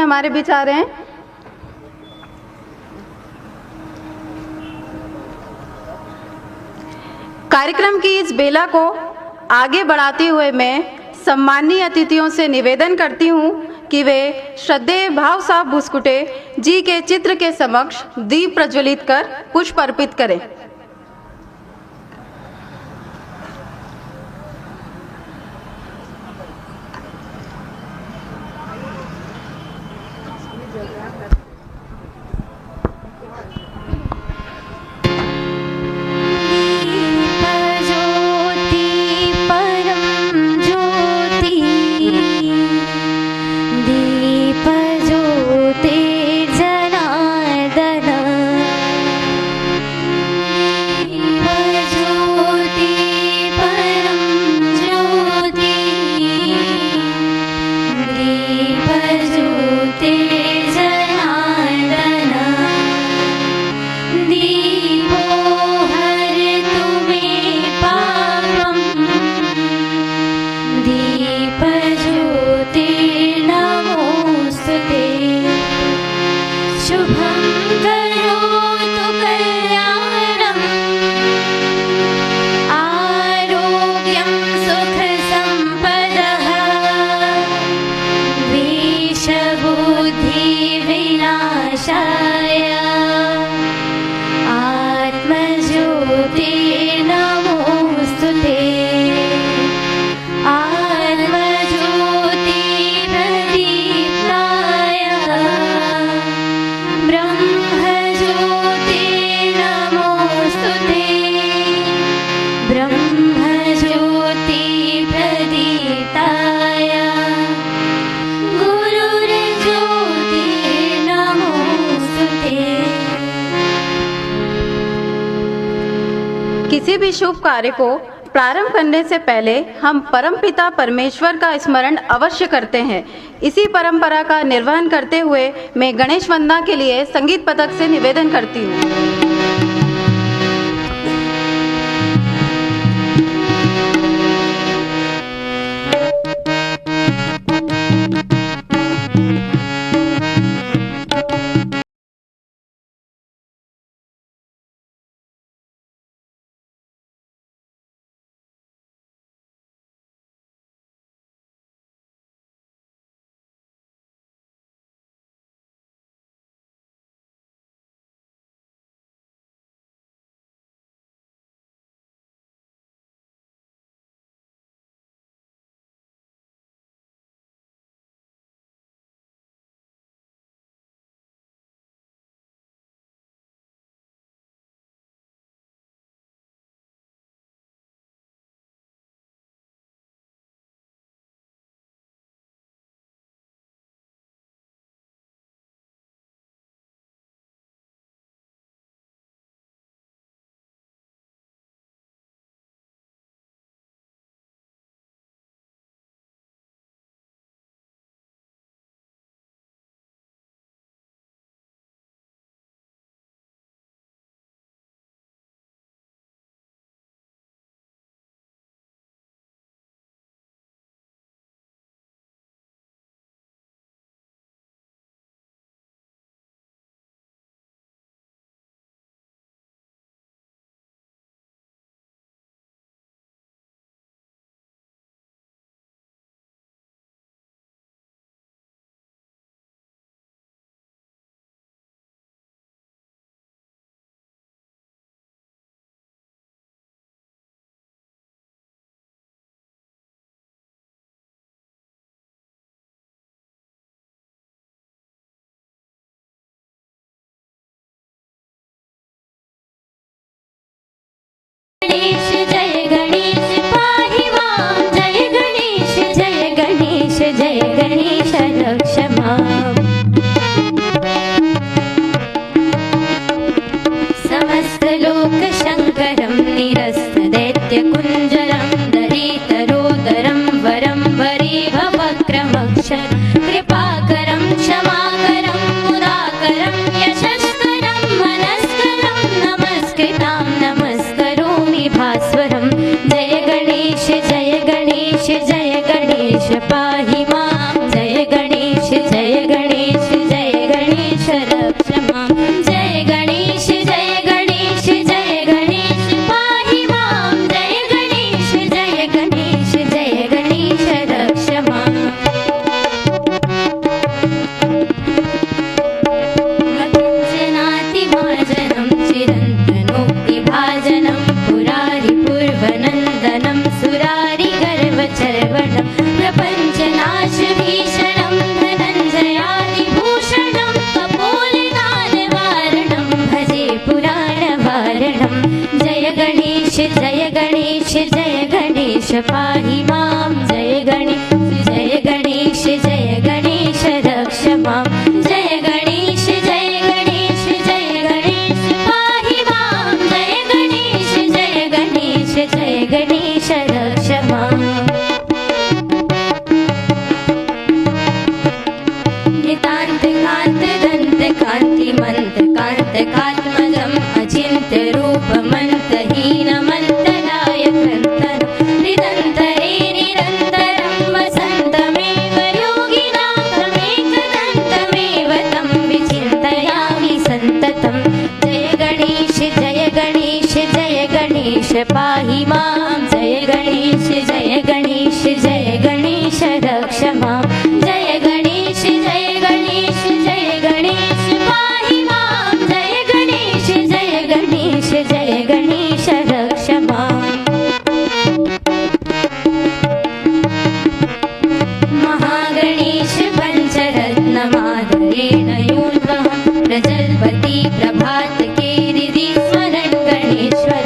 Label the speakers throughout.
Speaker 1: हमारे बीच आ रहे हैं। कार्यक्रम की इस बेला को आगे बढ़ाते हुए मैं सम्मानीय अतिथियों से निवेदन करती हूं कि वे श्रद्धेय भाव साहब भुसकुटे जी के चित्र के समक्ष दीप प्रज्वलित कर पुष्प अर्पित करें। किसी भी शुभ कार्य को प्रारंभ करने से पहले हम परमपिता परमेश्वर का स्मरण अवश्य करते हैं। इसी परंपरा का निर्वहन करते हुए मैं गणेश वंदना के लिए संगीत पथक से निवेदन करती हूँ।
Speaker 2: जय गणेश पाहि मां, जय गणेश गणेश जय गणेश रक्ष मां जय गणेश जय गणेश जय गणेश पाहि मां जय गणेश जय गणेश जय गणेश रक्ष मां नातिभाजनं चिरन्तनोक्तिभाजनं पुरारिपूर्वनन्दनं सुरारिगर्वचर्वणं प्रपञ्चनाशभीषणं धनञ्जयादिभूषणं कपोलदानवारणं भजे पुराणवारणं जय गणेश जय गणेश जय गणेश पाहि मां जय गणेश जय गणेश जय गणेश रक्ष मां जय गणेश जय गणेश जय गणेश पाहि मां जय गणेश जय गणेश जय गणेश रक्ष मां नितान्त कान्त दन्त कान्तिमन्त कान्तकात्मजम् अचिन्त्य रूपमन्तहीनमन्तदायकर्तनं निरन्तरे निरन्तरं वसन्तमेव योगिनां तमेकदन्तमेव तं विचिन्तयामि सन्ततं जय गणेश जय गणेश जय गणेश पाहि मां जय गणेश जय गणेश जय गणेश रक्ष मां जय गणेश जय गणेश जय गणेश पाहि मां जय गणेश जय गणेश जय गणेश रक्ष मां महागणेश पञ्चरत्नमादरेण योन्वहं प्रजल्पति प्रभातकेरिदि स्मरन् गणेश्वर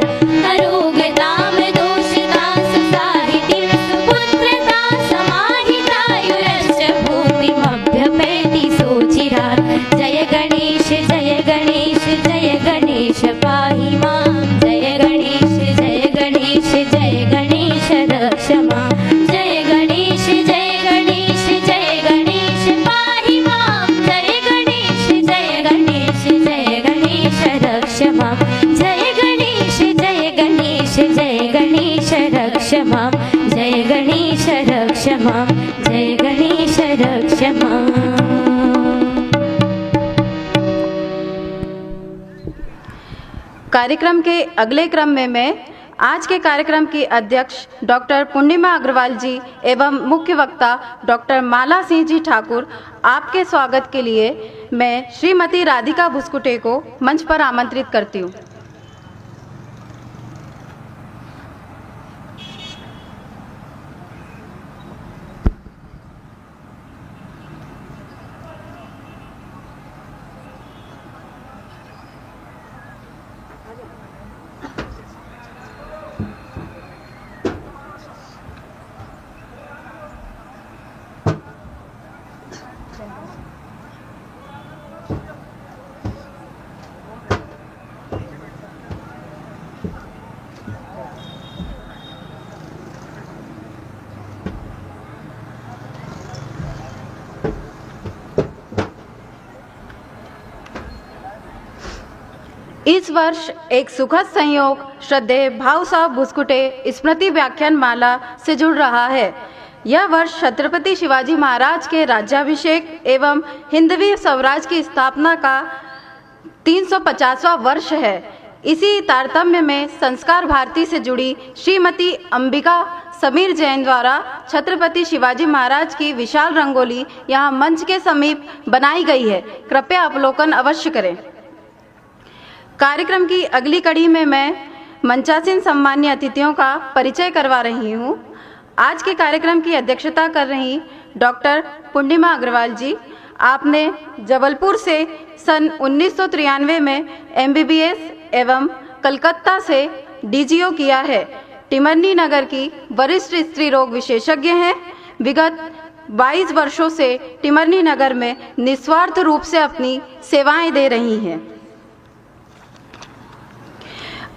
Speaker 2: अरोगतां दोषतां सुसाहितीं सुपुत्रता समाहितायुरश्च भूतिमभ्यपेति सोचिरात् जय गणेश जय गणेश जय गणेश पाहि मां जय गणेश जय गणेश जय गणेश रक्ष मां जय गणेश जय गणेश जय गणेश पाहि मां जय गणेश जय गणेश जय गणेश रक्ष मां जय गणेश जय गणेश जय गणेश रक्ष मां जय गणेश रक्ष मां जय गणेश रक्ष मां
Speaker 1: कार्यक्रम के अगले क्रम में मैं आज के कार्यक्रम की अध्यक्ष डॉक्टर पूर्णिमा अग्रवाल जी एवं मुख्य वक्ता डॉक्टर माला सिंह जी ठाकुर आपके स्वागत के लिए मैं श्रीमती राधिका भुस्कुटे को मंच पर आमंत्रित करती हूँ। इस वर्ष एक सुखद संयोग श्रद्धेय भाऊ साहब भुस्कुटे स्मृति व्याख्यान माला से जुड़ रहा है। यह वर्ष छत्रपति शिवाजी महाराज के राज्याभिषेक एवं हिंदवी स्वराज की स्थापना का 350वां वर्ष है। इसी तारतम्य में संस्कार भारती से जुड़ी श्रीमती अंबिका समीर जैन द्वारा छत्रपति शिवाजी महाराज की विशाल रंगोली यहाँ मंच के समीप बनाई गई है। कृपया अवलोकन अवश्य करें। कार्यक्रम की अगली कड़ी में मैं मंचासीन सम्मान्य अतिथियों का परिचय करवा रही हूँ। आज के कार्यक्रम की अध्यक्षता कर रही डॉक्टर पूर्णिमा अग्रवाल जी। आपने जबलपुर से सन 1993 में MBBS एवं कलकत्ता से DGO किया है। टिमरनी नगर की वरिष्ठ स्त्री रोग विशेषज्ञ हैं। विगत 22 वर्षों से टिमरनी नगर में निस्वार्थ रूप से अपनी सेवाएं दे रही हैं।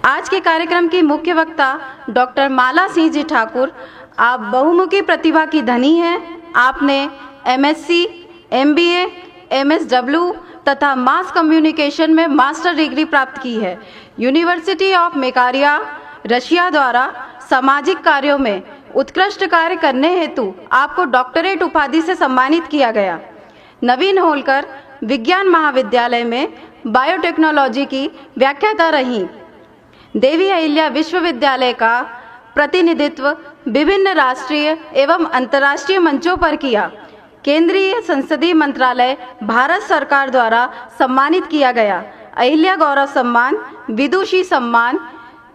Speaker 1: आज के कार्यक्रम की मुख्य वक्ता डॉक्टर माला सिंह जी ठाकुर। आप बहुमुखी प्रतिभा की धनी हैं। आपने MSc, MBA, MSW तथा मास कम्युनिकेशन में मास्टर डिग्री प्राप्त की है। यूनिवर्सिटी ऑफ मेकारिया रशिया द्वारा सामाजिक कार्यों में उत्कृष्ट कार्य करने हेतु आपको डॉक्टरेट उपाधि से सम्मानित किया गया। नवीन होलकर विज्ञान महाविद्यालय में बायोटेक्नोलॉजी की व्याख्याता रहीं। देवी अहिल्या विश्वविद्यालय का प्रतिनिधित्व विभिन्न राष्ट्रीय एवं अंतर्राष्ट्रीय मंचों पर किया। केंद्रीय संसदीय मंत्रालय भारत सरकार द्वारा सम्मानित किया गया। अहिल्या गौरव सम्मान, विदुषी सम्मान,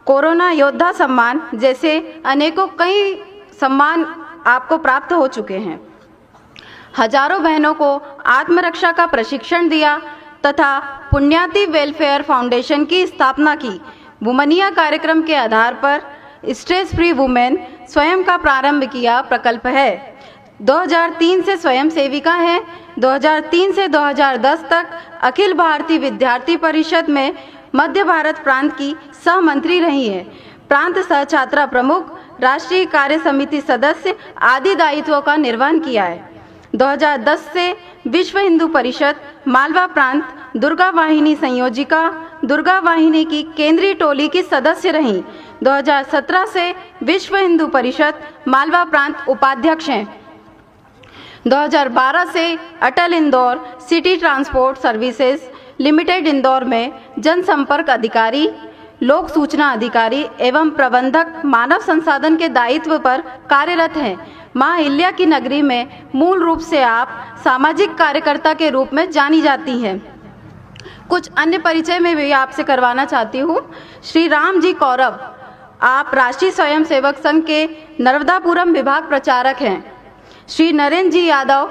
Speaker 1: कोरोना योद्धा सम्मान जैसे अनेकों कई सम्मान आपको प्राप्त हो चुके हैं। हजारों बहनों को आत्मरक्षा का प्रशिक्षण दिया तथा पुण्याति वेलफेयर फाउंडेशन की स्थापना की। वुमनिया कार्यक्रम के आधार पर स्ट्रेस फ्री वुमेन स्वयं का प्रारंभ किया प्रकल्प है। 2003 से स्वयं सेविका है। 2003 से 2010 तक अखिल भारतीय विद्यार्थी परिषद में मध्य भारत प्रांत की सह मंत्री रही है। प्रांत सह छात्रा प्रमुख, राष्ट्रीय कार्य समिति सदस्य आदि दायित्वों का निर्वहन किया है। 2010 से विश्व हिंदू परिषद मालवा प्रांत दुर्गा वाहिनी संयोजिका, दुर्गा वाहिनी की केंद्रीय टोली की सदस्य रहीं। 2017 से विश्व हिंदू परिषद मालवा प्रांत उपाध्यक्ष हैं। 2012 से Atal Indore city transport services limited Indore में जनसंपर्क अधिकारी, लोक सूचना अधिकारी एवं प्रबंधक मानव संसाधन के दायित्व पर कार्यरत हैं। मां अहिल्या की नगरी में मूल रूप से आप सामाजिक कार्यकर्ता के रूप में जानी जाती हैं। कुछ अन्य परिचय में भी आपसे करवाना चाहती हूँ। श्री राम जी कौरव, आप राष्ट्रीय स्वयंसेवक संघ के नर्मदापुरम विभाग प्रचारक हैं। श्री नरेंद्र जी यादव,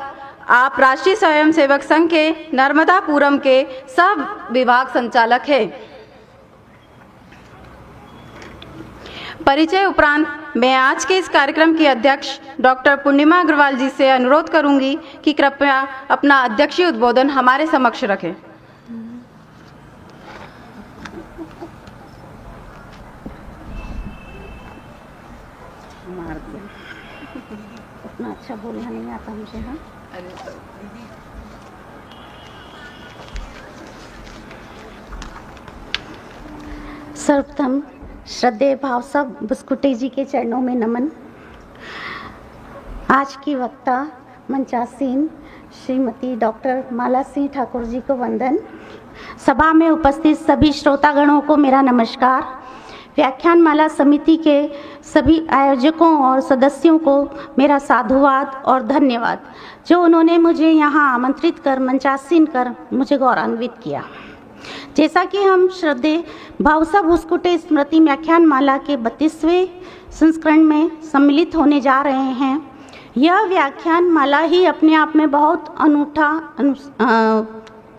Speaker 1: आप राष्ट्रीय स्वयंसेवक संघ के नर्मदापुरम के सह विभाग संचालक हैं। परिचय उपरांत मैं आज के इस कार्यक्रम की अध्यक्ष डॉक्टर पूर्णिमा अग्रवाल जी से अनुरोध करूंगी कि कृपया अपना अध्यक्षीय उद्बोधन हमारे समक्ष रखें।
Speaker 3: उतना अच्छा बोलना नहीं आता मुझे। हाँ, सर्वप्रथम श्रद्धेय भाव साहब बुस्कुटे जी के चरणों में नमन। आज की वक्ता मंचासीन श्रीमती डॉक्टर माला सिंह ठाकुर जी को वंदन। सभा में उपस्थित सभी श्रोतागणों को मेरा नमस्कार। व्याख्यान माला समिति के सभी आयोजकों और सदस्यों को मेरा साधुवाद और धन्यवाद, जो उन्होंने मुझे यहाँ आमंत्रित कर मंचासीन कर मुझे गौरवान्वित किया। जैसा कि हम श्रद्धेय भाव साहब बुस्कुटे स्मृति व्याख्यान माला के 32वें संस्करण में सम्मिलित होने जा रहे हैं, यह व्याख्यान माला ही अपने आप में बहुत अनूठा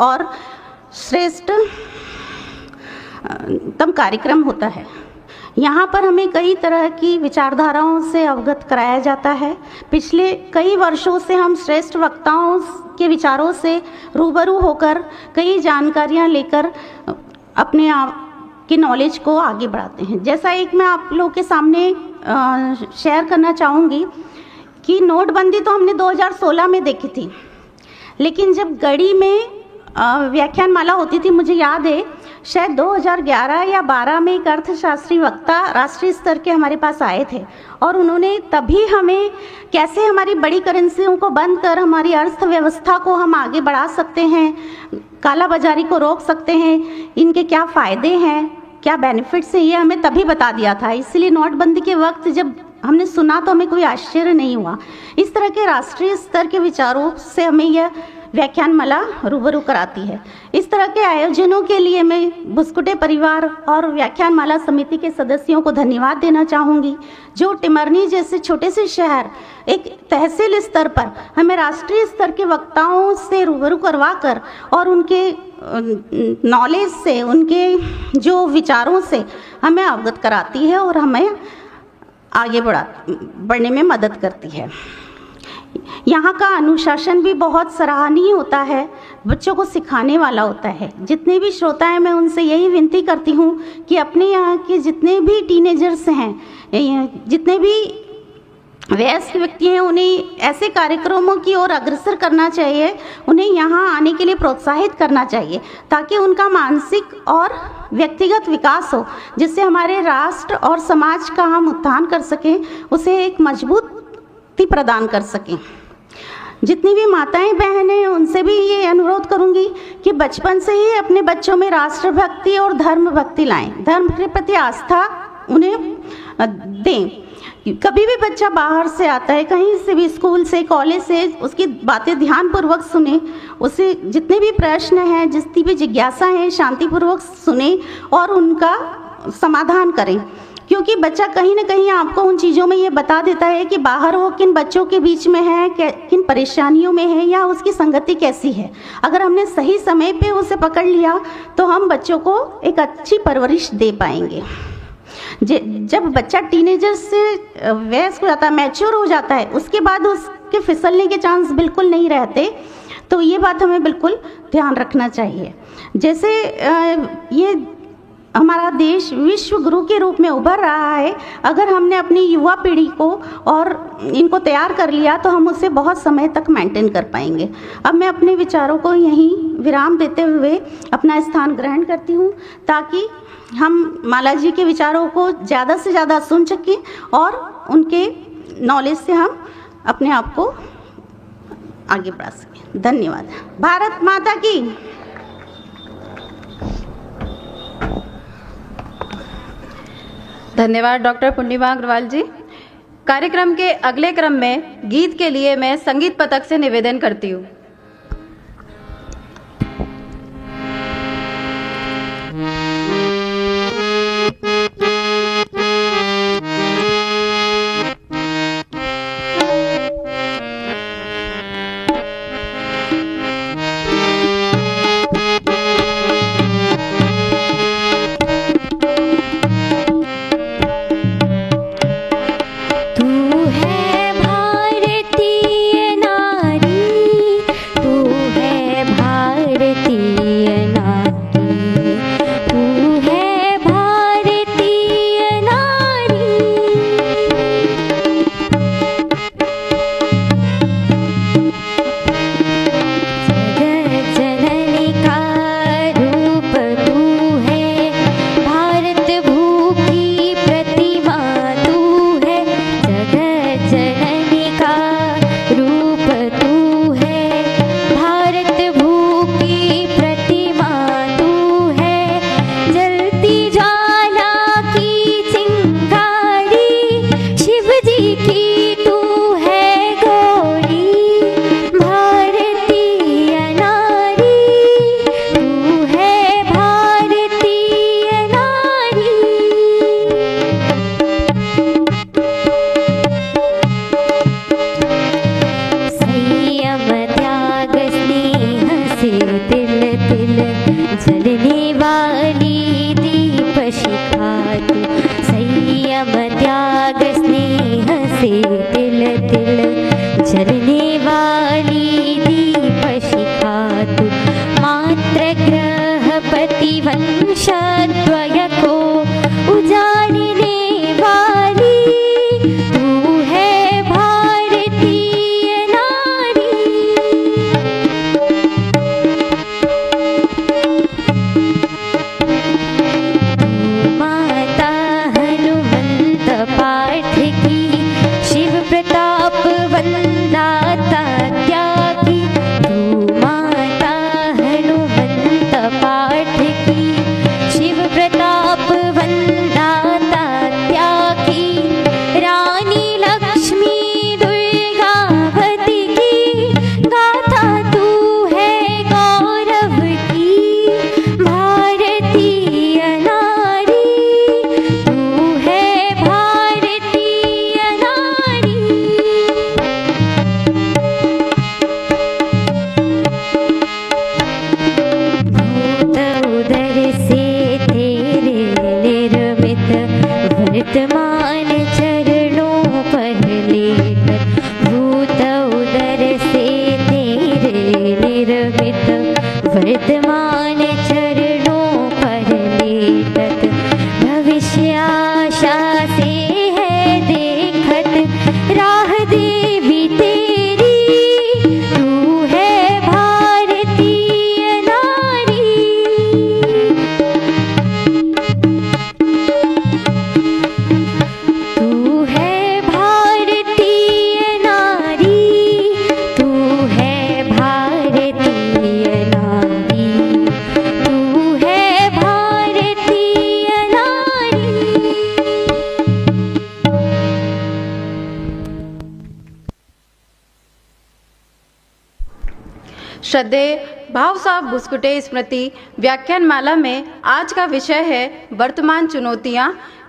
Speaker 3: और श्रेष्ठतम कार्यक्रम होता है। यहाँ पर हमें कई तरह की विचारधाराओं से अवगत कराया जाता है। पिछले कई वर्षों से हम श्रेष्ठ वक्ताओं के विचारों से रूबरू होकर कई जानकारियाँ लेकर अपने आप की नॉलेज को आगे बढ़ाते हैं। जैसा एक मैं आप लोगों के सामने शेयर करना चाहूँगी कि नोटबंदी तो हमने 2016 में देखी थी, लेकिन जब गढ़ी में व्याख्यान माला होती थी, मुझे याद है शायद 2011 या 12 में एक अर्थशास्त्री वक्ता राष्ट्रीय स्तर के हमारे पास आए थे और उन्होंने तभी हमें कैसे हमारी बड़ी करेंसियों को बंद कर हमारी अर्थव्यवस्था को हम आगे बढ़ा सकते हैं, काला बाजारी को रोक सकते हैं, इनके क्या फ़ायदे हैं, क्या बेनिफिट्स हैं, ये हमें तभी बता दिया था। इसलिए नोटबंदी के वक्त जब हमने सुना तो हमें कोई आश्चर्य नहीं हुआ। इस तरह के राष्ट्रीय स्तर के विचारों से हमें यह व्याख्यान माला रूबरू कराती है। इस तरह के आयोजनों के लिए मैं बुस्कुटे परिवार और व्याख्यान माला समिति के सदस्यों को धन्यवाद देना चाहूँगी, जो टिमरनी जैसे छोटे से शहर एक तहसील स्तर पर हमें राष्ट्रीय स्तर के वक्ताओं से रूबरू करवा कर और उनके नॉलेज से, उनके जो विचारों से हमें अवगत कराती है और हमें आगे बढ़ने में मदद करती है। यहाँ का अनुशासन भी बहुत सराहनीय होता है, बच्चों को सिखाने वाला होता है। जितने भी श्रोता हैं, मैं उनसे यही विनती करती हूँ कि अपने यहाँ के जितने भी टीनेजर्स हैं, जितने भी वयस्क व्यक्ति हैं, उन्हें ऐसे कार्यक्रमों की ओर अग्रसर करना चाहिए, उन्हें यहाँ आने के लिए प्रोत्साहित करना चाहिए, ताकि उनका मानसिक और व्यक्तिगत विकास हो, जिससे हमारे राष्ट्र और समाज का हम उत्थान कर सकें, उसे एक मजबूती प्रदान कर सकें। जितनी भी माताएं बहनें हैं उनसे भी ये अनुरोध करूंगी कि बचपन से ही अपने बच्चों में राष्ट्रभक्ति और धर्म भक्ति लाएं, धर्म के प्रति आस्था उन्हें दें। कभी भी बच्चा बाहर से आता है, कहीं से भी, स्कूल से, कॉलेज से, उसकी बातें ध्यानपूर्वक सुने, उसे जितने भी प्रश्न हैं, जितनी भी जिज्ञासा है, शांतिपूर्वक सुने और उनका समाधान करें, क्योंकि बच्चा कहीं ना कहीं आपको उन चीज़ों में ये बता देता है कि बाहर वो किन बच्चों के बीच में है, किन परेशानियों में है या उसकी संगति कैसी है। अगर हमने सही समय पे उसे पकड़ लिया तो हम बच्चों को एक अच्छी परवरिश दे पाएंगे। जब बच्चा टीनेजर से वयस्क हो जाता है, मैच्योर हो जाता है, उसके बाद उसके फिसलने के चांस बिल्कुल नहीं रहते। तो ये बात हमें बिल्कुल ध्यान रखना चाहिए। जैसे ये हमारा देश विश्व गुरु के रूप में उभर रहा है, अगर हमने अपनी युवा पीढ़ी को और इनको तैयार कर लिया तो हम उसे बहुत समय तक मेंटेन कर पाएंगे। अब मैं अपने विचारों को यहीं विराम देते हुए अपना स्थान ग्रहण करती हूँ, ताकि हम माला जी के विचारों को ज़्यादा से ज़्यादा सुन सकें और उनके नॉलेज से हम अपने आप को आगे बढ़ा सकें। धन्यवाद। भारत माता की।
Speaker 1: धन्यवाद डॉक्टर पूर्णिमा अग्रवाल जी। कार्यक्रम के अगले क्रम में गीत के लिए मैं संगीत पथक से निवेदन करती हूँ।
Speaker 2: तू
Speaker 1: श्रद्धेय भाव साहब बुस्कुटे स्मृति व्याख्यानमाला में आज का विषय है वर्तमान चुनौतियां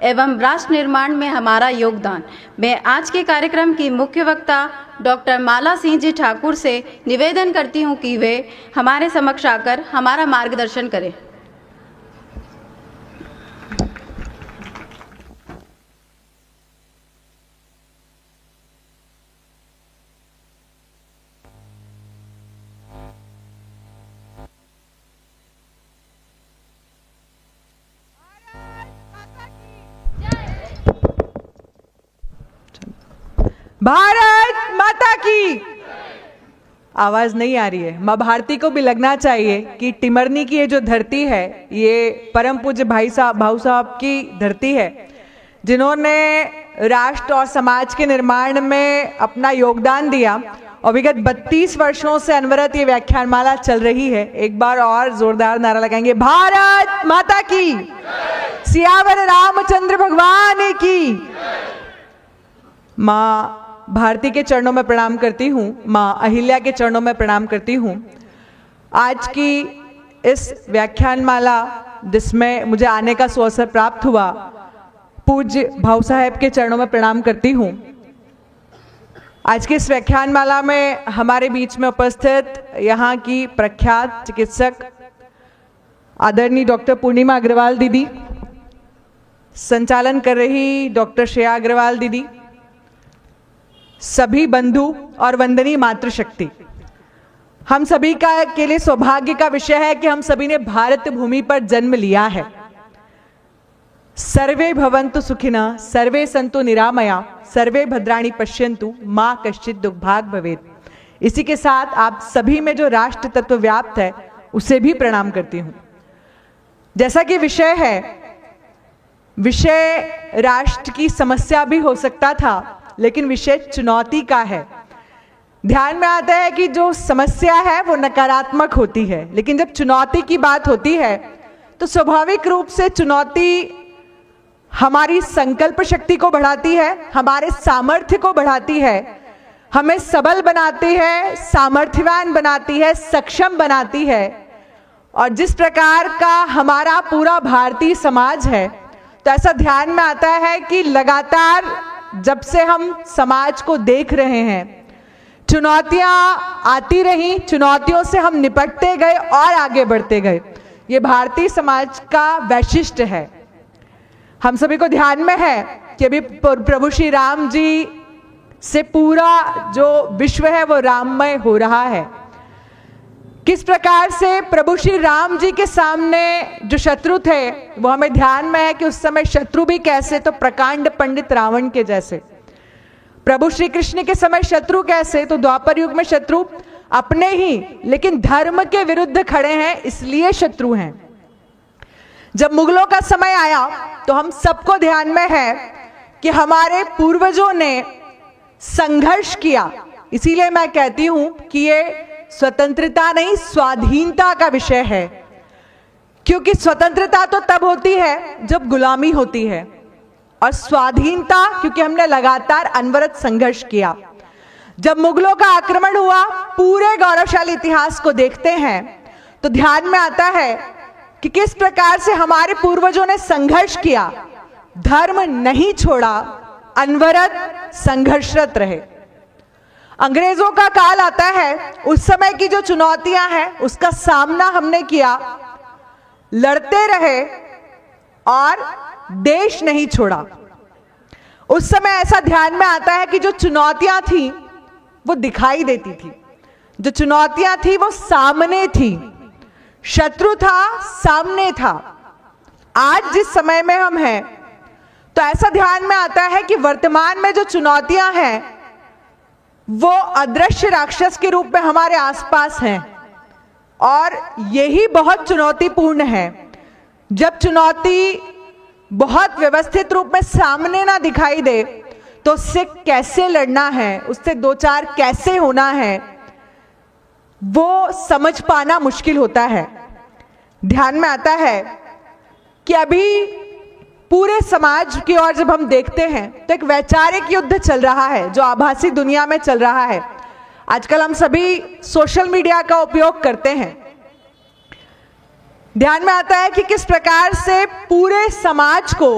Speaker 1: एवं राष्ट्र निर्माण में हमारा योगदान। मैं आज के कार्यक्रम की मुख्य वक्ता डॉक्टर माला सिंह जी ठाकुर से निवेदन करती हूं कि वे हमारे समक्ष आकर हमारा मार्गदर्शन करें।
Speaker 4: भारत माता की आवाज नहीं आ रही है। माँ भारती को भी लगना चाहिए कि टिमरनी की ये जो धरती है ये परम पूज्य भाऊ साहब की धरती है, जिन्होंने राष्ट्र और समाज के निर्माण में अपना योगदान दिया। और विगत 32 वर्षों से अनवरत ये व्याख्यानमाला चल रही है। एक बार और जोरदार नारा लगाएंगे, भारत माता की, सियावर रामचंद्र भगवान की। माँ भारती के चरणों में प्रणाम करती हूँ, माँ अहिल्या के चरणों में प्रणाम करती हूँ। आज की इस व्याख्यानमाला जिसमें मुझे आने का सुअवसर प्राप्त हुआ, पूज्य भाऊ साहब के चरणों में प्रणाम करती हूँ। आज की इस व्याख्यानमाला में हमारे बीच में उपस्थित यहाँ की प्रख्यात चिकित्सक आदरणीय डॉक्टर पूर्णिमा अग्रवाल दीदी, संचालन कर रही डॉक्टर श्रेया अग्रवाल दीदी, सभी बंधु और वंदनीय मातृशक्ति, हम सभी का के लिए सौभाग्य का विषय है कि हम सभी ने भारत भूमि पर जन्म लिया है। सर्वे भवन्तु सुखिनः, सर्वे सन्तु निरामया, सर्वे भद्राणि पश्यन्तु, माँ कश्चित् दुर्भाग् भवेत्। इसी के साथ आप सभी में जो राष्ट्र तत्व व्याप्त है उसे भी प्रणाम करती हूँ। जैसा कि विषय है, विषय राष्ट्र की समस्या भी हो सकता था, लेकिन विषय चुनौती का है। ध्यान में आता है कि जो समस्या है वो नकारात्मक होती है, लेकिन जब चुनौती की बात होती है तो स्वाभाविक रूप से चुनौती हमारी संकल्प शक्ति को बढ़ाती है, हमारे सामर्थ्य को बढ़ाती है, हमें सबल बनाती है, सामर्थ्यवान बनाती है, सक्षम बनाती है। और जिस प्रकार का हमारा पूरा भारतीय समाज है, तो ऐसा ध्यान में आता है कि लगातार जब से हम समाज को देख रहे हैं, चुनौतियां आती रही, चुनौतियों से हम निपटते गए और आगे बढ़ते गए। ये भारतीय समाज का वैशिष्ट्य है। हम सभी को ध्यान में है कि अभी प्रभु श्री राम जी से पूरा जो विश्व है वो राममय हो रहा है। किस प्रकार से प्रभु श्री राम जी के सामने जो शत्रु थे, वो हमें ध्यान में है कि उस समय शत्रु भी कैसे, तो प्रकांड पंडित रावण के जैसे। प्रभु श्री कृष्ण के समय शत्रु कैसे, तो द्वापर युग में शत्रु अपने ही लेकिन धर्म के विरुद्ध खड़े हैं, इसलिए शत्रु हैं। जब मुगलों का समय आया तो हम सबको ध्यान में है कि हमारे पूर्वजों ने संघर्ष किया। इसीलिए मैं कहती हूं कि ये स्वतंत्रता नहीं, स्वाधीनता का विषय है। क्योंकि स्वतंत्रता तो तब होती है जब गुलामी होती है, और स्वाधीनता क्योंकि हमने लगातार अनवरत संघर्ष किया। जब मुगलों का आक्रमण हुआ, पूरे गौरवशाली इतिहास को देखते हैं तो ध्यान में आता है कि किस प्रकार से हमारे पूर्वजों ने संघर्ष किया, धर्म नहीं छोड़ा, अनवरत संघर्षरत रहे। अंग्रेजों का काल आता है, उस समय की जो चुनौतियां हैं उसका सामना हमने किया, लड़ते रहे और देश नहीं छोड़ा। उस समय ऐसा ध्यान में आता है कि जो चुनौतियां थी वो दिखाई देती थी, जो चुनौतियां थी वो सामने थी, शत्रु था, सामने था। आज जिस समय में हम हैं, तो ऐसा ध्यान में आता है कि वर्तमान में जो चुनौतियां हैं वो अदृश्य राक्षस के रूप में हमारे आसपास हैं, और यही बहुत चुनौतीपूर्ण है। जब चुनौती बहुत व्यवस्थित रूप में सामने ना दिखाई दे तो उससे कैसे लड़ना है, उससे दो चार कैसे होना है, वो समझ पाना मुश्किल होता है। ध्यान में आता है कि अभी पूरे समाज की ओर जब हम देखते हैं तो एक वैचारिक युद्ध चल रहा है जो आभासी दुनिया में चल रहा है। आजकल हम सभी सोशल मीडिया का उपयोग करते हैं। ध्यान में आता है कि किस प्रकार से पूरे समाज को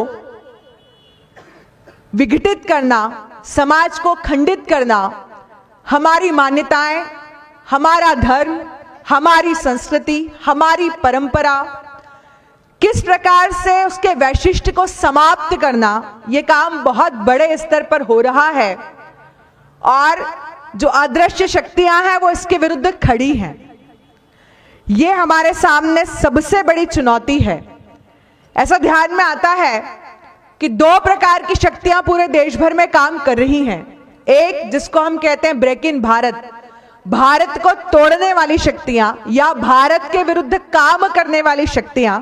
Speaker 4: विघटित करना, समाज को खंडित करना, हमारी मान्यताएं, हमारा धर्म, हमारी संस्कृति, हमारी परंपरा, किस प्रकार से उसके वैशिष्ट्य को समाप्त करना, ये काम बहुत बड़े स्तर पर हो रहा है और जो अदृश्य शक्तियां हैं वो इसके विरुद्ध खड़ी हैं। ये हमारे सामने सबसे बड़ी चुनौती है। ऐसा ध्यान में आता है कि दो प्रकार की शक्तियां पूरे देश भर में काम कर रही हैं। एक जिसको हम कहते हैं ब्रेक इन भारत, भारत को तोड़ने वाली शक्तियां या भारत के विरुद्ध काम करने वाली शक्तियां,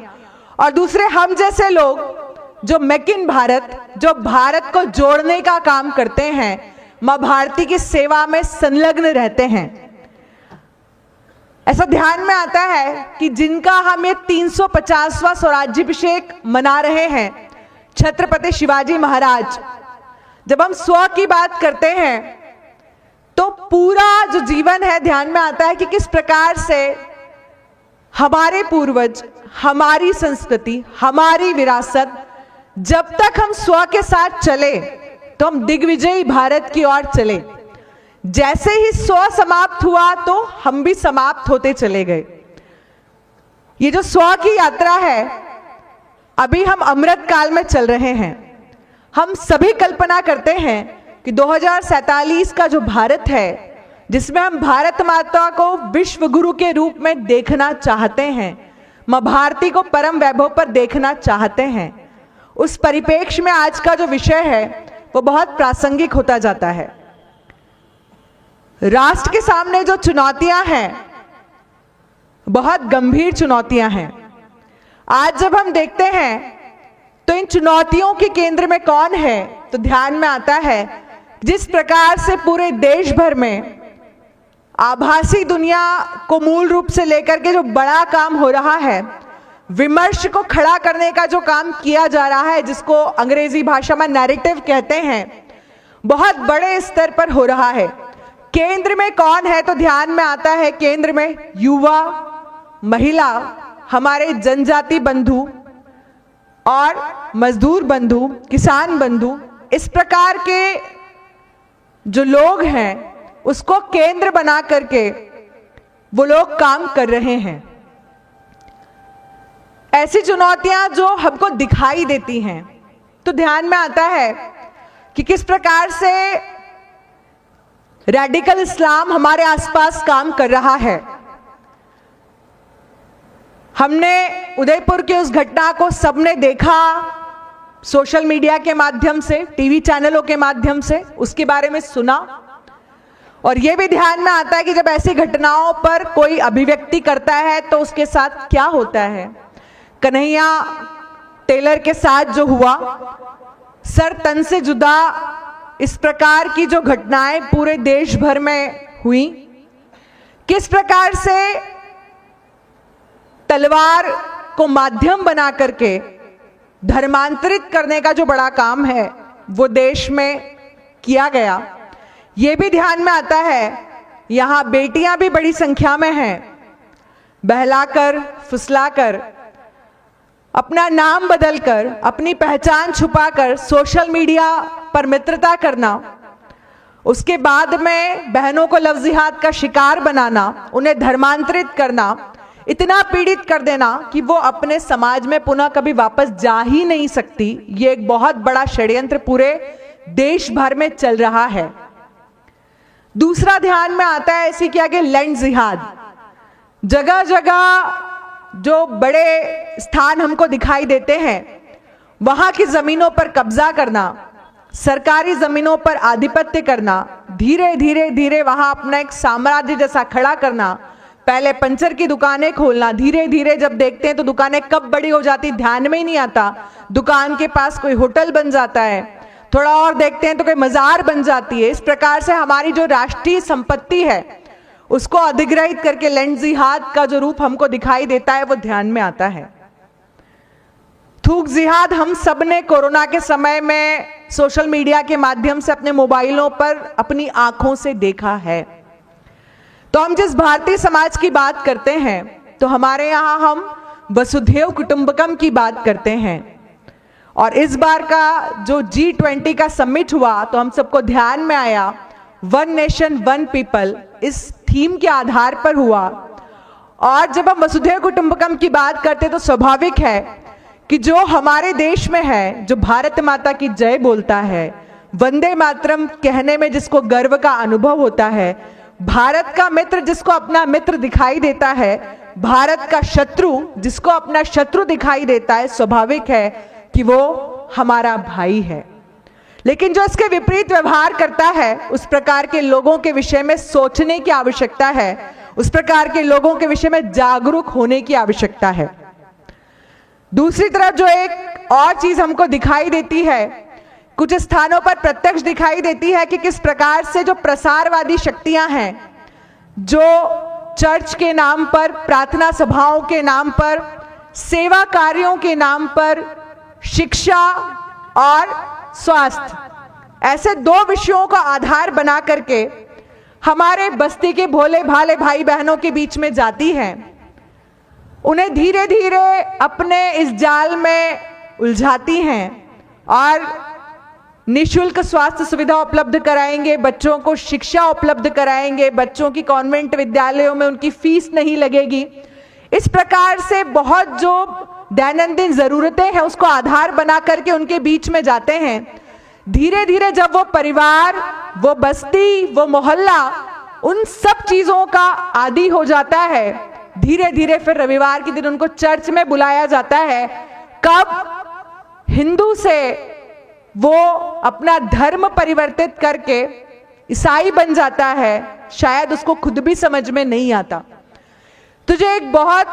Speaker 4: और दूसरे हम जैसे लोग जो मेक इन भारत, जो भारत को जोड़ने का काम करते हैं, मां भारती की सेवा में संलग्न रहते हैं। ऐसा ध्यान में आता है कि जिनका हम ये 350वां स्वराज्याभिषेक मना रहे हैं, छत्रपति शिवाजी महाराज, जब हम स्व की बात करते हैं तो पूरा जो जीवन है ध्यान में आता है कि किस प्रकार से हमारे पूर्वज, हमारी संस्कृति, हमारी विरासत, जब तक हम स्व के साथ चले तो हम दिग्विजयी भारत की ओर चले। जैसे ही स्व समाप्त हुआ तो हम भी समाप्त होते चले गए। ये जो स्व की यात्रा है, अभी हम अमृत काल में चल रहे हैं। हम सभी कल्पना करते हैं कि 2047 का जो भारत है, जिसमें हम भारत माता को विश्व गुरु के रूप में देखना चाहते हैं, मां भारती को परम वैभव पर देखना चाहते हैं, उस परिप्रेक्ष्य में आज का जो विषय है वो बहुत प्रासंगिक होता जाता है। राष्ट्र के सामने जो चुनौतियां हैं, बहुत गंभीर चुनौतियां हैं। आज जब हम देखते हैं तो इन चुनौतियों के केंद्र में कौन है, तो ध्यान में आता है जिस प्रकार से पूरे देश भर में आभासी दुनिया को मूल रूप से लेकर के जो बड़ा काम हो रहा है, विमर्श को खड़ा करने का जो काम किया जा रहा है, जिसको अंग्रेजी भाषा में नैरेटिव कहते हैं, बहुत बड़े स्तर पर हो रहा है। केंद्र में कौन है, तो ध्यान में आता है केंद्र में युवा, महिला, हमारे जनजाति बंधु और मजदूर बंधु, किसान बंधु, इस प्रकार के जो लोग हैं उसको केंद्र बना करके वो लोग काम कर रहे हैं। ऐसी चुनौतियां जो हमको दिखाई देती हैं, तो ध्यान में आता है कि किस प्रकार से रैडिकल इस्लाम हमारे आसपास काम कर रहा है। हमने उदयपुर की उस घटना को सबने देखा, सोशल मीडिया के माध्यम से, टीवी चैनलों के माध्यम से उसके बारे में सुना, और यह भी ध्यान में आता है कि जब ऐसी घटनाओं पर कोई अभिव्यक्ति करता है तो उसके साथ क्या होता है। कन्हैया टेलर के साथ जो हुआ, सर तन से जुदा, इस प्रकार की जो घटनाएं पूरे देश भर में हुई, किस प्रकार से तलवार को माध्यम बना करके धर्मांतरित करने का जो बड़ा काम है वो देश में किया गया, ये भी ध्यान में आता है। यहाँ बेटियां भी बड़ी संख्या में हैं, बहलाकर फुसलाकर, अपना नाम बदलकर, अपनी पहचान छुपाकर सोशल मीडिया पर मित्रता करना, उसके बाद में बहनों को लव जिहाद का शिकार बनाना, उन्हें धर्मांतरित करना, इतना पीड़ित कर देना कि वो अपने समाज में पुनः कभी वापस जा ही नहीं सकती। ये एक बहुत बड़ा षड्यंत्र पूरे देश भर में चल रहा है। दूसरा ध्यान में आता है इसी के आगे लैंड जिहाद। जगह जगह जो बड़े स्थान हमको दिखाई देते हैं, वहां की जमीनों पर कब्जा करना, सरकारी जमीनों पर आधिपत्य करना, धीरे धीरे धीरे वहां अपना एक साम्राज्य जैसा खड़ा करना, पहले पंचर की दुकानें खोलना, धीरे धीरे जब देखते हैं तो दुकानें कब बड़ी हो जाती ध्यान में ही नहीं आता, दुकान के पास कोई होटल बन जाता है, थोड़ा और देखते हैं तो कोई मजार बन जाती है। इस प्रकार से हमारी जो राष्ट्रीय संपत्ति है उसको अधिग्रहित करके लैंड जिहाद का जो रूप हमको दिखाई देता है वो ध्यान में आता है। थूक जिहाद हम सब ने कोरोना के समय में सोशल मीडिया के माध्यम से अपने मोबाइलों पर अपनी आंखों से देखा है। तो हम जिस भारतीय समाज की बात करते हैं तो हमारे यहाँ हम वसुधैव कुटुंबकम की बात करते हैं। और इस बार का जो G20 का समिट हुआ तो हम सबको ध्यान में आया वन नेशन वन पीपल इस थीम के आधार पर हुआ। और जब हम वसुधैव कुटुंबकम की बात करते तो स्वाभाविक है कि जो हमारे देश में है, जो भारत माता की जय बोलता है, वंदे मातरम कहने में जिसको गर्व का अनुभव होता है, भारत का मित्र जिसको अपना मित्र दिखाई देता है, भारत का शत्रु जिसको अपना शत्रु दिखाई देता है, स्वाभाविक है कि वो हमारा भाई है। लेकिन जो इसके विपरीत व्यवहार करता है उस प्रकार के लोगों के विषय में सोचने की आवश्यकता है, उस प्रकार के लोगों के विषय में जागरूक होने की आवश्यकता है। दूसरी तरफ जो एक और चीज हमको दिखाई देती है, कुछ स्थानों पर प्रत्यक्ष दिखाई देती है कि किस प्रकार से जो प्रसारवादी शक्तियां हैं, जो चर्च के नाम पर, प्रार्थना सभाओं के नाम पर, सेवा कार्यों के नाम पर, शिक्षा और स्वास्थ्य, ऐसे दो विषयों का आधार बना करके हमारे बस्ती के भोले भाले भाई बहनों के बीच में जाती हैं, उन्हें धीरे धीरे अपने इस जाल में उलझाती हैं और निःशुल्क स्वास्थ्य सुविधा उपलब्ध कराएंगे, बच्चों को शिक्षा उपलब्ध कराएंगे, बच्चों की कॉन्वेंट विद्यालयों में उनकी फीस नहीं लगेगी। इस प्रकार से बहुत जो दैनंदिन जरूरतें हैं उसको आधार बना करके उनके बीच में जाते हैं। धीरे धीरे जब वो परिवार, वो बस्ती, वो मोहल्ला उन सब चीजों का आदी हो जाता है, धीरे धीरे फिर रविवार के दिन उनको चर्च में बुलाया जाता है। कब हिंदू से वो अपना धर्म परिवर्तित करके ईसाई बन जाता है, शायद उसको खुद भी समझ में नहीं आता। तो जो एक बहुत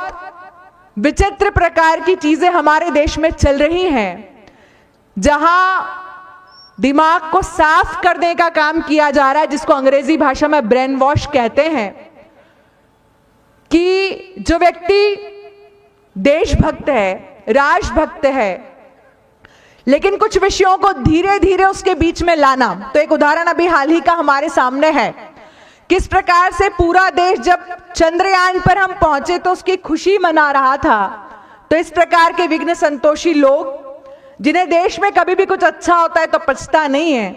Speaker 4: विचित्र प्रकार की चीजें हमारे देश में चल रही हैं, जहां दिमाग को साफ करने का काम किया जा रहा है, जिसको अंग्रेजी भाषा में ब्रेन वॉश कहते हैं, कि जो व्यक्ति देशभक्त है, राष्ट्रभक्त है, लेकिन कुछ विषयों को धीरे धीरे उसके बीच में लाना। तो एक उदाहरण अभी हाल ही का हमारे सामने है, किस प्रकार से पूरा देश जब चंद्रयान पर हम पहुंचे तो उसकी खुशी मना रहा था, तो इस प्रकार के विघ्न संतोषी लोग, जिन्हें देश में कभी भी कुछ अच्छा होता है तो पछता नहीं है,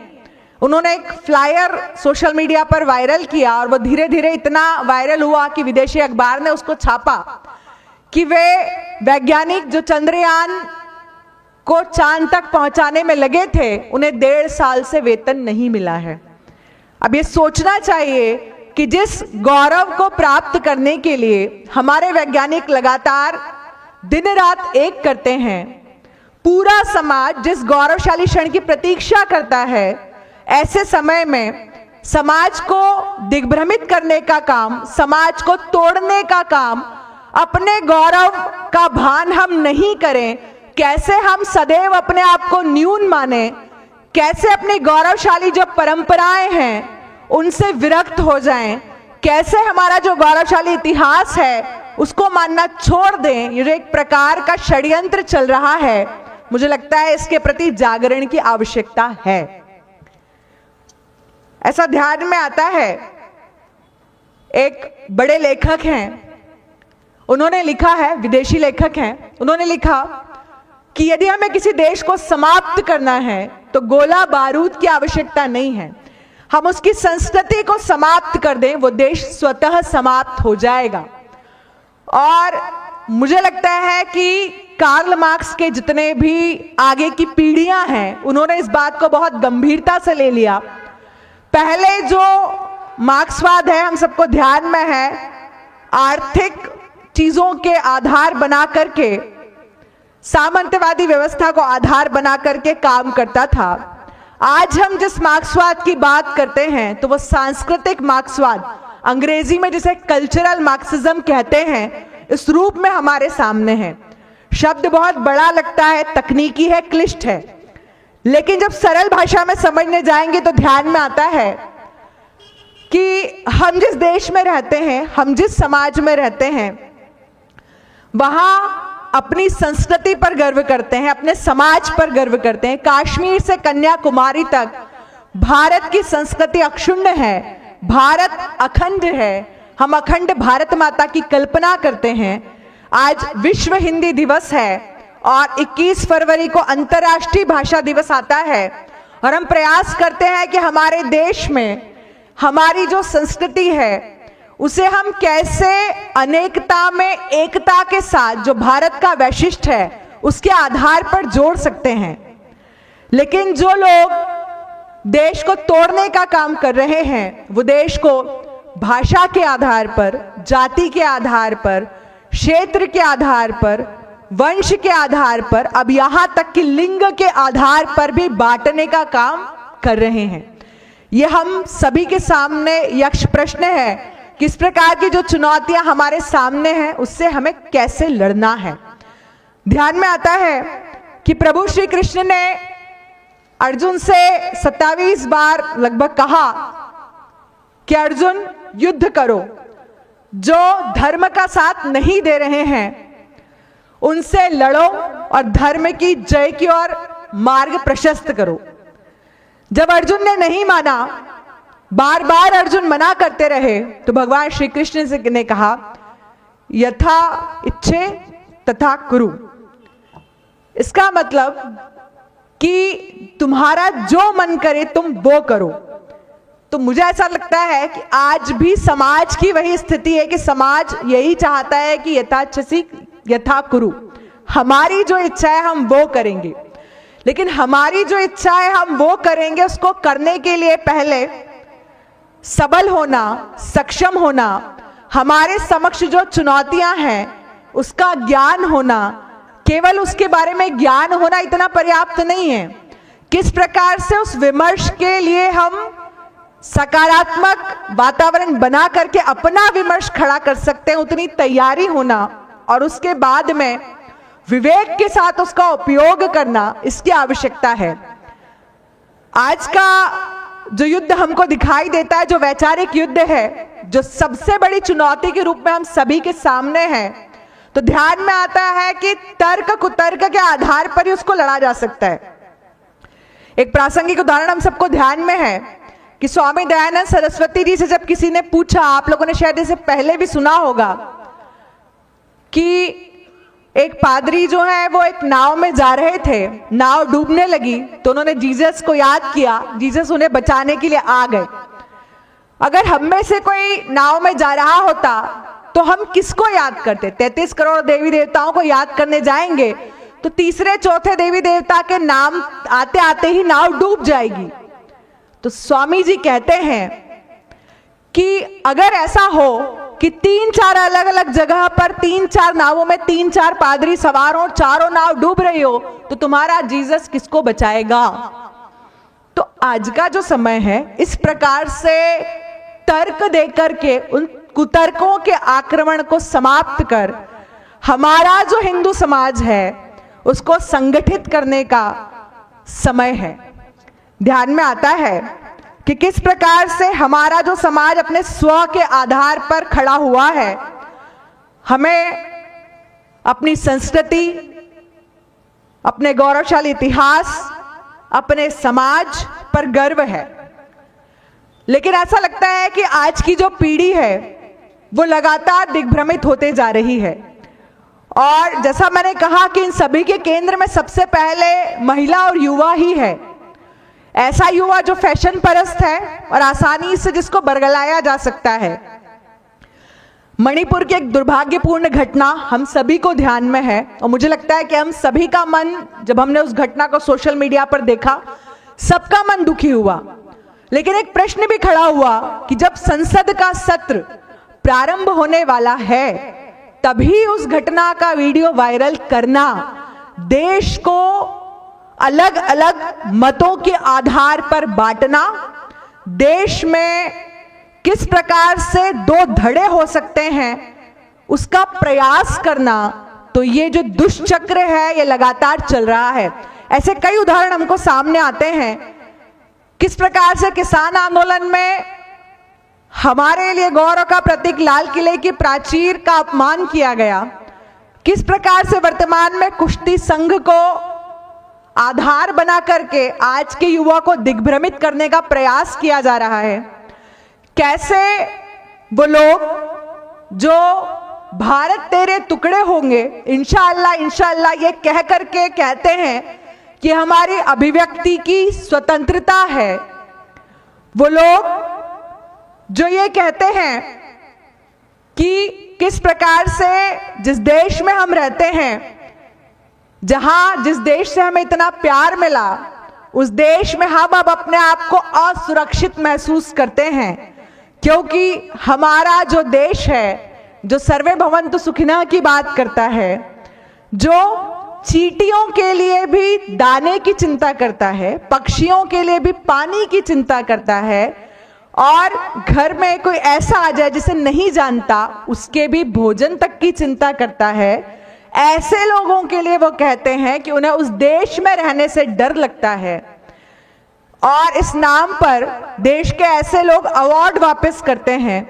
Speaker 4: उन्होंने एक फ्लायर सोशल मीडिया पर वायरल किया और वो धीरे धीरे इतना वायरल हुआ कि विदेशी अखबार ने उसको छापा कि वे वैज्ञानिक जो चंद्रयान को चांद तक पहुंचाने में लगे थे, उन्हें 1.5 साल से वेतन नहीं मिला है। अब ये सोचना चाहिए कि जिस गौरव को प्राप्त करने के लिए हमारे वैज्ञानिक लगातार दिन रात एक करते हैं, पूरा समाज जिस गौरवशाली क्षण की प्रतीक्षा करता है, ऐसे समय में समाज को दिग्भ्रमित करने का काम, समाज को तोड़ने का काम, अपने गौरव का भान हम नहीं करें, कैसे हम सदैव अपने आप को न्यून माने, कैसे अपनी गौरवशाली जो परंपराएं हैं उनसे विरक्त हो जाएं, कैसे हमारा जो गौरवशाली इतिहास है उसको मानना छोड़ दें, ये जो एक प्रकार का षड्यंत्र चल रहा है, मुझे लगता है इसके प्रति जागरण की आवश्यकता है। ऐसा ध्यान में आता है, एक बड़े लेखक हैं, उन्होंने लिखा है, विदेशी लेखक हैं, उन्होंने लिखा कि यदि हमें किसी देश को समाप्त करना है तो गोला बारूद की आवश्यकता नहीं है, हम उसकी संस्कृति को समाप्त कर दें, वो देश स्वतः समाप्त हो जाएगा। और मुझे लगता है कि कार्ल मार्क्स के जितने भी आगे की पीढ़ियां हैं, उन्होंने इस बात को बहुत गंभीरता से ले लिया। पहले जो मार्क्सवाद है हम सबको ध्यान में है, आर्थिक चीजों के आधार बना करके, सामंतवादी व्यवस्था को आधार बना करके काम करता था। आज हम जिस मार्क्सवाद की बात करते हैं तो वो सांस्कृतिक मार्क्सवाद, अंग्रेजी में जिसे कल्चरल मार्क्सिज्म कहते हैं, इस रूप में हमारे सामने है। शब्द बहुत बड़ा लगता है, तकनीकी है, क्लिष्ट है, लेकिन जब सरल भाषा में समझने जाएंगे तो ध्यान में आता है कि हम जिस देश में रहते हैं, हम जिस समाज में रहते हैं, वहां अपनी संस्कृति पर गर्व करते हैं, अपने समाज पर गर्व करते हैं। कश्मीर से कन्याकुमारी तक भारत की संस्कृति अक्षुण्ण है, भारत अखंड है, हम अखंड भारत माता की कल्पना करते हैं। आज विश्व हिंदी दिवस है और 21 फरवरी को अंतर्राष्ट्रीय भाषा दिवस आता है और हम प्रयास करते हैं कि हमारे देश में हमारी जो संस्कृति है उसे हम कैसे अनेकता में एकता के साथ जो भारत का वैशिष्ट है उसके आधार पर जोड़ सकते हैं। लेकिन जो लोग देश को तोड़ने का काम कर रहे हैं वो देश को भाषा के आधार पर, जाति के आधार पर, क्षेत्र के आधार पर, वंश के आधार पर, अब यहां तक कि लिंग के आधार पर भी बांटने का काम कर रहे हैं। ये हम सभी के सामने यक्ष प्रश्न है, किस प्रकार की जो चुनौतियां हमारे सामने हैं उससे हमें कैसे लड़ना है। ध्यान में आता है कि प्रभु श्री कृष्ण ने अर्जुन से 27 बार लगभग कहा कि अर्जुन युद्ध करो, जो धर्म का साथ नहीं दे रहे हैं उनसे लड़ो और धर्म की जय की ओर मार्ग प्रशस्त करो। जब अर्जुन ने नहीं माना, बार बार अर्जुन मना करते रहे, तो भगवान श्री कृष्ण ने कहा यथा इच्छे तथा कुरु। इसका मतलब कि तुम्हारा जो मन करे तुम वो करो। तो मुझे ऐसा लगता है कि आज भी समाज की वही स्थिति है कि समाज यही चाहता है कि यथाच्छसी यथा कुरु, हमारी जो इच्छा है हम वो करेंगे। लेकिन हमारी जो इच्छा है हम वो करेंगे, उसको करने के लिए पहले सबल होना, सक्षम होना, हमारे समक्ष जो चुनौतियां हैं उसका ज्ञान होना, केवल उसके बारे में ज्ञान होना इतना पर्याप्त नहीं है। किस प्रकार से उस विमर्श के लिए हम सकारात्मक वातावरण बना करके अपना विमर्श खड़ा कर सकते हैं, उतनी तैयारी होना और उसके बाद में विवेक के साथ उसका उपयोग करना, इसकी आवश्यकता है। आज का जो युद्ध हमको दिखाई देता है, जो वैचारिक युद्ध है, जो सबसे बड़ी चुनौती के रूप में हम सभी के सामने है, तो ध्यान में आता है कि तर्क कुतर्क के आधार पर ही उसको लड़ा जा सकता है। एक प्रासंगिक उदाहरण हम सबको ध्यान में है कि स्वामी दयानंद सरस्वती जी से जब किसी ने पूछा, आप लोगों ने शायद इसे पहले भी सुना होगा, कि एक पादरी जो है वो एक नाव में जा रहे थे, नाव डूबने लगी तो उन्होंने जीसस को याद किया, जीसस उन्हें बचाने के लिए आ गए। अगर हम में से कोई नाव में जा रहा होता तो हम किसको याद करते? 33 करोड़ देवी देवताओं को याद करने जाएंगे तो तीसरे चौथे देवी देवता के नाम आते आते ही नाव डूब जाएगी। तो स्वामी जी कहते हैं कि अगर ऐसा हो कि 3-4 अलग अलग जगह पर 3-4 नावों में 3-4 पादरी सवार हो, चारों नाव डूब रही हो, तो तुम्हारा जीसस किसको बचाएगा? तो आज का जो समय है, इस प्रकार से तर्क देकर के उन कुतर्कों के आक्रमण को समाप्त कर हमारा जो हिंदू समाज है उसको संगठित करने का समय है। ध्यान में आता है कि किस प्रकार से हमारा जो समाज अपने स्व के आधार पर खड़ा हुआ है। हमें अपनी संस्कृति, अपने गौरवशाली इतिहास, अपने समाज पर गर्व है। लेकिन ऐसा लगता है कि आज की जो पीढ़ी है वो लगातार दिग्भ्रमित होते जा रही है। और जैसा मैंने कहा कि इन सभी के केंद्र में सबसे पहले महिला और युवा ही है। ऐसा युवा जो फैशन परस्त है और आसानी से जिसको बरगलाया जा सकता है। मणिपुर की एक दुर्भाग्यपूर्ण घटना हम सभी को ध्यान में है और मुझे लगता है कि हम सभी का मन, जब हमने उस घटना को सोशल मीडिया पर देखा, सबका मन दुखी हुआ। लेकिन एक प्रश्न भी खड़ा हुआ कि जब संसद का सत्र प्रारंभ होने वाला है तभी उस घटना का वीडियो वायरल करना, देश को अलग अलग मतों के आधार पर बांटना, देश में किस प्रकार से दो धड़े हो सकते हैं उसका प्रयास करना, तो ये जो दुष्चक्र है ये लगातार चल रहा है। ऐसे कई उदाहरण हमको सामने आते हैं। किस प्रकार से किसान आंदोलन में हमारे लिए गौरव का प्रतीक लाल किले की प्राचीर का अपमान किया गया, किस प्रकार से वर्तमान में कुश्ती संघ को आधार बना करके आज के युवा को दिग्भ्रमित करने का प्रयास किया जा रहा है, कैसे वो लोग जो भारत तेरे टुकड़े होंगे इंशाअल्लाह इंशाअल्लाह ये कह करके कहते हैं कि हमारी अभिव्यक्ति की स्वतंत्रता है, वो लोग जो ये कहते हैं कि किस प्रकार से जिस देश में हम रहते हैं, जहां जिस देश से हमें इतना प्यार मिला, उस देश में हम अब अपने आप को असुरक्षित महसूस करते हैं, क्योंकि हमारा जो देश है, जो सर्वे भवन्तु सुखिनः की बात करता है, जो चींटियों के लिए भी दाने की चिंता करता है, पक्षियों के लिए भी पानी की चिंता करता है, और घर में कोई ऐसा आ जाए जिसे नहीं जानता उसके भी भोजन तक की चिंता करता है, ऐसे लोगों के लिए वो कहते हैं कि उन्हें उस देश में रहने से डर लगता है। और इस नाम पर देश के ऐसे लोग अवार्ड वापस करते हैं।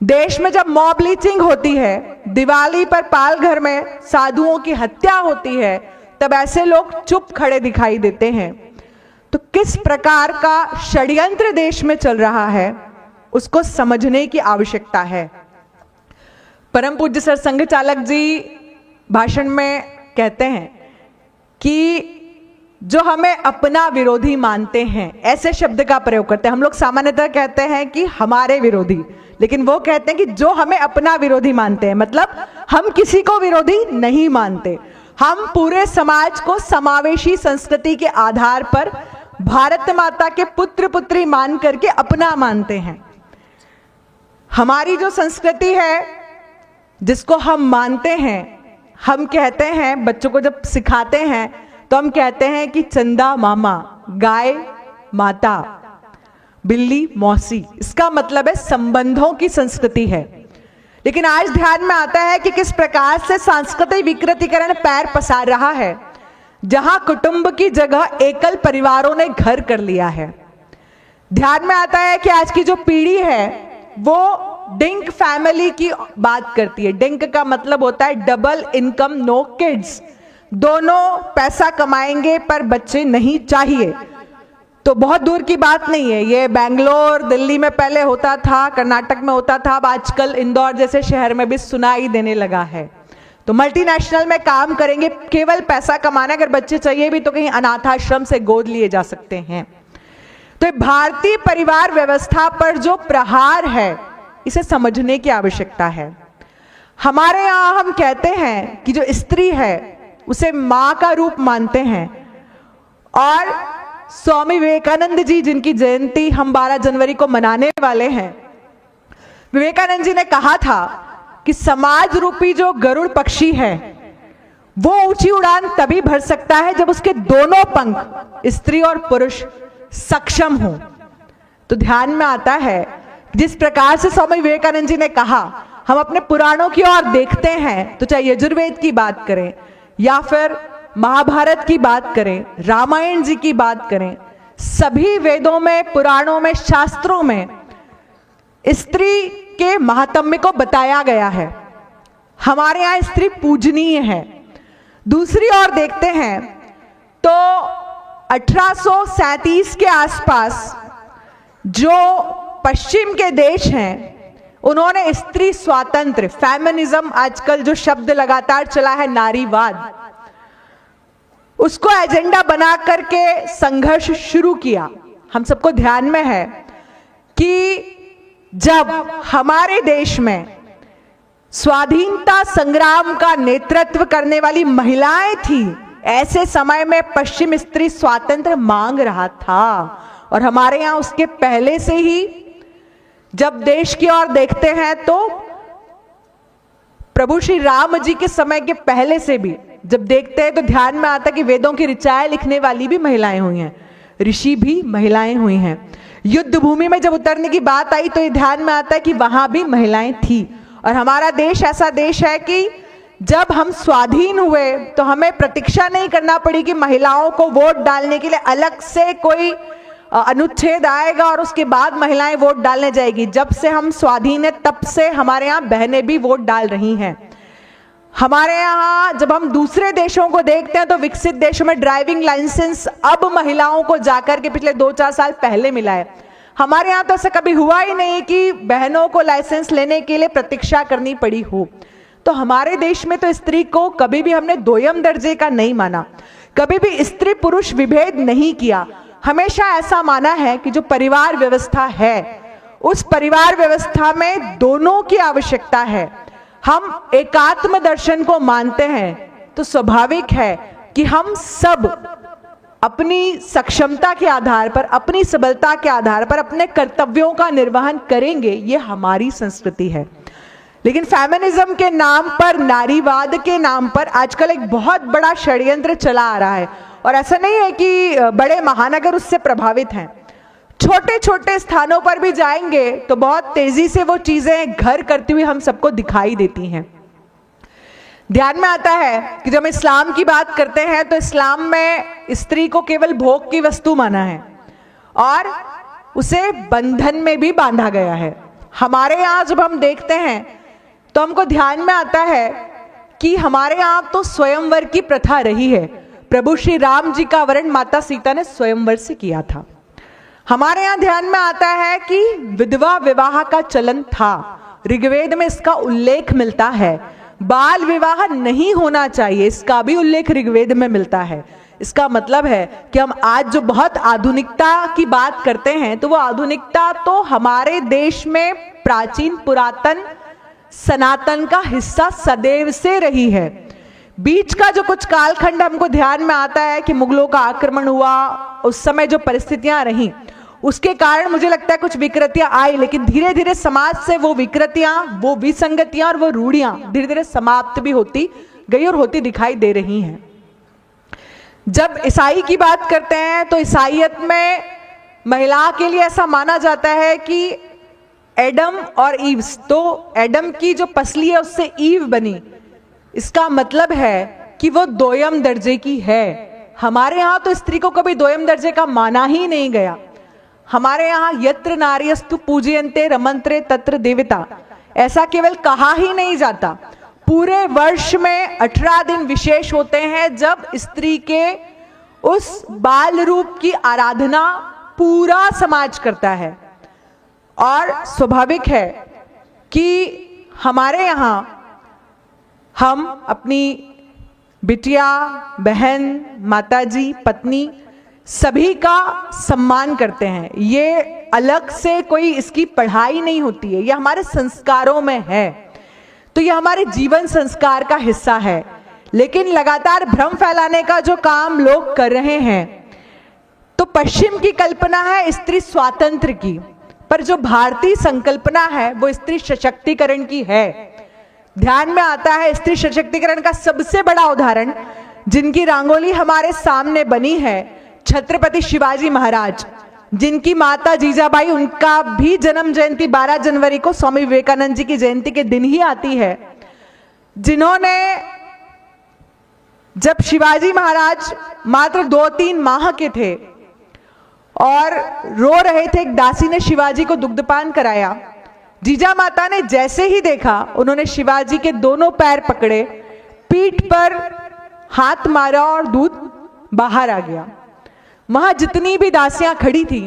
Speaker 4: देश में जब मॉब लिंचिंग होती है, दिवाली पर पाल घर में साधुओं की हत्या होती है, तब ऐसे लोग चुप खड़े दिखाई देते हैं। तो किस प्रकार का षड्यंत्र देश में चल रहा है उसको समझने की आवश्यकता है। परम पूज्य सर संघ चालक जी भाषण में कहते हैं कि जो हमें अपना विरोधी मानते हैं, ऐसे शब्द का प्रयोग करते हैं। हम लोग सामान्यतः कहते हैं कि हमारे विरोधी, लेकिन वो कहते हैं कि जो हमें अपना विरोधी मानते हैं, मतलब हम किसी को विरोधी नहीं मानते, हम पूरे समाज को समावेशी संस्कृति के आधार पर भारत माता के पुत्र पुत्री मान करके अपना मानते हैं। हमारी जो संस्कृति है जिसको हम मानते हैं, हम कहते हैं, बच्चों को जब सिखाते हैं तो हम कहते हैं कि चंदा मामा, गाय माता, बिल्ली मौसी। इसका मतलब है संबंधों की संस्कृति है। लेकिन आज ध्यान में आता है कि किस प्रकार से सांस्कृतिक विकृतीकरण पैर पसार रहा है, जहां कुटुंब की जगह एकल परिवारों ने घर कर लिया है। ध्यान में आता है कि आज की जो पीढ़ी है वो डिंक फैमिली की बात करती है। डिंक का मतलब होता है डबल इनकम नो किड्स, दोनों पैसा कमाएंगे पर बच्चे नहीं चाहिए। तो बहुत दूर की बात नहीं है, ये बेंगलोर दिल्ली में पहले होता था, कर्नाटक में होता था, अब आजकल इंदौर जैसे शहर में भी सुनाई देने लगा है। तो मल्टीनेशनल में काम करेंगे, केवल पैसा कमाना, अगर बच्चे चाहिए भी तो कहीं अनाथाश्रम से गोद लिए जा सकते हैं। तो भारतीय परिवार व्यवस्था पर जो प्रहार है इसे समझने की आवश्यकता है। हमारे यहाँ हम कहते हैं कि जो स्त्री है उसे मां का रूप मानते हैं, और स्वामी विवेकानंद जी जिनकी जयंती हम 12 जनवरी को मनाने वाले हैं, विवेकानंद जी ने कहा था कि समाज रूपी जो गरुड़ पक्षी है वो ऊंची उड़ान तभी भर सकता है जब उसके दोनों पंख, स्त्री और पुरुष, सक्षम हो। तो ध्यान में आता है जिस प्रकार से स्वामी विवेकानंद जी ने कहा, हम अपने पुराणों की ओर देखते हैं तो चाहे यजुर्वेद की बात करें या फिर महाभारत की बात करें, रामायण जी की बात करें, सभी वेदों में, पुराणों में, शास्त्रों में स्त्री के महात्म्य को बताया गया है। हमारे यहाँ स्त्री पूजनीय है। दूसरी ओर देखते हैं तो 1837 के आसपास जो पश्चिम के देश हैं उन्होंने स्त्री स्वातंत्र्य, फेमिनिज्म, आजकल जो शब्द लगातार चला है नारीवाद, उसको एजेंडा बना करके संघर्ष शुरू किया। हम सबको ध्यान में है कि जब हमारे देश में स्वाधीनता संग्राम का नेतृत्व करने वाली महिलाएं थी, ऐसे समय में पश्चिम स्त्री स्वातंत्र्य मांग रहा था। और हमारे यहाँ उसके पहले से ही जब देश की ओर देखते हैं तो प्रभु श्री राम जी के समय के पहले से भी जब देखते हैं तो ध्यान में आता है कि वेदों की ऋचाएं लिखने वाली भी महिलाएं हुई हैं, ऋषि भी महिलाएं हुई हैं। युद्ध भूमि में जब उतरने की बात आई तो ये ध्यान में आता है कि वहां भी महिलाएं थी। और हमारा देश ऐसा देश है कि जब हम स्वाधीन हुए तो हमें प्रतीक्षा नहीं करना पड़ी कि महिलाओं को वोट डालने के लिए अलग से कोई अनुच्छेद आएगा और उसके बाद महिलाएं वोट डालने जाएगी। जब से हम स्वाधीन है तब से हमारे यहाँ बहनें भी वोट डाल रही हैं। हमारे यहाँ जब हम दूसरे देशों को देखते हैं तो विकसित देशों में ड्राइविंग लाइसेंस अब महिलाओं को जाकर के पिछले 2-4 साल पहले मिला है। हमारे यहाँ तो ऐसा कभी हुआ ही नहीं कि बहनों को लाइसेंस लेने के लिए प्रतीक्षा करनी पड़ी हो। तो हमारे देश में तो स्त्री को कभी भी हमने दोयम दर्जे का नहीं माना, कभी भी स्त्री पुरुष विभेद नहीं किया। हमेशा ऐसा माना है कि जो परिवार व्यवस्था है, उस परिवार व्यवस्था में दोनों की आवश्यकता है। हम एकात्म दर्शन को मानते हैं, तो स्वाभाविक है कि हम सब अपनी सक्षमता के आधार पर, अपनी सबलता के आधार पर अपने कर्तव्यों का निर्वहन करेंगे। ये हमारी संस्कृति है। लेकिन फेमिनिज्म के नाम पर, नारीवाद के नाम पर आजकल एक बहुत बड़ा षड्यंत्र चला आ रहा है। और ऐसा नहीं है कि बड़े महानगर उससे प्रभावित हैं, छोटे छोटे स्थानों पर भी जाएंगे तो बहुत तेजी से वो चीजें घर करती हुई हम सबको दिखाई देती हैं। ध्यान में आता है कि जब इस्लाम की बात करते हैं तो इस्लाम में स्त्री को केवल भोग की वस्तु माना है और उसे बंधन में भी बांधा गया है। हमारे यहाँ जब हम देखते हैं तो हमको ध्यान में आता है कि हमारे यहाँ तो स्वयंवर की प्रथा रही है। प्रभु श्री राम जी का वरण माता सीता ने स्वयंवर से किया था। हमारे यहाँ ध्यान में आता है कि विधवा विवाह का चलन था, ऋग्वेद में इसका उल्लेख मिलता है। बाल विवाह नहीं होना चाहिए, इसका भी उल्लेख ऋग्वेद में मिलता है। इसका मतलब है कि हम आज जो बहुत आधुनिकता की बात करते हैं, तो वो आधुनिकता तो हमारे देश में प्राचीन पुरातन सनातन का हिस्सा सदैव से रही है। बीच का जो कुछ कालखंड हमको ध्यान में आता है कि मुगलों का आक्रमण हुआ, उस समय जो परिस्थितियां रहीं, उसके कारण मुझे लगता है कुछ विकृतियां आई, लेकिन धीरे धीरे समाज से वो विकृतियां, वो विसंगतियां और वो रूढ़ियां धीरे धीरे समाप्त भी होती गई और होती दिखाई दे रही हैं। जब ईसाई की बात करते हैं तो ईसाईयत में महिला के लिए ऐसा माना जाता है कि एडम और ईव, तो एडम की जो पसली है उससे ईव बनी, इसका मतलब है कि वो दोयम दर्जे की है। हमारे यहाँ तो स्त्री को कभी दोयम दर्जे का माना ही नहीं गया। हमारे यहाँ यत्र नार्यस्तु पूजयन्ते रमन्त्रे तत्र देवता, ऐसा केवल कहा ही नहीं जाता। पूरे वर्ष में 18 दिन विशेष होते हैं जब स्त्री के उस बाल रूप की आराधना पूरा समाज करता है। और स्वाभाविक है कि हमारे यहाँ हम अपनी बिटिया, बहन, माताजी, पत्नी सभी का सम्मान करते हैं। ये अलग से कोई इसकी पढ़ाई नहीं होती है, ये हमारे संस्कारों में है। तो ये हमारे जीवन संस्कार का हिस्सा है। लेकिन लगातार भ्रम फैलाने का जो काम लोग कर रहे हैं, तो पश्चिम की कल्पना है स्त्री स्वातंत्र की, पर जो भारतीय संकल्पना है वो स्त्री सशक्तिकरण की है। ध्यान में आता है स्त्री सशक्तिकरण का सबसे बड़ा उदाहरण, जिनकी रंगोली हमारे सामने बनी है, छत्रपति शिवाजी महाराज, जिनकी माता जीजाबाई, उनका भी जन्म जयंती 12 जनवरी को स्वामी विवेकानंद जी की जयंती के दिन ही आती है। जिन्होंने, जब शिवाजी महाराज मात्र 2-3 माह के थे और रो रहे थे, एक दासी ने शिवाजी को दुग्धपान कराया। जीजा माता ने जैसे ही देखा, उन्होंने शिवाजी के दोनों पैर पकड़े, पीठ पर हाथ मारा और दूध बाहर आ गया। वहां जितनी भी दासियां खड़ी थी,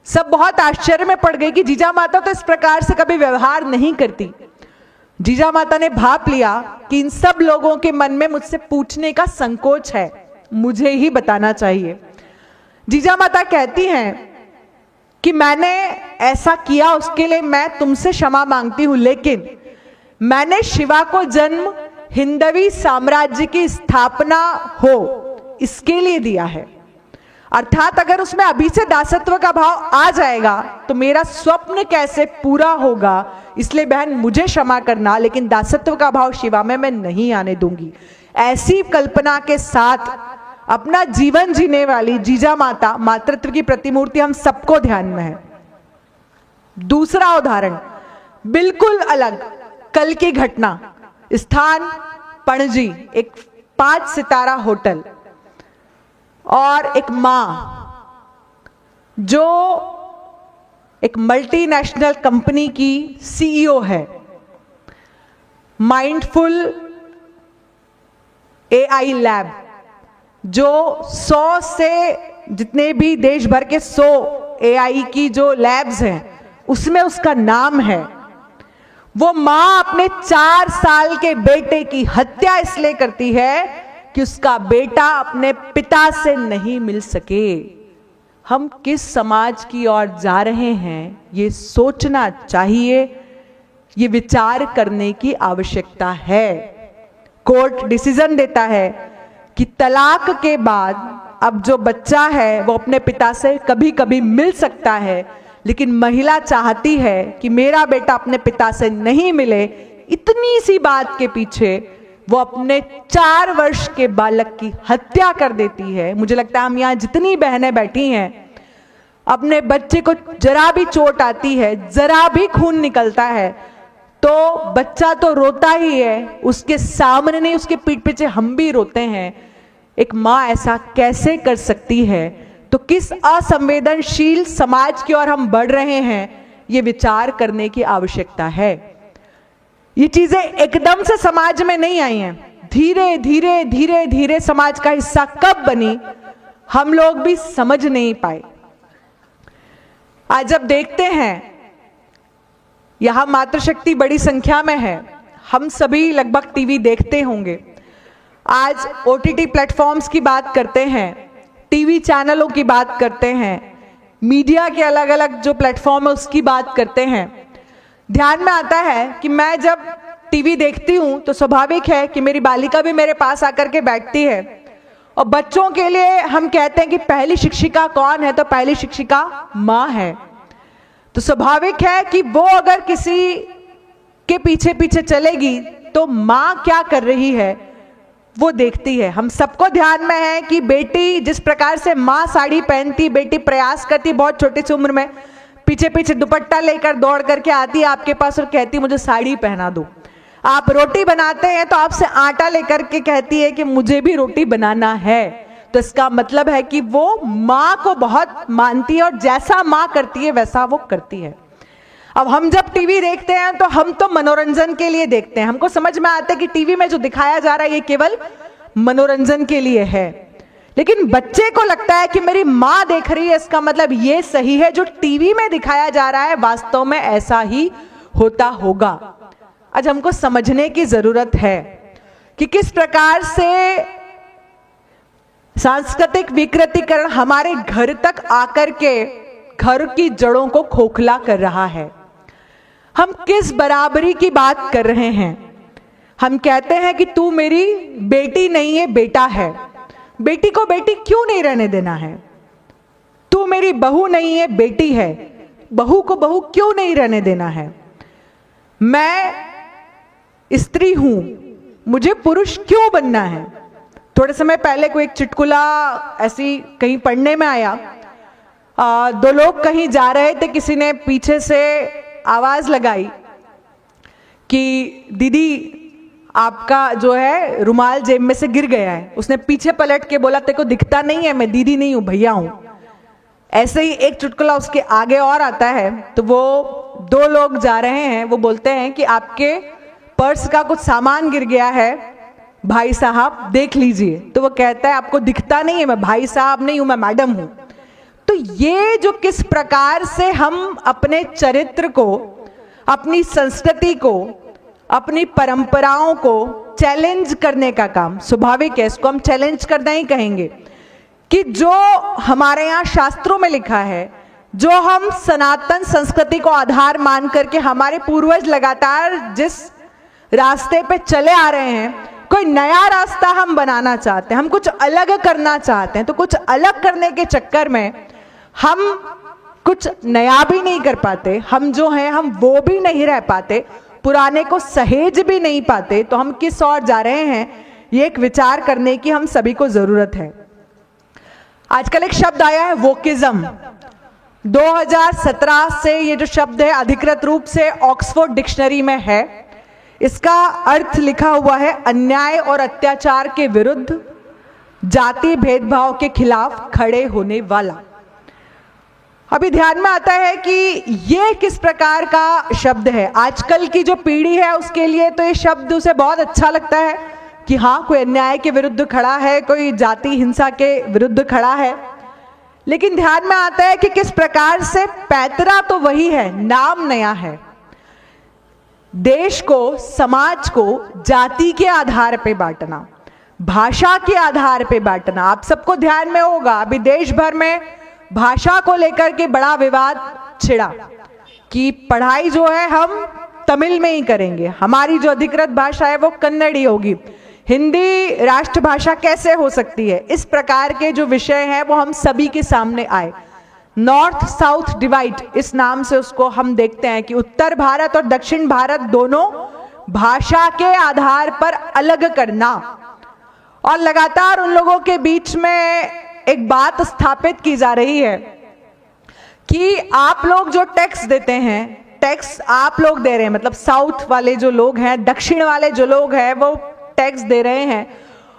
Speaker 4: सब बहुत आश्चर्य में पड़ गई कि जीजा माता तो इस प्रकार से कभी व्यवहार नहीं करती। जीजा माता ने भाप लिया कि इन सब लोगों के मन में मुझसे पूछने का संकोच है, मुझे ही बताना चाहिए। जीजा माता कहती हैं कि मैंने ऐसा किया, उसके लिए मैं तुमसे क्षमा मांगती हूं, लेकिन मैंने शिवा को जन्म हिंदवी साम्राज्य की स्थापना हो इसके लिए दिया है। अर्थात अगर उसमें अभी से दासत्व का भाव आ जाएगा तो मेरा स्वप्न कैसे पूरा होगा, इसलिए बहन मुझे क्षमा करना, लेकिन दासत्व का भाव शिवा में मैं नहीं आने दूंगी। ऐसी कल्पना के साथ अपना जीवन जीने वाली जीजा माता, मातृत्व की प्रतिमूर्ति हम सबको ध्यान में है। दूसरा उदाहरण बिल्कुल अलग, कल की घटना, स्थान पणजी, एक 5 सितारा होटल, और एक मां जो एक मल्टीनेशनल कंपनी की सीईओ है, माइंडफुल एआई लैब, जो 100 से जितने भी देश भर के 100 AI की जो लैब्स हैं उसमें उसका नाम है। वो माँ अपने 4 साल के बेटे की हत्या इसलिए करती है कि उसका बेटा अपने पिता से नहीं मिल सके। हम किस समाज की ओर जा रहे हैं ये सोचना चाहिए, ये विचार करने की आवश्यकता है। कोर्ट डिसीजन देता है कि तलाक के बाद अब जो बच्चा है वो अपने पिता से कभी कभी मिल सकता है, लेकिन महिला चाहती है कि मेरा बेटा अपने पिता से नहीं मिले। इतनी सी बात के पीछे वो अपने 4 वर्ष के बालक की हत्या कर देती है। मुझे लगता है हम यहाँ जितनी बहनें बैठी हैं, अपने बच्चे को जरा भी चोट आती है, जरा भी खून निकलता है तो बच्चा तो रोता ही है, उसके सामने नहीं उसके पीठ पीछे हम भी रोते हैं। एक माँ ऐसा कैसे कर सकती है? तो किस असंवेदनशील समाज की ओर हम बढ़ रहे हैं, ये विचार करने की आवश्यकता है। ये चीजें एकदम से समाज में नहीं आई हैं, धीरे धीरे धीरे धीरे समाज का हिस्सा कब बनी हम लोग भी समझ नहीं पाए। आज जब देखते हैं यहां मातृशक्ति बड़ी संख्या में है, हम सभी लगभग टीवी देखते होंगे। आज OTT प्लेटफॉर्म्स की बात करते हैं, टीवी चैनलों की बात करते हैं, मीडिया के अलग अलग जो प्लेटफॉर्म है उसकी बात करते हैं। ध्यान में आता है कि मैं जब टीवी देखती हूं तो स्वाभाविक है कि मेरी बालिका भी मेरे पास आकर के बैठती है। और बच्चों के लिए हम कहते हैं कि पहली शिक्षिका कौन है, तो पहली शिक्षिका माँ है। तो स्वाभाविक है कि वो अगर किसी के पीछे पीछे चलेगी तो माँ क्या कर रही है वो देखती है। हम सबको ध्यान में है कि बेटी जिस प्रकार से माँ साड़ी पहनती, बेटी प्रयास करती, बहुत छोटी सी उम्र में पीछे पीछे दुपट्टा लेकर दौड़ करके आती है आपके पास और कहती मुझे साड़ी पहना दो। आप रोटी बनाते हैं तो आपसे आटा लेकर के कहती है कि मुझे भी रोटी बनाना है। तो इसका मतलब है कि वो माँ को बहुत मानती है और जैसा माँ करती है वैसा वो करती है। अब हम जब टीवी देखते हैं तो हम तो मनोरंजन के लिए देखते हैं, हमको समझ में आता है कि टीवी में जो दिखाया जा रहा है ये केवल मनोरंजन के लिए है। लेकिन बच्चे को लगता है कि मेरी माँ देख रही है, इसका मतलब ये सही है, जो टीवी में दिखाया जा रहा है वास्तव में ऐसा ही होता होगा। आज हमको समझने की जरूरत है कि किस प्रकार से सांस्कृतिक विकृतीकरण हमारे घर तक आकर के घर की जड़ों को खोखला कर रहा है। हम किस बराबरी की बात कर रहे हैं? हम कहते हैं कि तू मेरी बेटी नहीं है, बेटा है। बेटी को बेटी क्यों नहीं रहने देना है? तू मेरी बहू नहीं है, बेटी है। बहू को बहू क्यों नहीं रहने देना है? मैं स्त्री हूं, मुझे पुरुष क्यों बनना है? थोड़े समय पहले कोई एक चुटकुला ऐसी कहीं पढ़ने में आया। 2 लोग कहीं जा रहे थे, किसी ने पीछे से आवाज लगाई कि दीदी आपका जो है रुमाल जेब में से गिर गया है। उसने पीछे पलट के बोला तेरे को दिखता नहीं है, मैं दीदी नहीं हूं, भैया हूं। ऐसे ही एक चुटकुला उसके आगे और आता है। तो वो 2 लोग जा रहे हैं, वो बोलते हैं कि आपके पर्स का कुछ सामान गिर गया है भाई साहब, देख लीजिए। तो वो कहता है आपको दिखता नहीं है, मैं भाई साहब नहीं हूं, मैं मैडम हूं। तो ये जो किस प्रकार से हम अपने चरित्र को, अपनी संस्कृति को, अपनी परंपराओं को चैलेंज करने का काम, स्वाभाविक है इसको हम चैलेंज करना ही कहेंगे, कि जो हमारे यहाँ शास्त्रों में लिखा है, जो हम सनातन संस्कृति को आधार मान करके हमारे पूर्वज लगातार जिस रास्ते पे चले आ रहे हैं, कोई नया रास्ता हम बनाना चाहते हैं, हम कुछ अलग करना चाहते हैं। तो कुछ अलग करने के चक्कर में हम कुछ नया भी नहीं कर पाते, हम जो हैं हम वो भी नहीं रह पाते, पुराने को सहेज भी नहीं पाते। तो हम किस ओर जा रहे हैं, ये एक विचार करने की हम सभी को जरूरत है। आजकल एक शब्द आया है वोकिज्म। 2017 से ये जो शब्द है अधिकृत रूप से ऑक्सफोर्ड डिक्शनरी में है। इसका अर्थ लिखा हुआ है अन्याय और अत्याचार के विरुद्ध, जाति भेदभाव के खिलाफ खड़े होने वाला। अभी ध्यान में आता है कि ये किस प्रकार का शब्द है। आजकल की जो पीढ़ी है उसके लिए तो ये शब्द उसे बहुत अच्छा लगता है कि हाँ कोई अन्याय के विरुद्ध खड़ा है, कोई जाति हिंसा के विरुद्ध खड़ा है। लेकिन ध्यान में आता है कि किस प्रकार से पैतरा तो वही है, नाम नया है। देश को, समाज को जाति के आधार पे बांटना, भाषा के आधार पे बांटना। आप सबको ध्यान में होगा अभी देश भर में भाषा को लेकर के बड़ा विवाद छिड़ा कि पढ़ाई जो है हम तमिल में ही करेंगे, हमारी जो अधिकृत भाषा है वो कन्नड़ी होगी, हिंदी राष्ट्रभाषा कैसे हो सकती है। इस प्रकार के जो विषय हैं वो हम सभी के सामने आए। नॉर्थ साउथ डिवाइड इस नाम से उसको हम देखते हैं कि उत्तर भारत और दक्षिण भारत दोनों भाषा के आधार पर अलग करना, और लगातार उन लोगों के बीच में एक बात स्थापित की जा रही है कि आप लोग जो टैक्स देते हैं, टैक्स आप लोग दे रहे हैं, मतलब साउथ वाले जो लोग हैं, दक्षिण वाले जो लोग हैं वो टैक्स दे रहे हैं,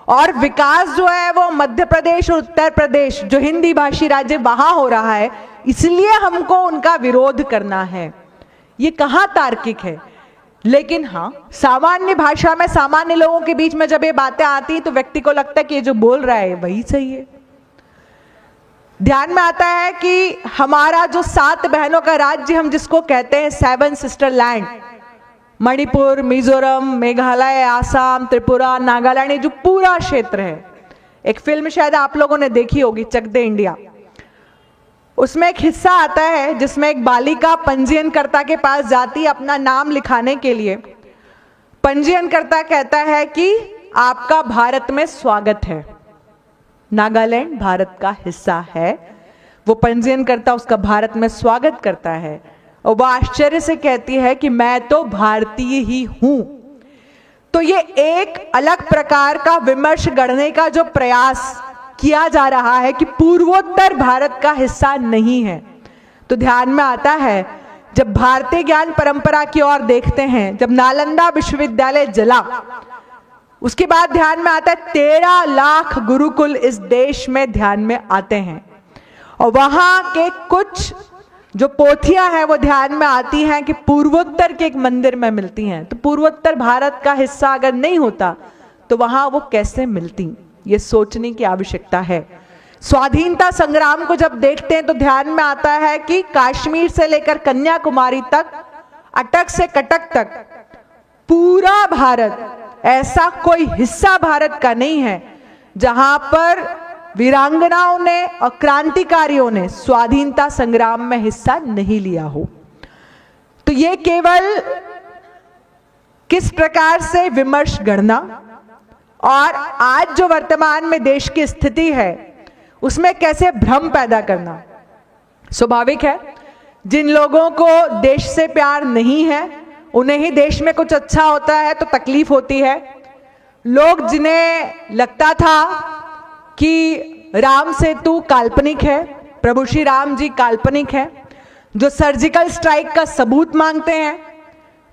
Speaker 4: और विकास जो है वो मध्य प्रदेश और उत्तर प्रदेश जो हिंदी भाषी राज्य वहां हो रहा है, इसलिए हमको उनका विरोध करना है। ये कहाँ तार्किक है? लेकिन हाँ, सामान्य भाषा में सामान्य लोगों के बीच में जब ये बातें आती तो व्यक्ति को लगता है कि ये जो बोल रहा है वही सही है। ध्यान में आता है कि हमारा जो 7 बहनों का राज्य हम जिसको कहते हैं 7 सिस्टर लैंड, मणिपुर, मिजोरम, मेघालय, आसाम, त्रिपुरा, नागालैंड, ये जो पूरा क्षेत्र है, एक फिल्म शायद आप लोगों ने देखी होगी, चक दे इंडिया, उसमें एक हिस्सा आता है जिसमें एक बालिका पंजीयनकर्ता के पास जाती है अपना नाम लिखाने के लिए। पंजीयनकर्ता कहता है कि आपका भारत में स्वागत है। नागालैंड भारत का हिस्सा है, वो पंजीयनकर्ता उसका भारत में स्वागत करता है और वह आश्चर्य से कहती है कि मैं तो भारतीय ही हूं। तो ये एक अलग प्रकार का विमर्श गढ़ने का जो प्रयास किया जा रहा है कि पूर्वोत्तर भारत का हिस्सा नहीं है। तो ध्यान में आता है जब भारतीय ज्ञान परंपरा की ओर देखते हैं, जब नालंदा विश्वविद्यालय जला, उसके बाद ध्यान में आता है 13 लाख गुरुकुल इस देश में ध्यान में आते हैं, और वहां के कुछ जो पोथियां हैं वो ध्यान में आती हैं कि पूर्वोत्तर के एक मंदिर में मिलती हैं। तो पूर्वोत्तर भारत का हिस्सा अगर नहीं होता तो वहां वो कैसे मिलती, ये सोचने की आवश्यकता है। स्वाधीनता संग्राम को जब देखते हैं तो ध्यान में आता है कि कश्मीर से लेकर कन्याकुमारी तक, अटक से कटक तक पूरा भारत, ऐसा कोई हिस्सा भारत का नहीं है जहां पर वीरांगनाओं ने और क्रांतिकारियों ने स्वाधीनता संग्राम में हिस्सा नहीं लिया हो। तो ये केवल किस प्रकार से विमर्श गढ़ना और आज जो वर्तमान में देश की स्थिति है उसमें कैसे भ्रम पैदा करना। स्वाभाविक है, जिन लोगों को देश से प्यार नहीं है उन्हें ही देश में कुछ अच्छा होता है तो तकलीफ होती है। लोग जिन्हें लगता था कि राम सेतु काल्पनिक है, प्रभु श्री राम जी काल्पनिक है, जो सर्जिकल स्ट्राइक का सबूत मांगते हैं,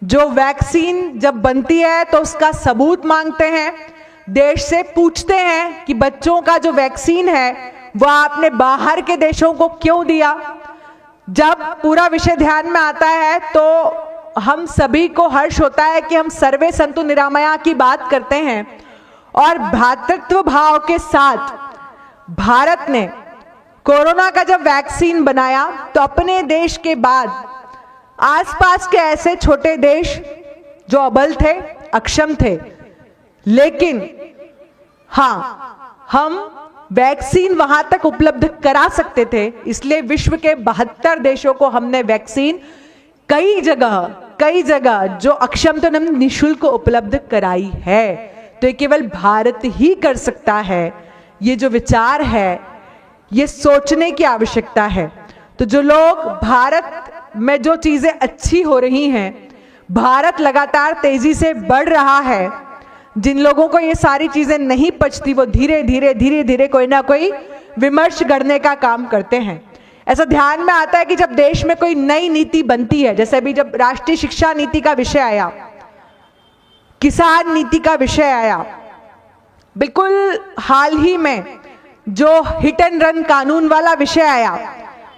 Speaker 4: जो वैक्सीन जब बनती है तो उसका सबूत मांगते हैं, देश से पूछते हैं कि बच्चों का जो वैक्सीन है वह आपने बाहर के देशों को क्यों दिया। जब पूरा विषय ध्यान में आता है तो हम सभी को हर्ष होता है कि हम सर्वे संतु निरामया की बात करते हैं, और भ्रातृत्व भाव के साथ भारत ने कोरोना का जब वैक्सीन बनाया तो अपने देश के बाद आसपास के ऐसे छोटे देश जो अबल थे, अक्षम थे, लेकिन हाँ, हम वैक्सीन वहां तक उपलब्ध करा सकते थे, इसलिए विश्व के 72 देशों को हमने वैक्सीन कई जगह जो अक्षम थे हमने निःशुल्क उपलब्ध कराई है। तो ये केवल भारत ही कर सकता है। ये जो विचार है ये सोचने की आवश्यकता है। तो जो लोग भारत में जो चीजें अच्छी हो रही हैं, भारत लगातार तेजी से बढ़ रहा है, जिन लोगों को ये सारी चीजें नहीं पचती वो धीरे धीरे कोई ना कोई विमर्श गढ़ने का काम करते हैं। ऐसा ध्यान में आता है कि जब देश में कोई नई नीति बनती है, जैसे अभी जब राष्ट्रीय शिक्षा नीति का विषय आया, किसान नीति का विषय आया, बिल्कुल हाल ही में जो हिट एंड रन कानून वाला विषय आया,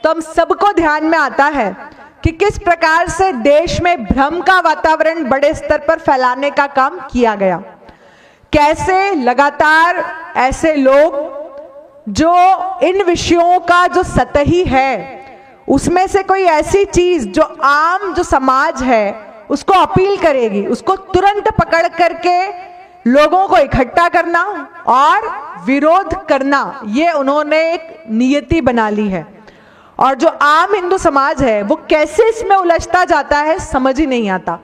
Speaker 4: तो हम सबको ध्यान में आता है कि किस प्रकार से देश में भ्रम का वातावरण बड़े स्तर पर फैलाने का काम किया गया। कैसे लगातार ऐसे लोग जो इन विषयों का जो सतही है उसमें से कोई ऐसी चीज जो आम जो समाज है उसको अपील करेगी, उसको तुरंत पकड़ करके लोगों को इकट्ठा करना और विरोध करना, ये उन्होंने एक नियति बना ली है। और जो आम हिंदू समाज है वो कैसे इसमें उलझता जाता है समझ ही नहीं आता।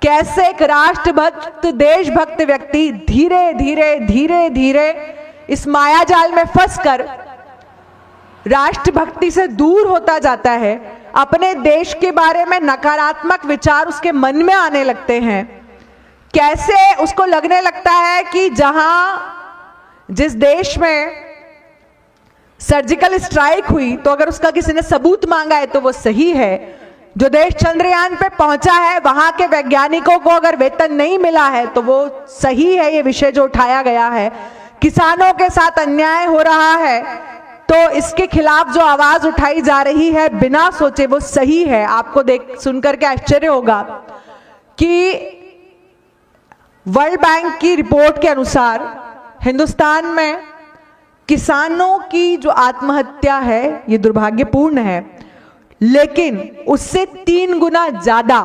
Speaker 4: कैसे एक राष्ट्रभक्त देशभक्त व्यक्ति धीरे धीरे धीरे धीरे इस मायाजाल में फंसकर राष्ट्रभक्ति से दूर होता जाता है, अपने देश के बारे में नकारात्मक विचार उसके मन में आने लगते हैं। कैसे उसको लगने लगता है कि जिस देश में सर्जिकल स्ट्राइक हुई तो अगर उसका किसी ने सबूत मांगा है तो वो सही है, जो देश चंद्रयान पे पहुंचा है वहां के वैज्ञानिकों को अगर वेतन नहीं मिला है तो वो सही है, ये विषय जो उठाया गया है, किसानों के साथ अन्याय हो रहा है तो इसके खिलाफ जो आवाज उठाई जा रही है बिना सोचे वो सही है। आपको सुनकर के आश्चर्य होगा कि वर्ल्ड बैंक की रिपोर्ट के अनुसार हिंदुस्तान में किसानों की जो आत्महत्या है ये दुर्भाग्यपूर्ण है, लेकिन उससे 3 गुना ज्यादा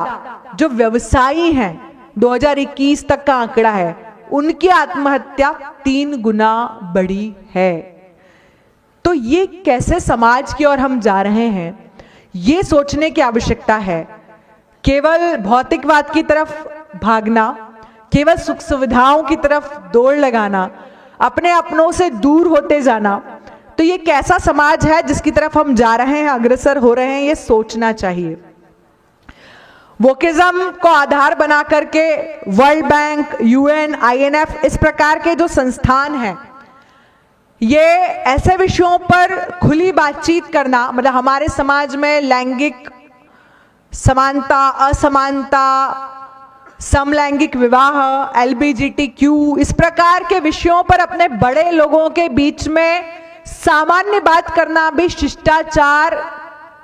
Speaker 4: जो व्यवसायी हैं, 2021 तक का आंकड़ा है, उनकी आत्महत्या 3 गुना बड़ी है। तो ये कैसे समाज की ओर हम जा रहे हैं, ये सोचने की आवश्यकता है। केवल भौतिकवाद की तरफ भागना, केवल सुख सुविधाओं की तरफ दौड़ लगाना, अपने अपनों से दूर होते जाना, तो ये कैसा समाज है जिसकी तरफ हम जा रहे हैं, अग्रसर हो रहे हैं, ये सोचना चाहिए। वोकिज्म को आधार बना करके वर्ल्ड बैंक, यूएन, आईएनएफ, इस प्रकार के जो संस्थान हैं, ये ऐसे विषयों पर खुली बातचीत करना, मतलब हमारे समाज में लैंगिक समानता, असमानता, समलैंगिक विवाह, LGBTQ, इस प्रकार के विषयों पर अपने बड़े लोगों के बीच में सामान्य बात करना भी शिष्टाचार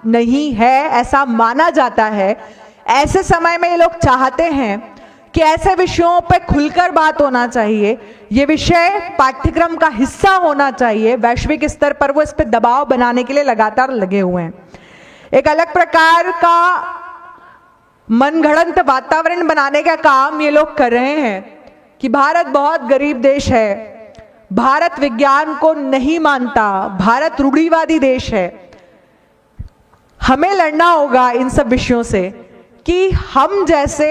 Speaker 4: नहीं है, ऐसा माना जाता है। ऐसे समय में ये लोग चाहते हैं कि ऐसे विषयों पर खुलकर बात होना चाहिए, ये विषय पाठ्यक्रम का हिस्सा होना चाहिए। वैश्विक स्तर पर वो इस पर दबाव बनाने के लिए लगातार लगे हुए हैं। एक अलग प्रकार का मनगढ़ंत वातावरण बनाने का काम ये लोग कर रहे हैं कि भारत बहुत गरीब देश है, भारत विज्ञान को नहीं मानता, भारत रूढ़िवादी देश है। हमें लड़ना होगा इन सब विषयों से कि हम जैसे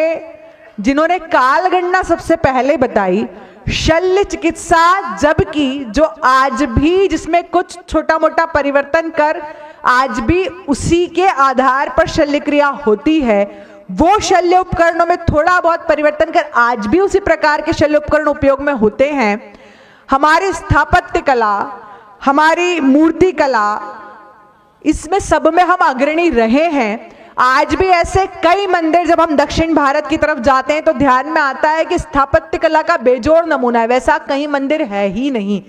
Speaker 4: जिन्होंने कालगणना सबसे पहले बताई, शल्य चिकित्सा, जबकि जो आज भी जिसमें कुछ छोटा मोटा परिवर्तन कर आज भी उसी के आधार पर शल्य क्रिया होती है, वो शल्य उपकरणों में थोड़ा बहुत परिवर्तन कर आज भी उसी प्रकार के शल्य उपकरण उपयोग में होते हैं। हमारी स्थापत्य कला, हमारी मूर्ति कला, इसमें सब में हम अग्रणी रहे हैं। आज भी ऐसे कई मंदिर, जब हम दक्षिण भारत की तरफ जाते हैं तो ध्यान में आता है कि स्थापत्य कला का बेजोड़ नमूना है, वैसा कहीं मंदिर है ही नहीं।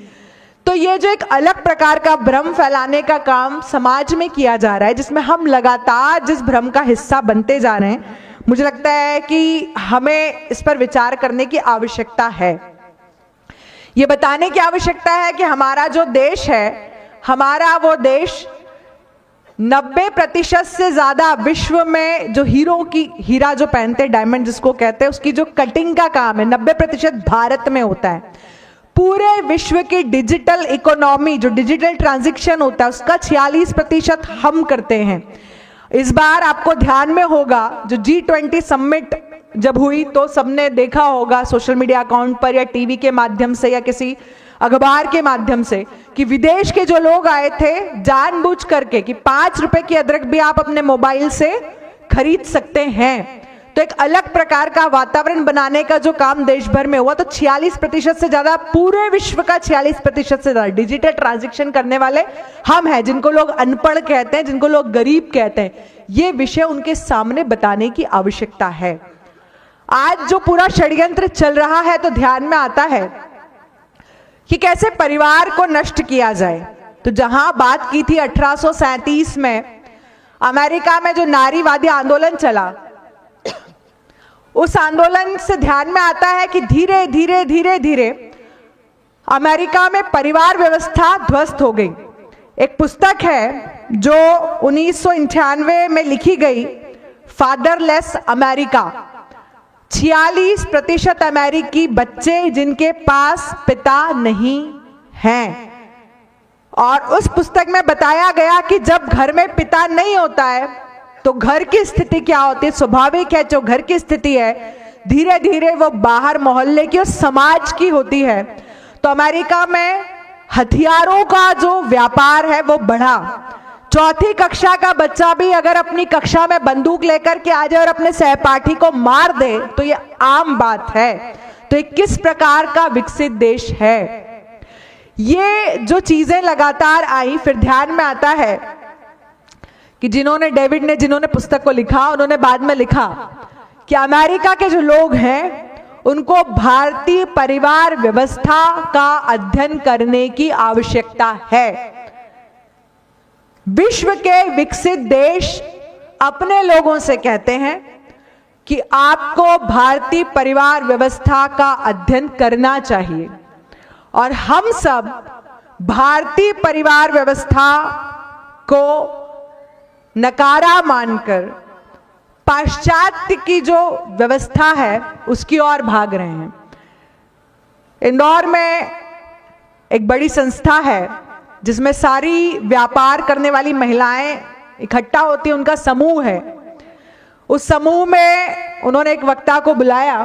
Speaker 4: तो ये जो एक अलग प्रकार का भ्रम फैलाने का काम समाज में किया जा रहा है, जिसमें हम लगातार जिस भ्रम का हिस्सा बनते जा रहे हैं, मुझे लगता है कि हमें इस पर विचार करने की आवश्यकता है। ये बताने की आवश्यकता है कि हमारा जो देश है, हमारा वो देश 90% से ज्यादा विश्व में जो हीरा जो पहनते हैं, डायमंड जिसको कहते हैं, उसकी जो कटिंग का काम है 90% भारत में होता है। पूरे विश्व की डिजिटल इकोनॉमी, जो डिजिटल ट्रांजैक्शन होता है, उसका 46% हम करते हैं। इस बार आपको ध्यान में होगा जो G20 समिट जब हुई तो सबने देखा होगा सोशल मीडिया अकाउंट पर या टीवी के माध्यम से या किसी अखबार के माध्यम से कि विदेश के जो लोग आए थे जानबूझ करके कि 5 रुपए की अदरक भी आप अपने मोबाइल से खरीद सकते हैं। तो एक अलग प्रकार का वातावरण बनाने का जो काम देश भर में हुआ, तो 46% से ज्यादा, पूरे विश्व का 46% से ज्यादा डिजिटल ट्रांजैक्शन करने वाले हम हैं, जिनको लोग अनपढ़ कहते हैं, जिनको लोग गरीब कहते हैं। ये विषय उनके सामने बताने की आवश्यकता है। आज जो पूरा षड्यंत्र चल रहा है तो ध्यान में आता है कि कैसे परिवार को नष्ट किया जाए। तो जहां बात की थी 1837 में अमेरिका में जो नारीवादी आंदोलन चला, उस आंदोलन से ध्यान में आता है कि धीरे धीरे धीरे धीरे अमेरिका में परिवार व्यवस्था ध्वस्त हो गई। एक पुस्तक है जो 1998 में लिखी गई, फादरलेस अमेरिका। 46% अमेरिकी बच्चे जिनके पास पिता नहीं हैं। और उस पुस्तक में बताया गया कि जब घर में पिता नहीं होता है तो घर की स्थिति क्या होती है। स्वाभाविक है, जो घर की स्थिति है धीरे धीरे वो बाहर मोहल्ले की और समाज की होती है। तो अमेरिका में हथियारों का जो व्यापार है वो बढ़ा। 4ठी कक्षा का बच्चा भी अगर अपनी कक्षा में बंदूक लेकर के आ जाए और अपने सहपाठी को मार दे तो ये आम बात है। तो ये किस प्रकार का विकसित देश है। ये जो चीजें लगातार आई, फिर ध्यान में आता है कि जिन्होंने पुस्तक को लिखा, उन्होंने बाद में लिखा कि अमेरिका के जो लोग हैं उनको भारतीय परिवार व्यवस्था का अध्ययन करने की आवश्यकता है। विश्व के विकसित देश अपने लोगों से कहते हैं कि आपको भारतीय परिवार व्यवस्था का अध्ययन करना चाहिए, और हम सब भारतीय परिवार व्यवस्था को नकारा मानकर पाश्चात्य की जो व्यवस्था है उसकी ओर भाग रहे हैं। इंदौर में एक बड़ी संस्था है जिसमें सारी व्यापार करने वाली महिलाएं इकट्ठा होती हैं, उनका समूह है। उस समूह में उन्होंने एक वक्ता को बुलाया।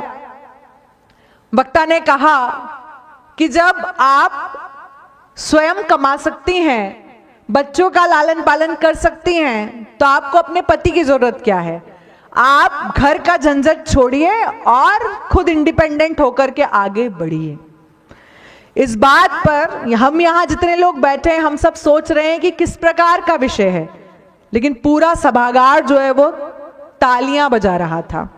Speaker 4: वक्ता ने कहा कि जब आप स्वयं कमा सकती हैं, बच्चों का लालन पालन कर सकती हैं, तो आपको अपने पति की जरूरत क्या है। आप घर का झंझट छोड़िए और खुद इंडिपेंडेंट होकर के आगे बढ़िए। इस बात पर हम यहाँ जितने लोग बैठे हैं हम सब सोच रहे हैं कि किस प्रकार का विषय है, लेकिन पूरा सभागार जो है वो तालियां बजा रहा था।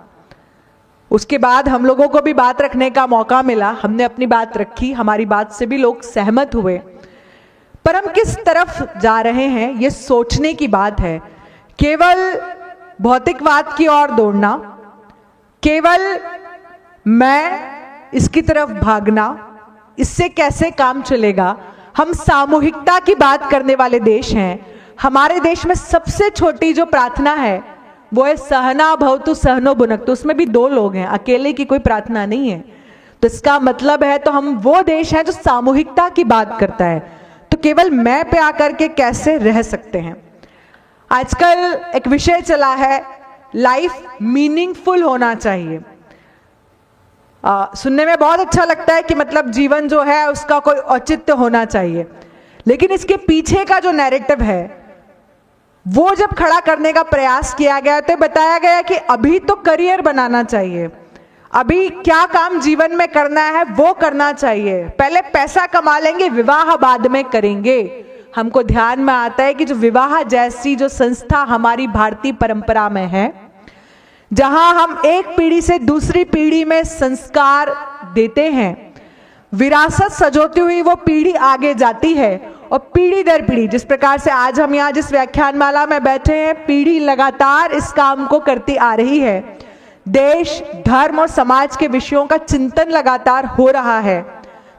Speaker 4: उसके बाद हम लोगों को भी बात रखने का मौका मिला, हमने अपनी बात रखी, हमारी बात से भी लोग सहमत हुए। पर हम किस तरफ जा रहे हैं ये सोचने की बात है। केवल भौतिकवाद की ओर दौड़ना, केवल मैं इसकी तरफ भागना, इससे कैसे काम चलेगा। हम सामूहिकता की बात करने वाले देश हैं। हमारे देश में सबसे छोटी जो प्रार्थना है वो है सहना भवतु सहनो भुनक्तु। उसमें भी 2 लोग हैं, अकेले की कोई प्रार्थना नहीं है। तो इसका मतलब है तो हम वो देश हैं जो सामूहिकता की बात करता है। तो केवल मैं पे आकर के कैसे रह सकते हैं। आजकल एक विषय चला है, लाइफ मीनिंगफुल होना चाहिए। सुनने में बहुत अच्छा लगता है कि मतलब जीवन जो है उसका कोई औचित्य होना चाहिए, लेकिन इसके पीछे का जो नैरेटिव है वो जब खड़ा करने का प्रयास किया गया तो बताया गया कि अभी तो करियर बनाना चाहिए, अभी क्या काम जीवन में करना है वो करना चाहिए, पहले पैसा कमा लेंगे, विवाह बाद में करेंगे। हमको ध्यान में आता है कि जो विवाह जैसी जो संस्था हमारी भारतीय परंपरा में है, जहां हम एक पीढ़ी से दूसरी पीढ़ी में संस्कार देते हैं, विरासत सजोती हुई वो पीढ़ी आगे जाती है, और पीढ़ी दर पीढ़ी जिस प्रकार से आज हम यहाँ जिस व्याख्यान माला में बैठे हैं, पीढ़ी लगातार इस काम को करती आ रही है। देश, धर्म और समाज के विषयों का चिंतन लगातार हो रहा है।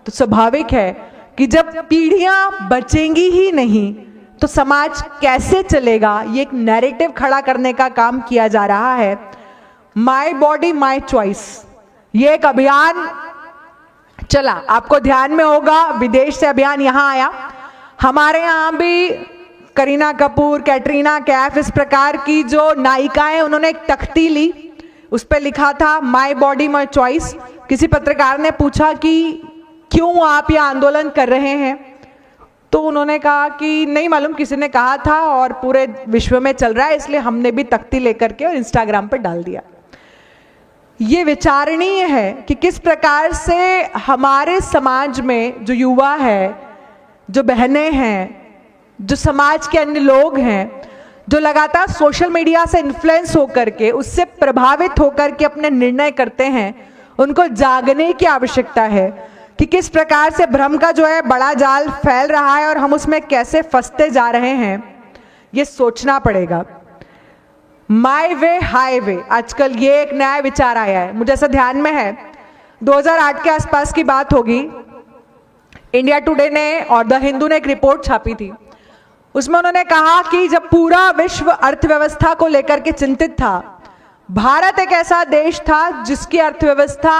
Speaker 4: तो स्वाभाविक है कि जब पीढ़ियां बचेंगी ही नहीं तो समाज कैसे चलेगा। ये एक नैरेटिव खड़ा करने का काम किया जा रहा है। माई बॉडी माई चॉइस, ये एक अभियान चला, आपको ध्यान में होगा, विदेश से अभियान यहाँ आया। हमारे यहाँ भी करीना कपूर, कैटरीना कैफ, इस प्रकार की जो नायिकाएं, उन्होंने एक तख्ती ली, उस पर लिखा था माई बॉडी माई चॉइस। किसी पत्रकार ने पूछा कि क्यों आप यह आंदोलन कर रहे हैं, तो उन्होंने कहा कि नहीं मालूम, किसी ने कहा था और पूरे विश्व में चल रहा है, इसलिए हमने भी तख्ती लेकर के और इंस्टाग्राम पर डाल दिया। ये विचारणीय है कि किस प्रकार से हमारे समाज में जो युवा है, जो बहनें हैं, जो समाज के अन्य लोग हैं, जो लगातार सोशल मीडिया से इन्फ्लुएंस होकर के, उससे प्रभावित होकर के अपने निर्णय करते हैं, उनको जागने की आवश्यकता है कि किस प्रकार से भ्रम का जो है बड़ा जाल फैल रहा है और हम उसमें कैसे फंसते जा रहे हैं, ये सोचना पड़ेगा। माई वे हाई वे, आजकल ये एक नया विचार आया है, मुझे ऐसा ध्यान में है 2008 के आसपास की बात होगी। इंडिया टुडे ने और द हिंदू ने एक रिपोर्ट छापी थी। उसमें उन्होंने कहा कि जब पूरा विश्व अर्थव्यवस्था को लेकर के चिंतित था, भारत एक ऐसा देश था जिसकी अर्थव्यवस्था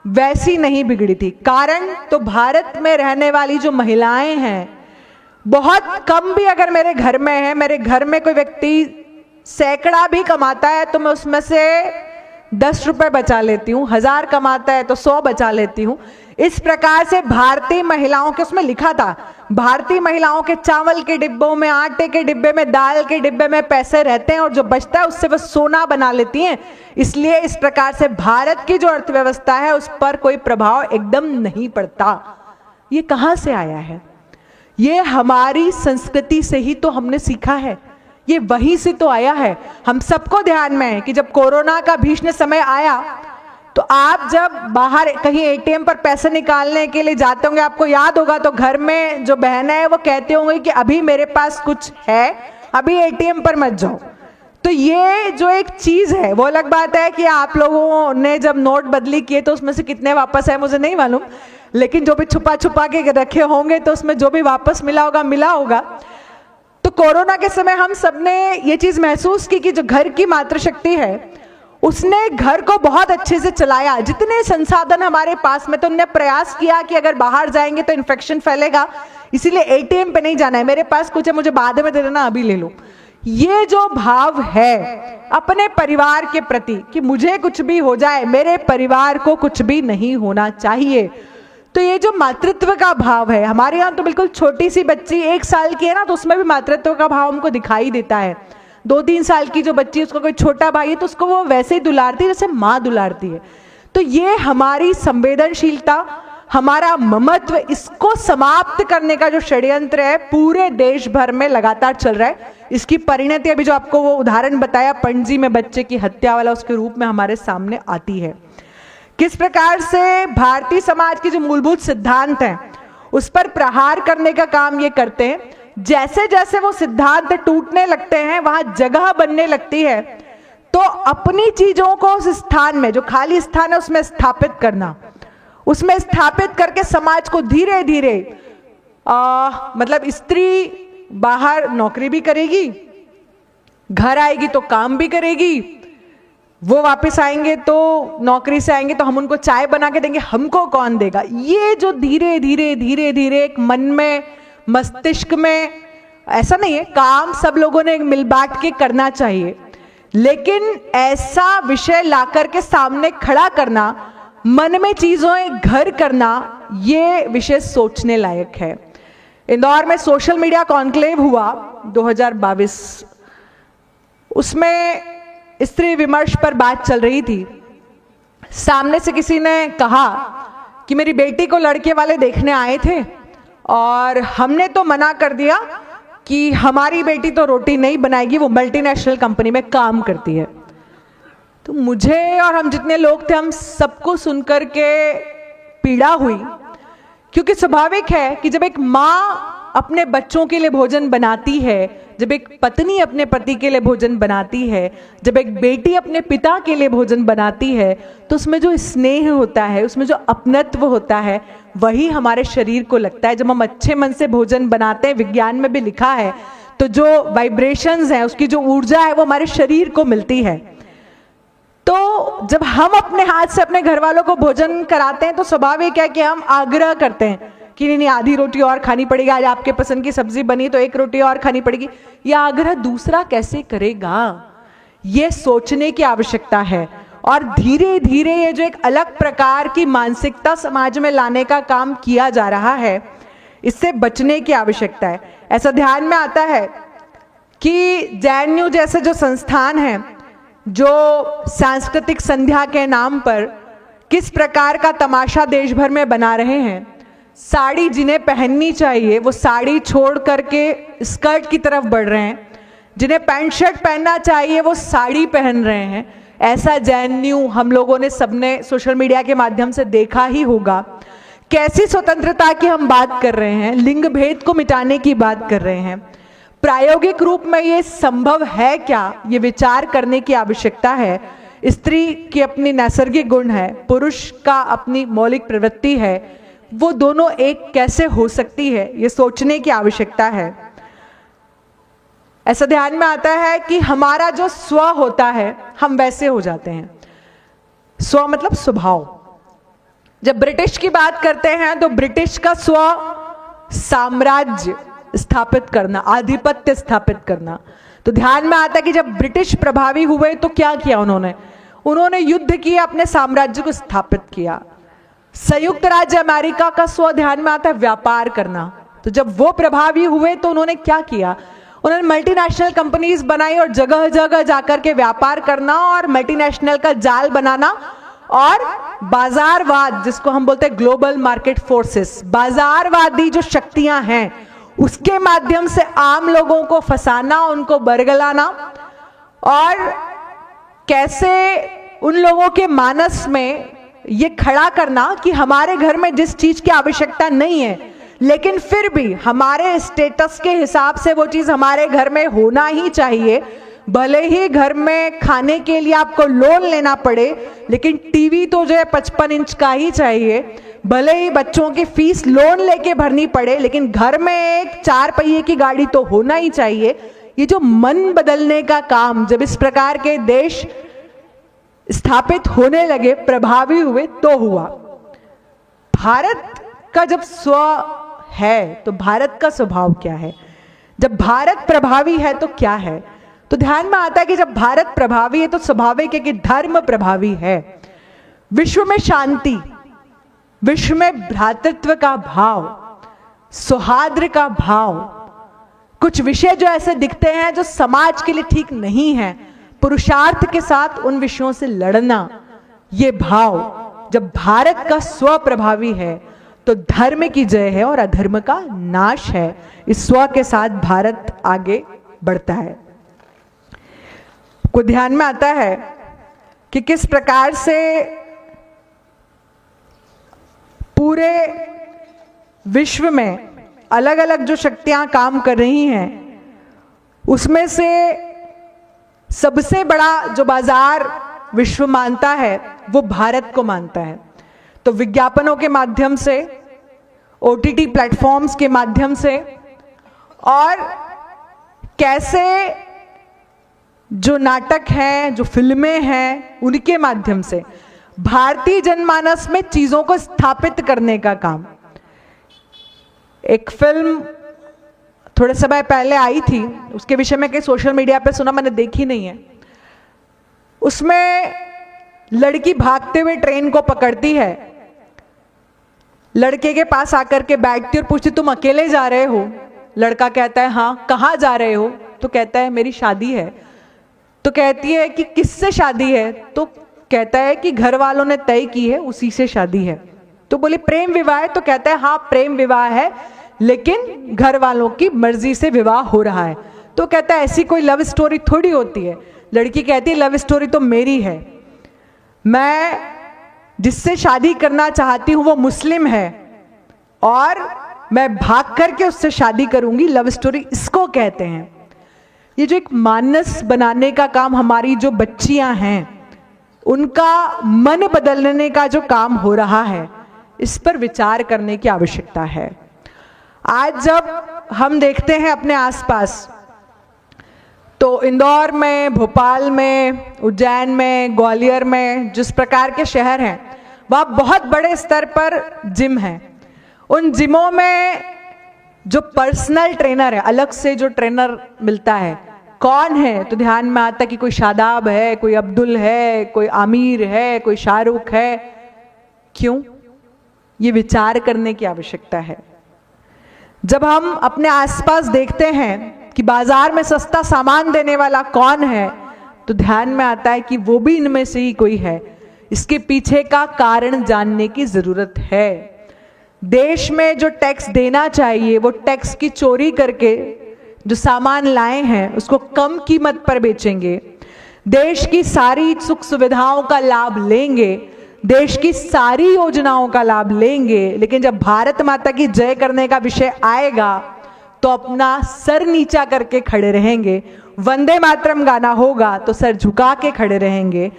Speaker 4: वैसी नहीं बिगड़ी थी। कारण तो भारत में रहने वाली जो महिलाएं हैं, बहुत कम भी अगर मेरे घर में है, मेरे घर में कोई व्यक्ति सैकड़ा भी कमाता है तो मैं उसमें से 10 रुपए बचा लेती हूँ, 1000 कमाता है तो 100 बचा लेती हूँ। इस प्रकार से भारतीय महिलाओं के, उसमें लिखा था भारतीय महिलाओं के चावल के डिब्बों में, आटे के डिब्बे में, दाल के डिब्बे में पैसे रहते हैं और जो बचता है उससे वह सोना बना लेती हैं। इसलिए इस प्रकार से भारत की जो अर्थव्यवस्था है उस पर कोई प्रभाव एकदम नहीं पड़ता। ये कहाँ से आया है? ये हमारी संस्कृति से ही तो हमने सीखा है, ये वहीं से तो आया है। हम सबको ध्यान में है कि जब कोरोना का भीषण समय आया तो आप जब बाहर कहीं एटीएम पर पैसे निकालने के लिए जाते होंगे, आपको याद होगा, तो घर में जो बहनें हैं वो कहते होंगे कि अभी मेरे पास कुछ है, अभी एटीएम पर मत जाओ। तो ये जो एक चीज है वो अलग बात है कि आप लोगों ने जब नोट बदली किए तो उसमें से कितने वापस आए मुझे नहीं मालूम, लेकिन जो भी छुपा छुपा के रखे होंगे तो उसमें जो भी वापस मिला होगा। तो कोरोना के समय हम सबने ये चीज महसूस की कि जो घर की मातृशक्ति है उसने घर को बहुत अच्छे से चलाया। जितने संसाधन हमारे पास में, तो उन्होंने प्रयास किया कि अगर बाहर जाएंगे तो इन्फेक्शन फैलेगा, इसीलिए एटीएम पे नहीं जाना है, मेरे पास कुछ है मुझे बाद में दे देना, अभी ले लो। ये जो भाव है अपने परिवार के प्रति कि मुझे कुछ भी हो जाए, मेरे परिवार को कुछ भी नहीं होना चाहिए, तो ये जो मातृत्व का भाव है, हमारे यहाँ तो बिल्कुल छोटी सी बच्ची 1 साल की है ना, तो उसमें भी मातृत्व का भाव हमको दिखाई देता है। 2-3 साल की जो बच्ची, उसका कोई छोटा भाई है तो उसको वो वैसे ही दुलारती है जैसे माँ दुलारती है। तो ये हमारी संवेदनशीलता, हमारा ममत्व, इसको समाप्त करने का जो षड्यंत्र है पूरे देश भर में लगातार चल रहा है। इसकी परिणति अभी जो आपको वो उदाहरण बताया पणजी में बच्चे की हत्या वाला, उसके रूप में हमारे सामने आती है। किस प्रकार से भारतीय समाज के जो मूलभूत सिद्धांत हैं उस पर प्रहार करने का काम ये करते हैं। जैसे जैसे वो सिद्धांत टूटने लगते हैं, वहां जगह बनने लगती है, तो अपनी चीजों को उस स्थान में, जो खाली स्थान है उसमें स्थापित करना, उसमें स्थापित करके समाज को धीरे धीरे मतलब स्त्री बाहर नौकरी भी करेगी, घर आएगी तो काम भी करेगी, वो वापस आएंगे तो नौकरी से आएंगे तो हम उनको चाय बना के देंगे, हमको कौन देगा। ये जो धीरे धीरे एक मन में, मस्तिष्क में, ऐसा नहीं है, काम सब लोगों ने मिल बांट के करना चाहिए, लेकिन ऐसा विषय लाकर के सामने खड़ा करना, मन में चीजों घर करना, ये विषय सोचने लायक है। इंदौर में सोशल मीडिया कॉन्क्लेव हुआ 2022, उसमें स्त्री विमर्श पर बात चल रही थी। सामने से किसी ने कहा कि मेरी बेटी को लड़के वाले देखने आए थे और हमने तो मना कर दिया कि हमारी बेटी तो रोटी नहीं बनाएगी, वो मल्टीनेशनल कंपनी में काम करती है। तो मुझे और हम जितने लोग थे, हम सबको सुनकर के पीड़ा हुई, क्योंकि स्वाभाविक है कि जब एक माँ अपने बच्चों के लिए भोजन बनाती है, जब एक पत्नी अपने पति के लिए भोजन बनाती है, जब एक बेटी अपने पिता के लिए भोजन बनाती है, तो उसमें जो स्नेह होता है, उसमें जो अपनत्व होता है, वही हमारे शरीर को लगता है। जब हम अच्छे मन से भोजन बनाते हैं, विज्ञान में भी लिखा है, तो जो वाइब्रेशंस हैं, उसकी जो ऊर्जा है, वो हमारे शरीर को मिलती है। तो जब हम अपने हाथ से अपने घर वालों को भोजन कराते हैं तो स्वाभाविक है कि हम आग्रह करते हैं कि नहीं, आधी रोटी और खानी पड़ेगी, आज आपके पसंद की सब्जी बनी तो 1 रोटी और खानी पड़ेगी। यह आग्रह दूसरा कैसे करेगा, ये सोचने की आवश्यकता है। और धीरे धीरे ये जो एक अलग प्रकार की मानसिकता समाज में लाने का काम किया जा रहा है, इससे बचने की आवश्यकता है। ऐसा ध्यान में आता है कि JNU जैसे जो संस्थान हैं, जो सांस्कृतिक संध्या के नाम पर किस प्रकार का तमाशा देश भर में बना रहे हैं। साड़ी जिन्हें पहननी चाहिए वो साड़ी छोड़ करके स्कर्ट की तरफ बढ़ रहे हैं, जिन्हें पैंट शर्ट पहनना चाहिए वो साड़ी पहन रहे हैं। ऐसा JNU हम लोगों ने सबने सोशल मीडिया के माध्यम से देखा ही होगा। कैसी स्वतंत्रता की हम बात कर रहे हैं, लिंग भेद को मिटाने की बात कर रहे हैं। प्रायोगिक रूप में ये संभव है क्या, ये विचार करने की आवश्यकता है। स्त्री की अपनी नैसर्गिक गुण है, पुरुष का अपनी मौलिक प्रवृत्ति है, वो दोनों एक कैसे हो सकती है, ये सोचने की आवश्यकता है। ऐसा ध्यान में आता है कि हमारा जो स्व होता है हम वैसे हो जाते हैं। स्व मतलब स्वभाव। जब ब्रिटिश की बात करते हैं तो ब्रिटिश का स्व साम्राज्य स्थापित करना, आधिपत्य स्थापित करना। तो ध्यान में आता है कि जब ब्रिटिश प्रभावी हुए तो क्या किया उन्होंने युद्ध किया, अपने साम्राज्य को स्थापित किया। संयुक्त राज्य अमेरिका का स्व ध्यान में आता है व्यापार करना। तो जब वो प्रभावी हुए तो उन्होंने क्या किया, उन्होंने मल्टीनेशनल कंपनीज बनाई और जगह जगह जाकर के व्यापार करना और मल्टीनेशनल का जाल बनाना और बाजारवाद, जिसको हम बोलते हैं ग्लोबल मार्केट फोर्सेस, बाजारवादी जो शक्तियां हैं उसके माध्यम से आम लोगों को फंसाना, उनको बरगलाना और कैसे उन लोगों के मानस में ये खड़ा करना कि हमारे घर में जिस चीज की आवश्यकता नहीं है लेकिन फिर भी हमारे स्टेटस के हिसाब से वो चीज हमारे घर में होना ही चाहिए। भले ही घर में खाने के लिए आपको लोन लेना पड़े लेकिन टीवी तो जो है 55 इंच का ही चाहिए। भले ही बच्चों की फीस लोन लेके भरनी पड़े लेकिन घर में एक 4 पहिए की गाड़ी तो होना ही चाहिए। ये जो मन बदलने का काम जब इस प्रकार के देश स्थापित होने लगे, प्रभावी हुए तो हुआ। भारत का जब स्व है तो भारत का स्वभाव क्या है, जब भारत प्रभावी है तो क्या है। तो ध्यान में आता है कि जब भारत प्रभावी है तो स्वाभाविक है कि धर्म प्रभावी है। विश्व में शांति, विश्व में भ्रातृत्व का भाव, सौहार्द का भाव, कुछ विषय जो ऐसे दिखते हैं जो समाज के लिए ठीक नहीं है, पुरुषार्थ के साथ उन विषयों से लड़ना, ये भाव जब भारत का स्व प्रभावी है तो धर्म की जय है और अधर्म का नाश है। इस स्व के साथ भारत आगे बढ़ता है। को ध्यान में आता है कि किस प्रकार से पूरे विश्व में अलग अलग जो शक्तियां काम कर रही हैं उसमें से सबसे बड़ा जो बाजार विश्व मानता है वो भारत को मानता है। तो विज्ञापनों के माध्यम से, ओटीटी प्लेटफॉर्म्स के माध्यम से और कैसे जो नाटक हैं, जो फिल्में हैं, उनके माध्यम से भारतीय जनमानस में चीजों को स्थापित करने का काम। एक फिल्म थोड़े समय पहले आई थी, उसके विषय में कहीं सोशल मीडिया पे सुना, मैंने देखी नहीं है। उसमें लड़की भागते हुए ट्रेन को पकड़ती है, लड़के के पास आकर के बैठती और पूछती तुम अकेले जा रहे हो। लड़का कहता है हाँ। कहाँ जा रहे हो? तो कहता है मेरी शादी है। तो कहती है कि किससे शादी है? तो कहता है कि घर वालों ने तय की है, उसी से शादी है। तो बोले प्रेम विवाह है? तो कहता है हाँ प्रेम विवाह है लेकिन घर वालों की मर्जी से विवाह हो रहा है। तो कहता है ऐसी कोई लव स्टोरी थोड़ी होती है। लड़की कहती है लव स्टोरी तो मेरी है, मैं जिससे शादी करना चाहती हूं वो मुस्लिम है और मैं भाग करके उससे शादी करूंगी, लव स्टोरी इसको कहते हैं। ये जो एक मानस बनाने का काम हमारी जो बच्चियां हैं उनका मन बदलने का जो काम हो रहा है, इस पर विचार करने की आवश्यकता है। आज जब हम देखते हैं अपने आसपास तो इंदौर में, भोपाल में, उज्जैन में, ग्वालियर में, जिस प्रकार के शहर हैं वहाँ बहुत बड़े स्तर पर जिम हैं। उन जिमों में जो पर्सनल ट्रेनर है, अलग से जो ट्रेनर मिलता है, कौन है? तो ध्यान में आता है कि कोई शादाब है, कोई अब्दुल है, कोई आमिर है, कोई शाहरुख है। क्यों? ये विचार करने की आवश्यकता है। जब हम अपने आसपास देखते हैं कि बाजार में सस्ता सामान देने वाला कौन है, तो ध्यान में आता है कि वो भी इनमें से ही कोई है। इसके पीछे का कारण जानने की जरूरत है। देश में जो टैक्स देना चाहिए वो टैक्स की चोरी करके जो सामान लाए हैं उसको कम कीमत पर बेचेंगे, देश की सारी सुख सुविधाओं का लाभ लेंगे, देश की सारी योजनाओं का लाभ लेंगे, लेकिन जब भारत माता की जय करने का विषय आएगा तो अपना सर नीचा करके खड़े रहेंगे। वंदे मातरम गाना होगा तो सर झुका के खड़े रहेंगे,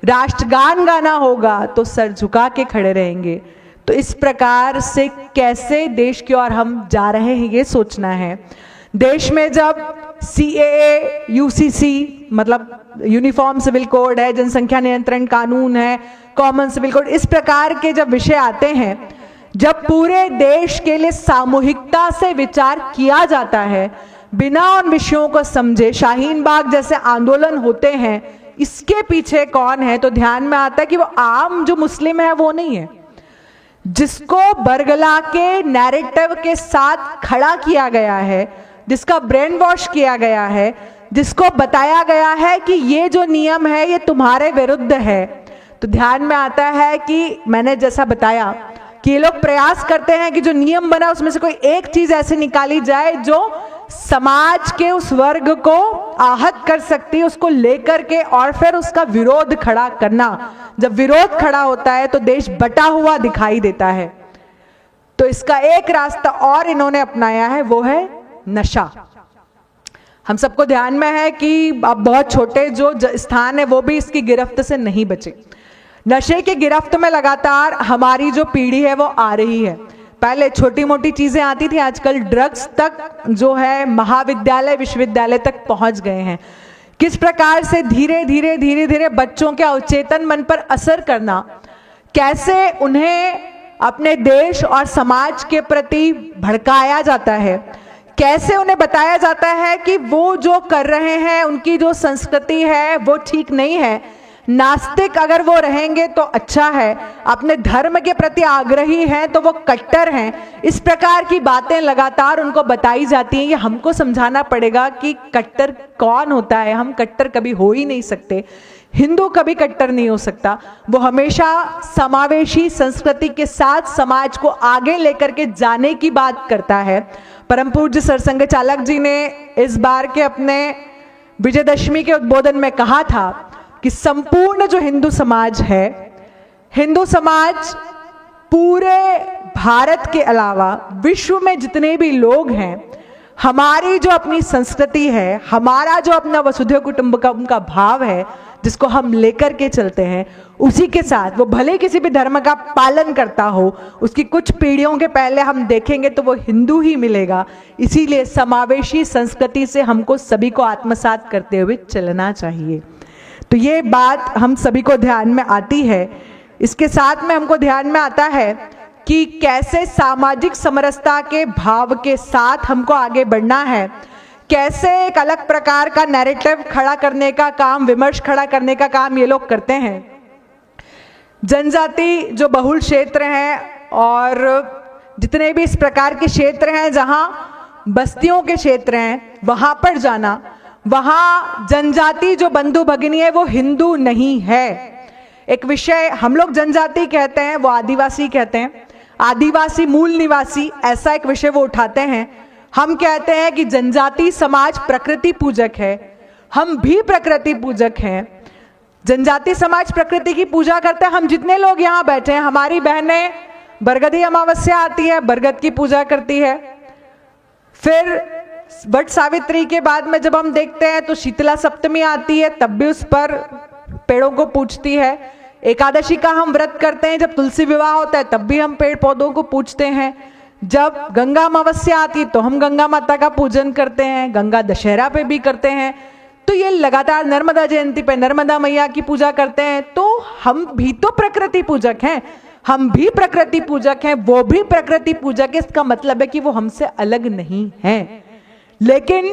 Speaker 4: राष्ट्रगान गाना होगा तो सर झुका के खड़े रहेंगे। तो इस प्रकार से कैसे देश की ओर हम जा रहे हैं ये सोचना है। देश में जब CAA, UCC मतलब यूनिफॉर्म सिविल कोड है, जनसंख्या नियंत्रण कानून है, कॉमन सिविल कोड, इस प्रकार के जब विषय आते हैं, जब पूरे देश के लिए सामूहिकता से विचार किया जाता है, बिना उन विषयों को समझे शाहीन बाग जैसे आंदोलन होते हैं, इसके पीछे कौन है, तो ध्यान में आता है कि वो आम जो मुस्लिम है वो नहीं है, जिसको बरगला के नैरेटिव के साथ खड़ा किया गया है, जिसका ब्रेन वॉश किया गया है, जिसको बताया गया है कि ये जो नियम है ये तुम्हारे विरुद्ध है। तो ध्यान में आता है कि मैंने जैसा बताया कि ये लोग प्रयास करते हैं कि जो नियम बना उसमें से कोई एक चीज ऐसे निकाली जाए जो समाज के उस वर्ग को आहत कर सकती है, उसको लेकर के और फिर उसका विरोध खड़ा करना। जब विरोध खड़ा होता है तो देश बटा हुआ दिखाई देता है। तो इसका एक रास्ता और इन्होंने अपनाया है, वो है नशा। हम सबको ध्यान में है कि अब बहुत छोटे जो स्थान है वो भी इसकी गिरफ्त से नहीं बचे। नशे की गिरफ्त में लगातार हमारी जो पीढ़ी है वो आ रही है। पहले छोटी मोटी चीजें आती थी, आजकल ड्रग्स तक जो है महाविद्यालय विश्वविद्यालय तक पहुंच गए हैं। किस प्रकार से धीरे धीरे बच्चों के अवचेतन मन पर असर करना, कैसे उन्हें अपने देश और समाज के प्रति भड़काया जाता है, कैसे उन्हें बताया जाता है कि वो जो कर रहे हैं उनकी जो संस्कृति है वो ठीक नहीं है, नास्तिक अगर वो रहेंगे तो अच्छा है, अपने धर्म के प्रति आग्रही हैं तो वो कट्टर हैं। इस प्रकार की बातें लगातार उनको बताई जाती हैं। ये हमको समझाना पड़ेगा कि कट्टर कौन होता है। हम कट्टर कभी हो ही नहीं सकते, हिंदू कभी कट्टर नहीं हो सकता। वो हमेशा समावेशी संस्कृति के साथ समाज को आगे लेकर के जाने की बात करता है। परम पूज्य सरसंघ चालक जी ने इस बार के अपने विजयदशमी के उद्बोधन में कहा था कि संपूर्ण जो हिंदू समाज है, हिंदू समाज पूरे भारत के अलावा विश्व में जितने भी लोग हैं, हमारी जो अपनी संस्कृति है, हमारा जो अपना वसुधैव कुटुंबकम का भाव है जिसको हम लेकर के चलते हैं, उसी के साथ वो भले किसी भी धर्म का पालन करता हो, उसकी कुछ पीढ़ियों के पहले हम देखेंगे तो वो हिंदू ही मिलेगा। इसीलिए समावेशी संस्कृति से हमको सभी को आत्मसात करते हुए चलना चाहिए। तो ये बात हम सभी को ध्यान में आती है। इसके साथ में हमको ध्यान में आता है कि कैसे सामाजिक समरसता के भाव के साथ हमको आगे बढ़ना है, कैसे एक अलग प्रकार का नैरेटिव खड़ा करने का काम, विमर्श खड़ा करने का काम ये लोग करते हैं। जनजाति जो बहुल क्षेत्र हैं और जितने भी इस प्रकार के क्षेत्र हैं जहां बस्तियों के क्षेत्र हैं, वहां पर जाना, वहां जनजाति जो बंधु भगिनी है वो हिंदू नहीं है। एक विषय हम लोग जनजाति कहते हैं, वो आदिवासी कहते हैं, आदिवासी मूल निवासी, ऐसा एक विषय वो उठाते हैं। हम कहते हैं कि जनजाति समाज प्रकृति पूजक है, हम भी प्रकृति पूजक हैं। जनजाति समाज प्रकृति की पूजा करते हैं। हम जितने लोग यहाँ बैठे हैं, हमारी बहनें बरगदी अमावस्या आती है, बरगद की पूजा करती है। फिर वट सावित्री के बाद में जब हम देखते हैं तो शीतला सप्तमी आती है, तब भी उस पर पेड़ों को पूजती है। एकादशी का हम व्रत करते हैं, जब तुलसी विवाह होता है तब भी हम पेड़ पौधों को पूजते हैं। जब गंगा अमावस्या आती तो हम गंगा माता का पूजन करते हैं, गंगा दशहरा पे भी करते हैं। तो ये लगातार नर्मदा जयंती पे नर्मदा मैया की पूजा करते हैं। तो हम भी तो प्रकृति पूजक हैं, हम भी प्रकृति पूजक हैं, वो भी प्रकृति पूजक है। इसका मतलब है कि वो हमसे अलग नहीं है। लेकिन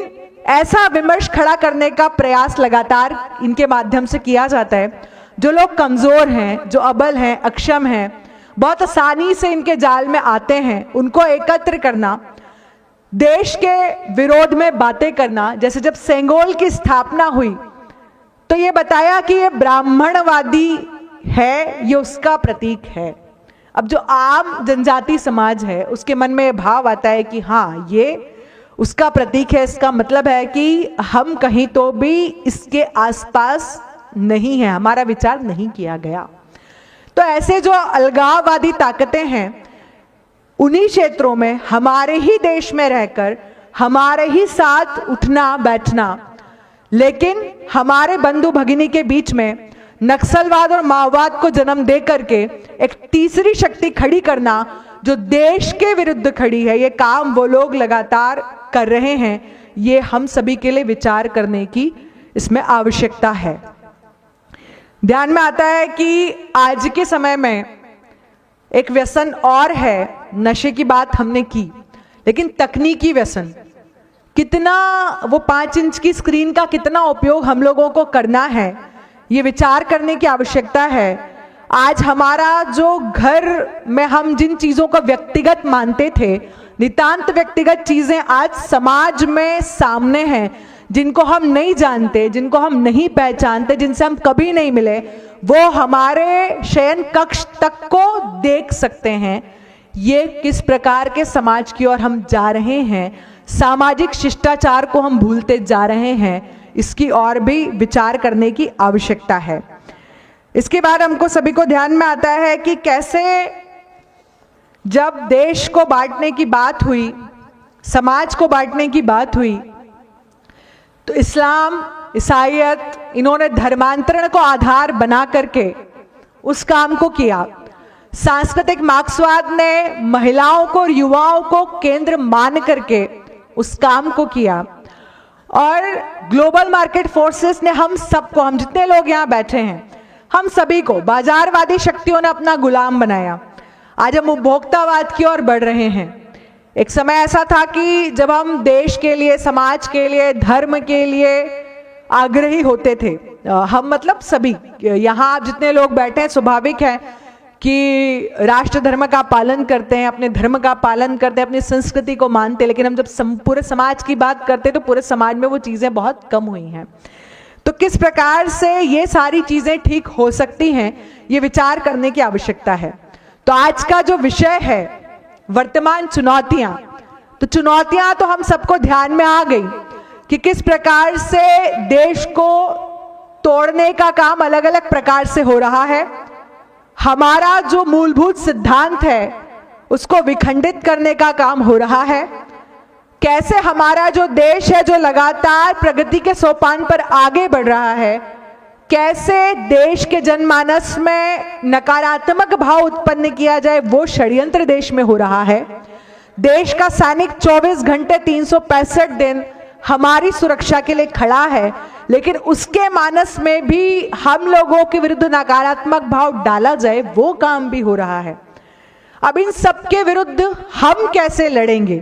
Speaker 4: ऐसा विमर्श खड़ा करने का प्रयास लगातार इनके माध्यम से किया जाता है। जो लोग कमजोर हैं, जो अबल हैं, अक्षम हैं, बहुत आसानी से इनके जाल में आते हैं, उनको एकत्र करना, देश के विरोध में बातें करना। जैसे जब सेंगोल की स्थापना हुई तो ये बताया कि ये ब्राह्मणवादी है, ये उसका प्रतीक है। अब जो आम जनजाति समाज है उसके मन में भाव आता है कि हाँ ये उसका प्रतीक है, इसका मतलब है कि हम कहीं तो भी इसके आसपास नहीं है, हमारा विचार नहीं किया गया। तो ऐसे जो अलगाववादी ताकतें हैं, उन्हीं क्षेत्रों में हमारे ही देश में रहकर हमारे ही साथ उठना बैठना, लेकिन हमारे बंधु भगिनी के बीच में नक्सलवाद और माओवाद को जन्म दे करके एक तीसरी शक्ति खड़ी करना जो देश के विरुद्ध खड़ी है, ये काम वो लोग लगातार कर रहे हैं। ये हम सभी के लिए विचार करने की इसमें आवश्यकता है। ध्यान में आता है कि आज के समय में एक व्यसन और है, नशे की बात हमने की, लेकिन तकनीकी व्यसन, कितना वो 5 इंच की स्क्रीन का कितना उपयोग हम लोगों को करना है, ये विचार करने की आवश्यकता है। आज हमारा जो घर में हम जिन चीज़ों को व्यक्तिगत मानते थे, नितांत व्यक्तिगत चीज़ें आज समाज में सामने हैं, जिनको हम नहीं जानते, जिनको हम नहीं पहचानते, जिनसे हम कभी नहीं मिले, वो हमारे शयन कक्ष तक को देख सकते हैं। ये किस प्रकार के समाज की ओर हम जा रहे हैं, सामाजिक शिष्टाचार को हम भूलते जा रहे हैं, इसकी ओर भी विचार करने की आवश्यकता है। इसके बाद हमको सभी को ध्यान में आता है कि कैसे जब देश को बांटने की बात हुई, समाज को बांटने की बात हुई, तो इस्लाम, ईसाईयत, इन्होंने धर्मांतरण को आधार बना करके उस काम को किया। सांस्कृतिक मार्क्सवाद ने महिलाओं को और युवाओं को केंद्र मान करके उस काम को किया। और ग्लोबल मार्केट फोर्सेस ने हम सबको, हम जितने लोग यहाँ बैठे हैं, हम सभी को बाजारवादी शक्तियों ने अपना गुलाम बनाया। आज हम उपभोक्तावाद की ओर बढ़ रहे हैं। एक समय ऐसा था कि जब हम देश के लिए, समाज के लिए, धर्म के लिए आग्रही होते थे, हम मतलब सभी यहाँ आप जितने लोग बैठे हैं, स्वाभाविक है कि राष्ट्र धर्म का पालन करते हैं, अपने धर्म का पालन करते हैं, अपनी संस्कृति को मानते हैं, लेकिन हम जब पूरे समाज की बात करते हैं तो पूरे समाज में वो चीज़ें बहुत कम हुई हैं। तो किस प्रकार से ये सारी चीज़ें ठीक हो सकती हैं, ये विचार करने की आवश्यकता है। तो आज का जो विषय है वर्तमान चुनौतियां, तो चुनौतियां तो हम सबको ध्यान में आ गई कि किस प्रकार से देश को तोड़ने का काम अलग अलग प्रकार से हो रहा है। हमारा जो मूलभूत सिद्धांत है उसको विखंडित करने का काम हो रहा है। कैसे हमारा जो देश है, जो लगातार प्रगति के सोपान पर आगे बढ़ रहा है, कैसे देश के जनमानस में नकारात्मक भाव उत्पन्न किया जाए, वो षड्यंत्र देश में हो रहा है। देश का सैनिक 24 घंटे 365 दिन हमारी सुरक्षा के लिए खड़ा है, लेकिन उसके मानस में भी हम लोगों के विरुद्ध नकारात्मक भाव डाला जाए, वो काम भी हो रहा है। अब इन सब के विरुद्ध हम कैसे लड़ेंगे,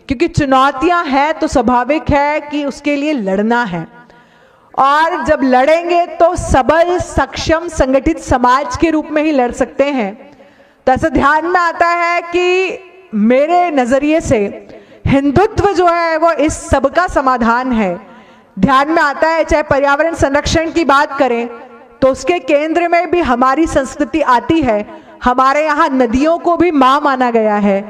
Speaker 4: क्योंकि चुनौतियां हैं तो स्वाभाविक है कि उसके लिए लड़ना है। और जब लड़ेंगे तो सबल, सक्षम, संगठित समाज के रूप में ही लड़ सकते हैं। तो ऐसा ध्यान में आता है कि मेरे नजरिए से हिंदुत्व जो है वो इस सब का समाधान है। ध्यान में आता है, चाहे पर्यावरण संरक्षण की बात करें तो उसके केंद्र में भी हमारी संस्कृति आती है। हमारे यहाँ नदियों को भी माँ माना गया है,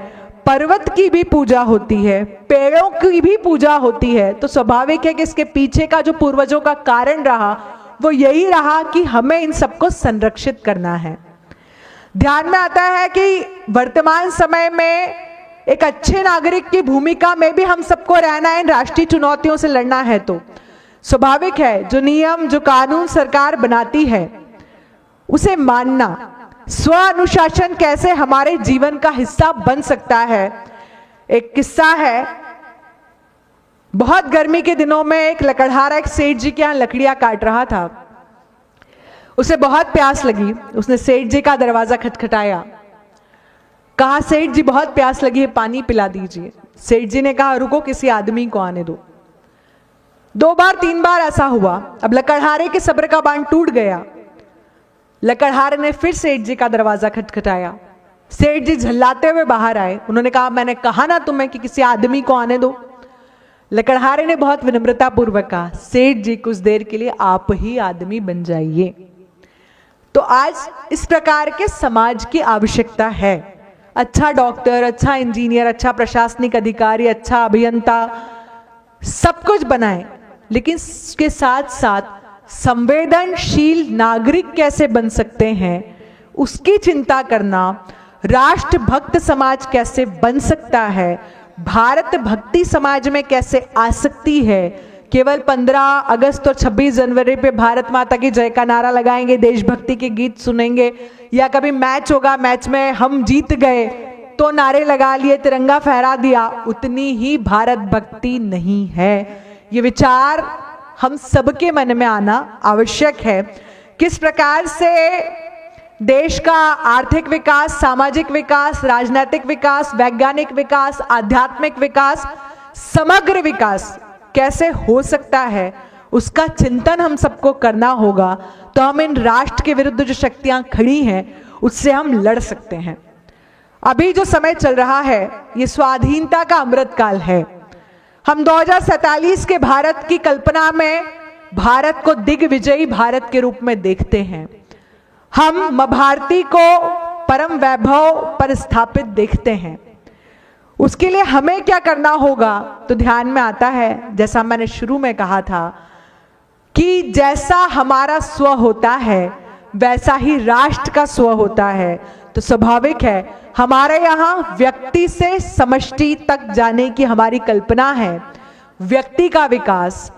Speaker 4: पर्वत की भी पूजा होती है, पेड़ों की भी पूजा होती है। तो स्वाभाविक है कि इसके पीछे का जो पूर्वजों का कारण रहा वो यही रहा कि हमें इन सबको संरक्षित करना है। ध्यान में आता है कि वर्तमान समय में एक अच्छे नागरिक की भूमिका में भी हम सबको रहना है। इन राष्ट्रीय चुनौतियों से लड़ना है तो स्वाभाविक है जो नियम, जो कानून सरकार बनाती है उसे मानना। स्व अनुशासन कैसे हमारे जीवन का हिस्सा बन सकता है। एक किस्सा है, बहुत गर्मी के दिनों में एक लकड़हारा एक सेठ जी के यहाँ लकड़ियां काट रहा था। उसे बहुत प्यास लगी, उसने सेठ जी का दरवाजा खटखटाया, कहा सेठ जी बहुत प्यास लगी है, पानी पिला दीजिए। सेठ जी ने कहा रुको, किसी आदमी को आने दो। 2 बार 3 बार ऐसा हुआ। अब लकड़हारे के सब्र का बांध टूट गया। लकड़हारे ने फिर सेठ जी का दरवाजा खटखटाया। सेठ जी झल्लाते हुए बाहर आए। उन्होंने कहा मैंने कहा ना तुम्हें कि किसी आदमी को आने दो। लकड़हारे ने बहुत विनम्रता पूर्वक कहा सेठ जी कुछ देर के लिए आप ही आदमी बन जाइए। तो आज इस प्रकार के समाज की आवश्यकता है। अच्छा डॉक्टर, अच्छा इंजीनियर, अच्छा प्रशासनिक अधिकारी, अच्छा अभियंता, सब कुछ बनाए, लेकिन इसके साथ साथ संवेदनशील नागरिक कैसे बन सकते हैं उसकी चिंता करना, राष्ट्रभक्त समाज कैसे बन सकता है, भारत भक्ति समाज में कैसे आ सकती है, केवल 15 अगस्त और 26 जनवरी पे भारत माता की जय का नारा लगाएंगे, देशभक्ति के गीत सुनेंगे, या कभी मैच होगा, मैच में हम जीत गए तो नारे लगा लिए, तिरंगा फहरा दिया, उतनी ही भारत भक्ति नहीं है। ये विचार हम सबके मन में आना आवश्यक है। किस प्रकार से देश का आर्थिक विकास, सामाजिक विकास, राजनीतिक विकास, वैज्ञानिक विकास, आध्यात्मिक विकास, समग्र विकास कैसे हो सकता है, उसका चिंतन हम सबको करना होगा। तो हम इन राष्ट्र के विरुद्ध जो शक्तियां खड़ी हैं उससे हम लड़ सकते हैं। अभी जो समय चल रहा है ये स्वाधीनता का अमृत काल है। हम 2047 के भारत की कल्पना में भारत को दिग्विजयी भारत के रूप में देखते हैं। हम मां भारती को परम वैभव पर स्थापित देखते हैं। उसके लिए हमें क्या करना होगा तो ध्यान में आता है, जैसा मैंने शुरू में कहा था कि जैसा हमारा स्व होता है वैसा ही राष्ट्र का स्व होता है। तो स्वाभाविक है हमारे यहाँ व्यक्ति से समष्टि तक जाने की हमारी कल्पना है। व्यक्ति का विकास,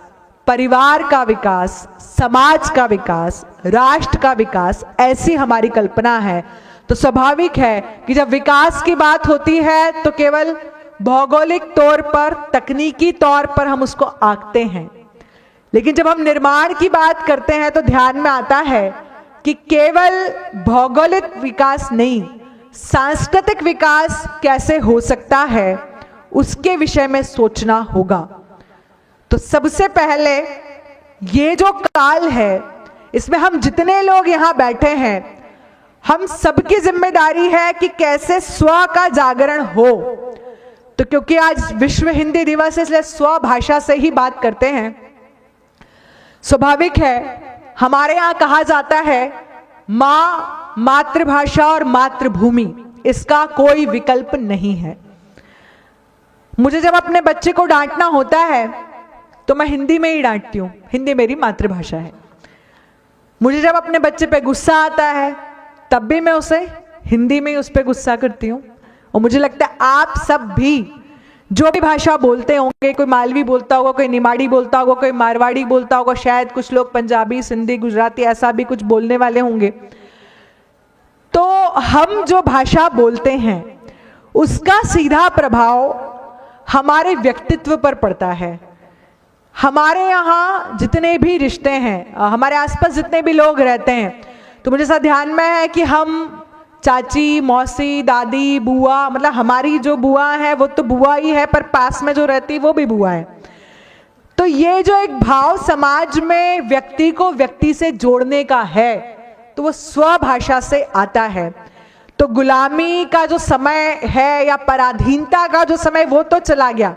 Speaker 4: परिवार का विकास, समाज का विकास, राष्ट्र का विकास, ऐसी हमारी कल्पना है। तो स्वाभाविक है कि जब विकास की बात होती है तो केवल भौगोलिक तौर पर, तकनीकी तौर पर हम उसको आंकते हैं, लेकिन जब हम निर्माण की बात करते हैं तो ध्यान में आता है कि केवल भौगोलिक विकास नहीं, सांस्कृतिक विकास कैसे हो सकता है उसके विषय में सोचना होगा। तो सबसे पहले ये जो काल है इसमें हम जितने लोग यहाँ बैठे हैं, हम सबकी जिम्मेदारी है कि कैसे स्व का जागरण हो। तो क्योंकि आज विश्व हिंदी दिवस है इसलिए स्व भाषा से ही बात करते हैं। स्वाभाविक है हमारे यहाँ कहा जाता है माँ, मातृभाषा और मातृभूमि, इसका कोई विकल्प नहीं है। मुझे जब अपने बच्चे को डांटना होता है तो मैं हिंदी में ही डांटती हूँ, हिंदी मेरी मातृभाषा है। मुझे जब अपने बच्चे पे गुस्सा आता है तब भी मैं उसे हिंदी में ही उस पर गुस्सा करती हूँ। और मुझे लगता है आप सब भी जो भी भाषा बोलते होंगे, कोई मालवी बोलता होगा, कोई निमाड़ी बोलता होगा, कोई मारवाड़ी बोलता होगा, शायद कुछ लोग पंजाबी, सिंधी, गुजराती ऐसा भी कुछ बोलने वाले होंगे। तो हम जो भाषा बोलते हैं उसका सीधा प्रभाव हमारे व्यक्तित्व पर पड़ता है। हमारे यहाँ जितने भी रिश्ते हैं, हमारे आसपास जितने भी लोग रहते हैं, तो मुझे ऐसा ध्यान में है कि हम चाची, मौसी, दादी, बुआ, मतलब हमारी जो बुआ है वो तो बुआ ही है, पर पास में जो रहती है वो भी बुआ है। तो ये जो एक भाव समाज में व्यक्ति को व्यक्ति से जोड़ने का है तो वो स्वभाषा से आता है। तो गुलामी का जो समय है या पराधीनता का जो समय वो तो चला गया,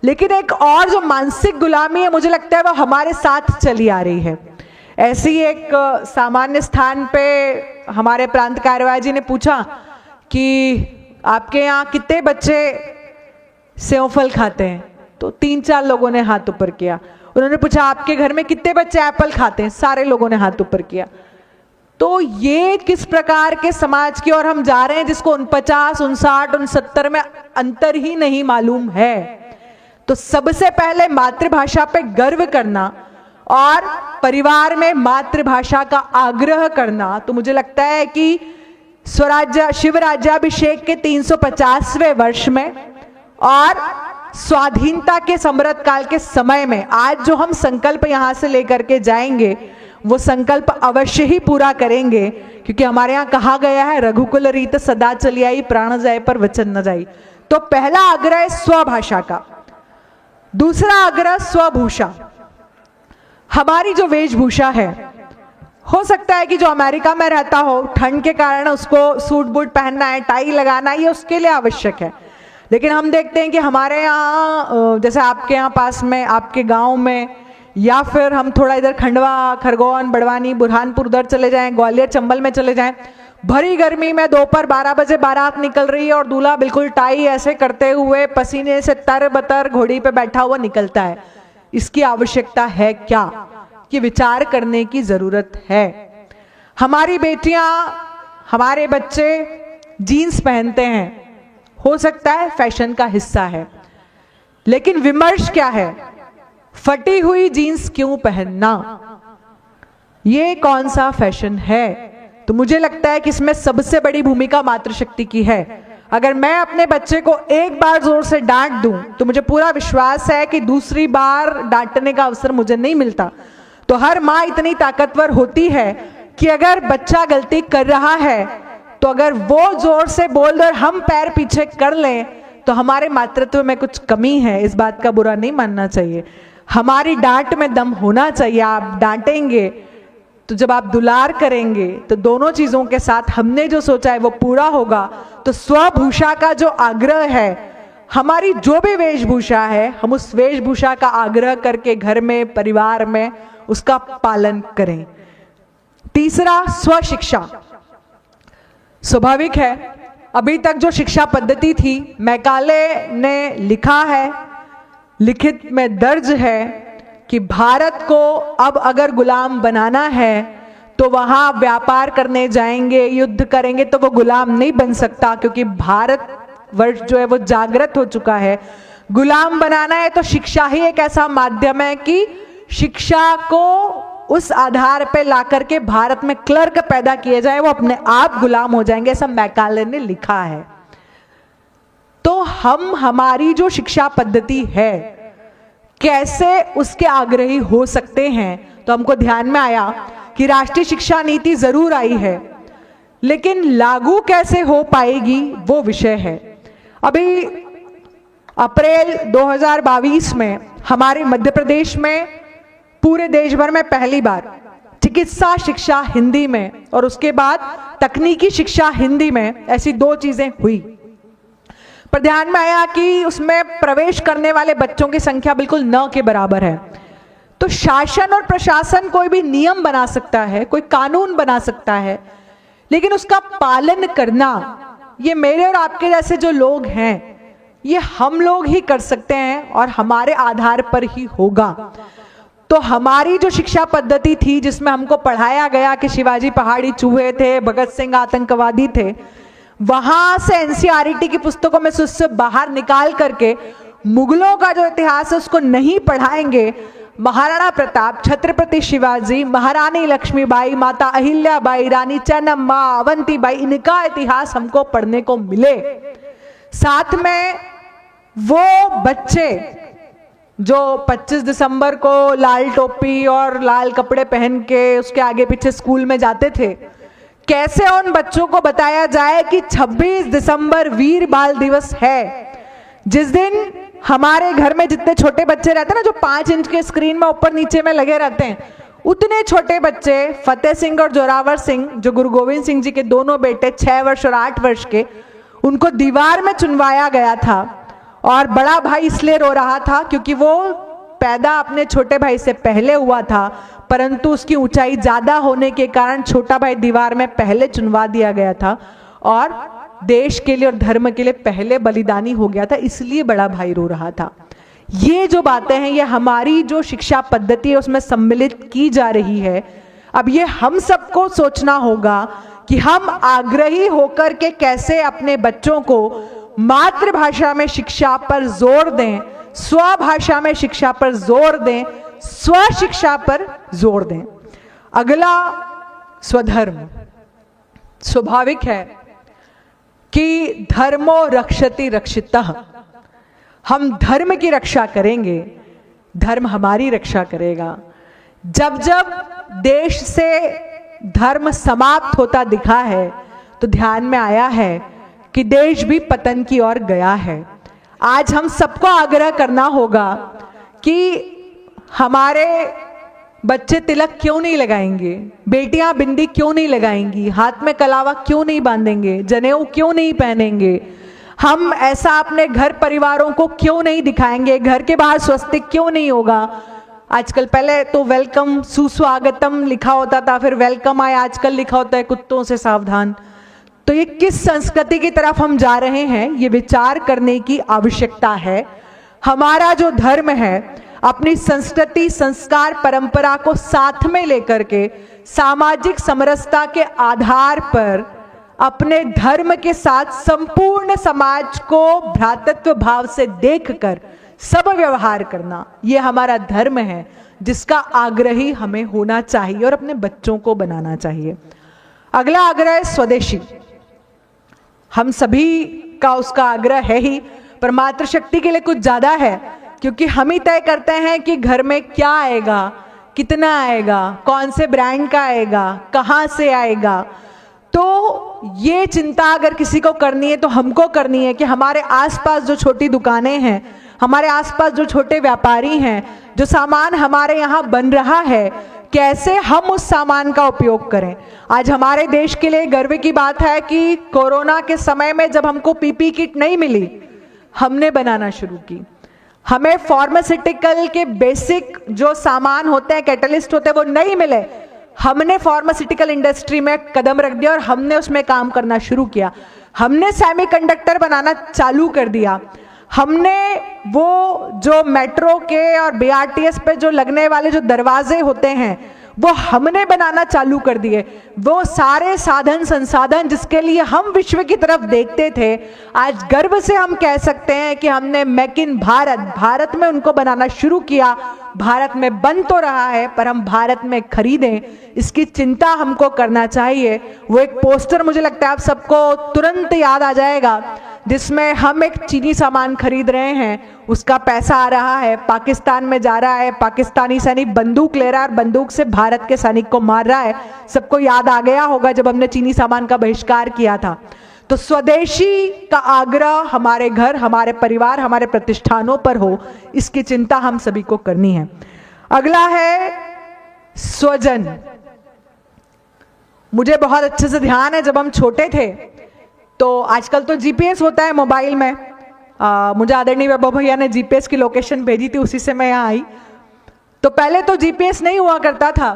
Speaker 4: लेकिन एक और जो मानसिक गुलामी है मुझे लगता है वो हमारे साथ चली आ रही है। ऐसी एक सामान्य स्थान पे हमारे प्रांत कार्यवाह जी ने पूछा कि आपके यहाँ कितने बच्चे सेवफल खाते हैं, तो 3-4 लोगों ने हाथ ऊपर किया। उन्होंने पूछा आपके घर में कितने बच्चे एप्पल खाते हैं, सारे लोगों ने हाथ ऊपर किया। तो ये किस प्रकार के समाज की ओर हम जा रहे हैं जिसको 49, 59, 69 में अंतर ही नहीं मालूम है। तो सबसे पहले मातृभाषा पे गर्व करना और परिवार में मातृभाषा का आग्रह करना, तो मुझे लगता है कि स्वराज्य शिव राज्याभिषेक के 350वें वर्ष में और स्वाधीनता के समृद्ध काल के समय में आज जो हम संकल्प यहाँ से लेकर के जाएंगे वो संकल्प अवश्य ही पूरा करेंगे, क्योंकि हमारे यहाँ कहा गया है रघुकुल रीत सदा चली आई, प्राण जाए पर वचन न जाई। तो पहला आग्रह है स्वभाषा का। दूसरा आग्रह स्वभूषा। हमारी जो वेशभूषा है, हो सकता है कि जो अमेरिका में रहता हो ठंड के कारण उसको सूट बूट पहनना है, टाई लगाना है, ये उसके लिए आवश्यक है। लेकिन हम देखते हैं कि हमारे यहाँ जैसे आपके यहाँ पास में, आपके गांव में, या फिर हम थोड़ा इधर खंडवा, खरगोन, बड़वानी, बुरहानपुर उधर चले जाएं, ग्वालियर, चंबल में चले जाएं, भरी गर्मी में दोपहर 12 बजे बारात निकल रही है और दूल्हा बिल्कुल टाई ऐसे करते हुए पसीने से तर बतर घोड़ी पे बैठा हुआ निकलता है। इसकी आवश्यकता है क्या, कि विचार करने की जरूरत है। हमारी बेटियां, हमारे बच्चे जीन्स पहनते हैं, हो सकता है फैशन का हिस्सा है, लेकिन विमर्श क्या है, फटी हुई जीन्स क्यों पहनना, ये कौन सा फैशन है। तो मुझे लगता है कि इसमें सबसे बड़ी भूमिका मातृशक्ति की है। अगर मैं अपने बच्चे को एक बार जोर से डांट दूं तो मुझे पूरा विश्वास है कि दूसरी बार डांटने का अवसर मुझे नहीं मिलता। तो हर माँ इतनी ताकतवर होती है कि अगर बच्चा गलती कर रहा है तो अगर वो जोर से बोल दे और हम पैर पीछे कर लें तो हमारे मातृत्व में कुछ कमी है। इस बात का बुरा नहीं मानना चाहिए। हमारी डांट में दम होना चाहिए। आप डांटेंगे तो जब आप दुलार करेंगे तो दोनों चीजों के साथ हमने जो सोचा है वो पूरा होगा। तो स्वभूषा का जो आग्रह है, हमारी जो भी वेशभूषा है, हम उस वेशभूषा का आग्रह करके घर में, परिवार में उसका पालन करें। तीसरा, स्वशिक्षा। स्वाभाविक है, अभी तक जो शिक्षा पद्धति थी, मैकाले ने लिखा है, लिखित में दर्ज है कि भारत को अब अगर गुलाम बनाना है तो वहां व्यापार करने जाएंगे, युद्ध करेंगे तो वो गुलाम नहीं बन सकता, क्योंकि भारत वर्ष जो है वो जागृत हो चुका है। गुलाम बनाना है तो शिक्षा ही एक ऐसा माध्यम है कि शिक्षा को उस आधार पे ला करके भारत में क्लर्क पैदा किए जाए, वो अपने आप गुलाम हो जाएंगे, ऐसा मैकाले ने लिखा है। तो हम हमारी जो शिक्षा पद्धति है कैसे उसके आग्रही हो सकते हैं। तो हमको ध्यान में आया कि राष्ट्रीय शिक्षा नीति जरूर आई है, लेकिन लागू कैसे हो पाएगी वो विषय है। अभी अप्रैल 2022 में हमारे मध्य प्रदेश में पूरे देश भर में पहली बार चिकित्सा शिक्षा हिंदी में और उसके बाद तकनीकी शिक्षा हिंदी में, ऐसी 2 चीजें हुई। पर ध्यान में आया कि उसमें प्रवेश करने वाले बच्चों की संख्या बिल्कुल न के बराबर है। तो शासन और प्रशासन कोई भी नियम बना सकता है, कोई कानून बना सकता है, लेकिन उसका पालन करना ये मेरे और आपके जैसे जो लोग हैं ये हम लोग ही कर सकते हैं और हमारे आधार पर ही होगा। तो हमारी जो शिक्षा पद्धति थी जिसमें हमको पढ़ाया गया कि शिवाजी पहाड़ी चूहे थे, भगत सिंह आतंकवादी थे, वहां से एनसीईआरटी की पुस्तकों में से उससे बाहर निकाल करके मुगलों का जो इतिहास है उसको नहीं पढ़ाएंगे। महाराणा प्रताप, छत्रपति शिवाजी, महारानी लक्ष्मीबाई, माता अहिल्याबाई, रानी चेन्नम्मा, अवंतीबाई, इनका इतिहास हमको पढ़ने को मिले। साथ में वो बच्चे जो 25 दिसंबर को लाल टोपी और लाल कपड़े पहन के उसके आगे पीछे स्कूल में जाते थे, कैसे उन बच्चों को बताया जाए कि 26 दिसंबर वीर बाल दिवस है, जिस दिन हमारे घर में जितने छोटे बच्चे रहते हैं ना, जो 5 इंच के स्क्रीन में ऊपर नीचे में लगे रहते हैं, उतने छोटे बच्चे फतेह सिंह और जोरावर सिंह, जो गुरु गोविंद सिंह जी के दोनों बेटे 6 वर्ष और 8 वर्ष के, उनको दीवार में चुनवाया गया था। और बड़ा भाई इसलिए रो रहा था क्योंकि वो पैदा अपने छोटे भाई से पहले हुआ था, परंतु उसकी ऊंचाई ज्यादा होने के कारण छोटा भाई दीवार में पहले चुनवा दिया गया था और देश के लिए और धर्म के लिए पहले बलिदानी हो गया था, इसलिए बड़ा भाई रो रहा था। ये जो बातें हैं ये हमारी जो शिक्षा पद्धति है उसमें सम्मिलित की जा रही है। अब ये हम सबको सोचना होगा कि हम आग्रही होकर के कैसे अपने बच्चों को मातृभाषा में शिक्षा पर जोर दें, स्वभाषा में शिक्षा पर जोर दें, स्वशिक्षा पर जोर दें। अगला, स्वधर्म। स्वाभाविक है कि धर्मो रक्षति रक्षितः, हम धर्म की रक्षा करेंगे, धर्म हमारी रक्षा करेगा। जब जब देश से धर्म समाप्त होता दिखा है तो ध्यान में आया है कि देश भी पतन की ओर गया है। आज हम सबको आग्रह करना होगा कि हमारे बच्चे तिलक क्यों नहीं लगाएंगे, बेटियां बिंदी क्यों नहीं लगाएंगी, हाथ में कलावा क्यों नहीं बांधेंगे, जनेऊ क्यों नहीं पहनेंगे, हम ऐसा अपने घर परिवारों को क्यों नहीं दिखाएंगे, घर के बाहर स्वस्तिक क्यों नहीं होगा। आजकल पहले तो वेलकम सुस्वागतम लिखा होता था, फिर वेलकम आए, आजकल लिखा होता है कुत्तों से सावधान। तो ये किस संस्कृति की तरफ हम जा रहे हैं, ये विचार करने की आवश्यकता है। हमारा जो धर्म है अपनी संस्कृति, संस्कार, परंपरा को साथ में लेकर के सामाजिक समरसता के आधार पर अपने धर्म के साथ संपूर्ण समाज को भ्रातृत्व भाव से देखकर सब व्यवहार करना, ये हमारा धर्म है जिसका आग्रही हमें होना चाहिए और अपने बच्चों को बनाना चाहिए। अगला आग्रह है स्वदेशी। हम सभी का उसका आग्रह है ही, पर मातृशक्ति के लिए कुछ ज़्यादा है, क्योंकि हम ही तय करते हैं कि घर में क्या आएगा, कितना आएगा, कौन से ब्रांड का आएगा, कहाँ से आएगा। तो ये चिंता अगर किसी को करनी है तो हमको करनी है कि हमारे आसपास जो छोटी दुकानें हैं, हमारे आसपास जो छोटे व्यापारी हैं, जो सामान हमारे यहाँ बन रहा है, कैसे हम उस सामान का उपयोग करें। आज हमारे देश के लिए गर्व की बात है कि कोरोना के समय में जब हमको पीपी किट नहीं मिली, हमने बनाना शुरू की। हमें फार्मास्यूटिकल के बेसिक जो सामान होते हैं, कैटलिस्ट होते हैं, वो नहीं मिले, हमने फार्मास्यूटिकल इंडस्ट्री में कदम रख दिया और हमने उसमें काम करना शुरू किया। हमने सेमीकंडक्टर बनाना चालू कर दिया। हमने वो जो मेट्रो के और बीआरटीएस पे जो लगने वाले जो दरवाजे होते हैं, वो हमने बनाना चालू कर दिए। वो सारे साधन संसाधन जिसके लिए हम विश्व की तरफ देखते थे, आज गर्व से हम कह सकते हैं कि हमने मेक इन भारत, भारत में उनको बनाना शुरू किया। भारत में बन तो रहा है, पर हम भारत में खरीदें, इसकी चिंता हमको करना चाहिए। वो एक पोस्टर मुझे लगता है आप सबको तुरंत याद आ जाएगा, जिसमें हम एक चीनी सामान खरीद रहे हैं, उसका पैसा आ रहा है, पाकिस्तान में जा रहा है, पाकिस्तानी सैनिक बंदूक ले रहा है और बंदूक से भारत के सैनिक को मार रहा है। सबको याद आ गया होगा जब हमने चीनी सामान का बहिष्कार किया था। तो स्वदेशी का आग्रह हमारे घर, हमारे परिवार, हमारे प्रतिष्ठानों पर हो, इसकी चिंता हम सभी को करनी है। अगला है स्वजन। मुझे बहुत अच्छे से ध्यान है, जब हम छोटे थे तो आजकल तो जीपीएस होता है मोबाइल में, मुझे आदरणीय वैभव भैया ने जीपीएस की लोकेशन भेजी थी, उसी से मैं यहाँ आई। तो पहले तो जीपीएस नहीं हुआ करता था